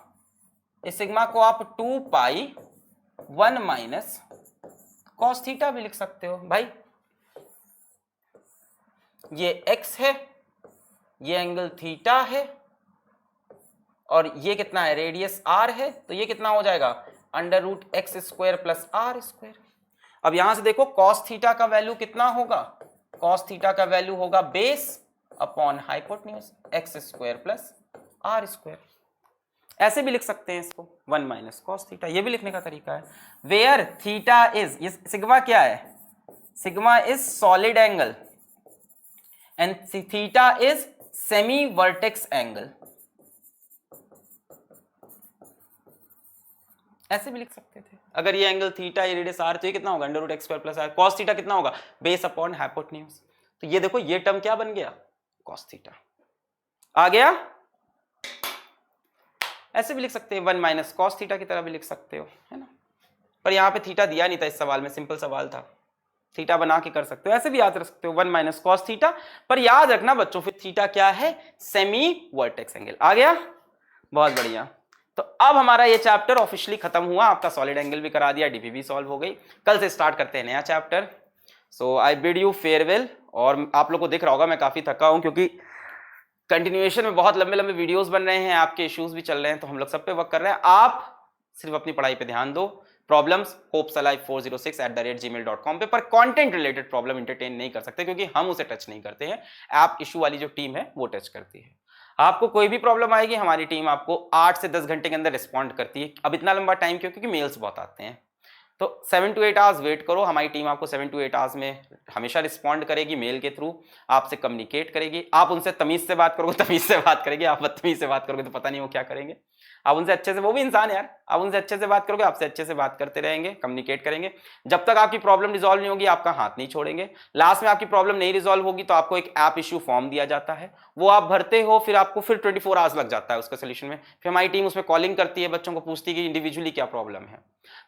इस सिग्मा को आप 2 पाई 1 माइनस कॉस थीटा भी लिख सकते हो भाई। ये x है, ये एंगल थीटा है, और ये कितना है? रेडियस r है, तो ये कितना हो जाएगा? Under root x square plus r square. अब यहां से देखो कॉस थीटा का वैल्यू कितना होगा? कॉस थीटा का वैल्यू होगा base upon hypotenuse x square plus r square. ऐसे भी लिख सकते हैं इसको 1 माइनस कॉस थीटा, ये भी लिखने का तरीका है। वेयर थीटा इज, ये सिग्मा क्या है? Sigma is solid angle and theta is semi vertex angle. ऐसे भी लिख सकते थे। अगर ये एंगल थीटा, ये रेडियस आर, तो ये कितना होगा? Under root x square plus R. Cos theta कितना होगा? Base upon hypotenuse. तो ये देखो ये टर्म क्या बन गया? कॉस थीटा आ गया। ऐसे भी लिख सकते हैं 1 माइनस कॉस थीटा की तरह भी लिख सकते हो, है ना? पर यहाँ पे थीटा दिया नहीं था इस सवाल में, सिंपल सवाल था, थीटा बना के कर सकते हो। ऐसे भी याद रख सकते हो 1 माइनस कॉस थीटा, पर याद रखना बच्चों फिर थीटा क्या है? Semi vertex angle. आ गया? बहुत बढ़िया। तो अब हमारा ये चैप्टर ऑफिशियली खत्म हुआ, आपका सॉलिड एंगल भी करा दिया, डीपी भी सॉल्व हो गई। कल से स्टार्ट करते हैं नया chapter. So I bid you farewell. और आप लोग को दिख रहा होगा मैं काफी थका हूं, क्योंकि कंटिन्यूएशन में बहुत लंबे लंबे वीडियोस बन रहे हैं, आपके इश्यूज भी चल रहे हैं, तो हम लोग सब पे वर्क कर रहे हैं। आप सिर्फ अपनी पढ़ाई पे ध्यान दो। प्रॉब्लम्स hopesalive406@gmail.com पे, पर कंटेंट रिलेटेड प्रॉब्लम एंटरटेन नहीं कर सकते, क्योंकि हम उसे टच नहीं करते हैं। ऐप इशू वाली जो टीम है वो टच करती है। आपको कोई भी प्रॉब्लम आएगी, हमारी टीम आपको 8 से 10 घंटे के अंदर रिस्पॉन्ड करती है। अब इतना लंबा टाइम क्यों? क्योंकि मेल्स बहुत आते हैं। तो 7 to 8 आवर्स वेट करो, हमारी टीम आपको 7 to 8 आवर्स में हमेशा रिस्पॉन्ड करेगी मेल के थ्रू, आपसे कम्युनिकेट करेगी। आप उनसे तमीज़ से बात करोगे तमीज़ से बात करेगी, आप बदतमीज़ से बात करोगे तो पता नहीं वो क्या करेंगे। आप उनसे अच्छे से, वो भी इंसान है यार, आप उनसे अच्छे से बात करोगे, आपसे अच्छे से बात करते रहेंगे, कम्युनिकेट करेंगे। जब तक आपकी प्रॉब्लम रिजॉल्व नहीं होगी आपका हाथ नहीं छोड़ेंगे। लास्ट में आपकी प्रॉब्लम नहीं रिजॉल्व होगी तो आपको एक ऐप इश्यू फॉर्म दिया जाता है, वो आप भरते हो, फिर आपको फिर 24 आवर्स लग जाता है उसका सोल्यूशन में। फिर हमारी टीम उसमें कॉलिंग करती है, बच्चों को पूछती है कि इंडिविजुअली क्या प्रॉब्लम है।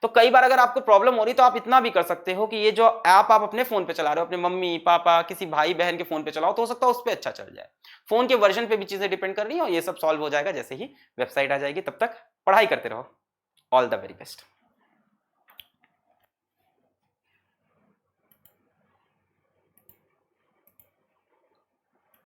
तो कई बार अगर आपको प्रॉब्लम हो रही तो आप इतना भी कर सकते हो कि ये जो ऐप आप अपने फोन पे चला रहे हो, अपने मम्मी पापा किसी भाई बहन के फोन पे चलाओ, तो हो सकता है उस पर अच्छा चल जाए। फोन के वर्जन पे भी चीजें डिपेंड कर रही है, और ये सब सॉल्व हो जाएगा जैसे ही वेबसाइट आ जाएगी। तब तक पढ़ाई करते रहो। All the very best.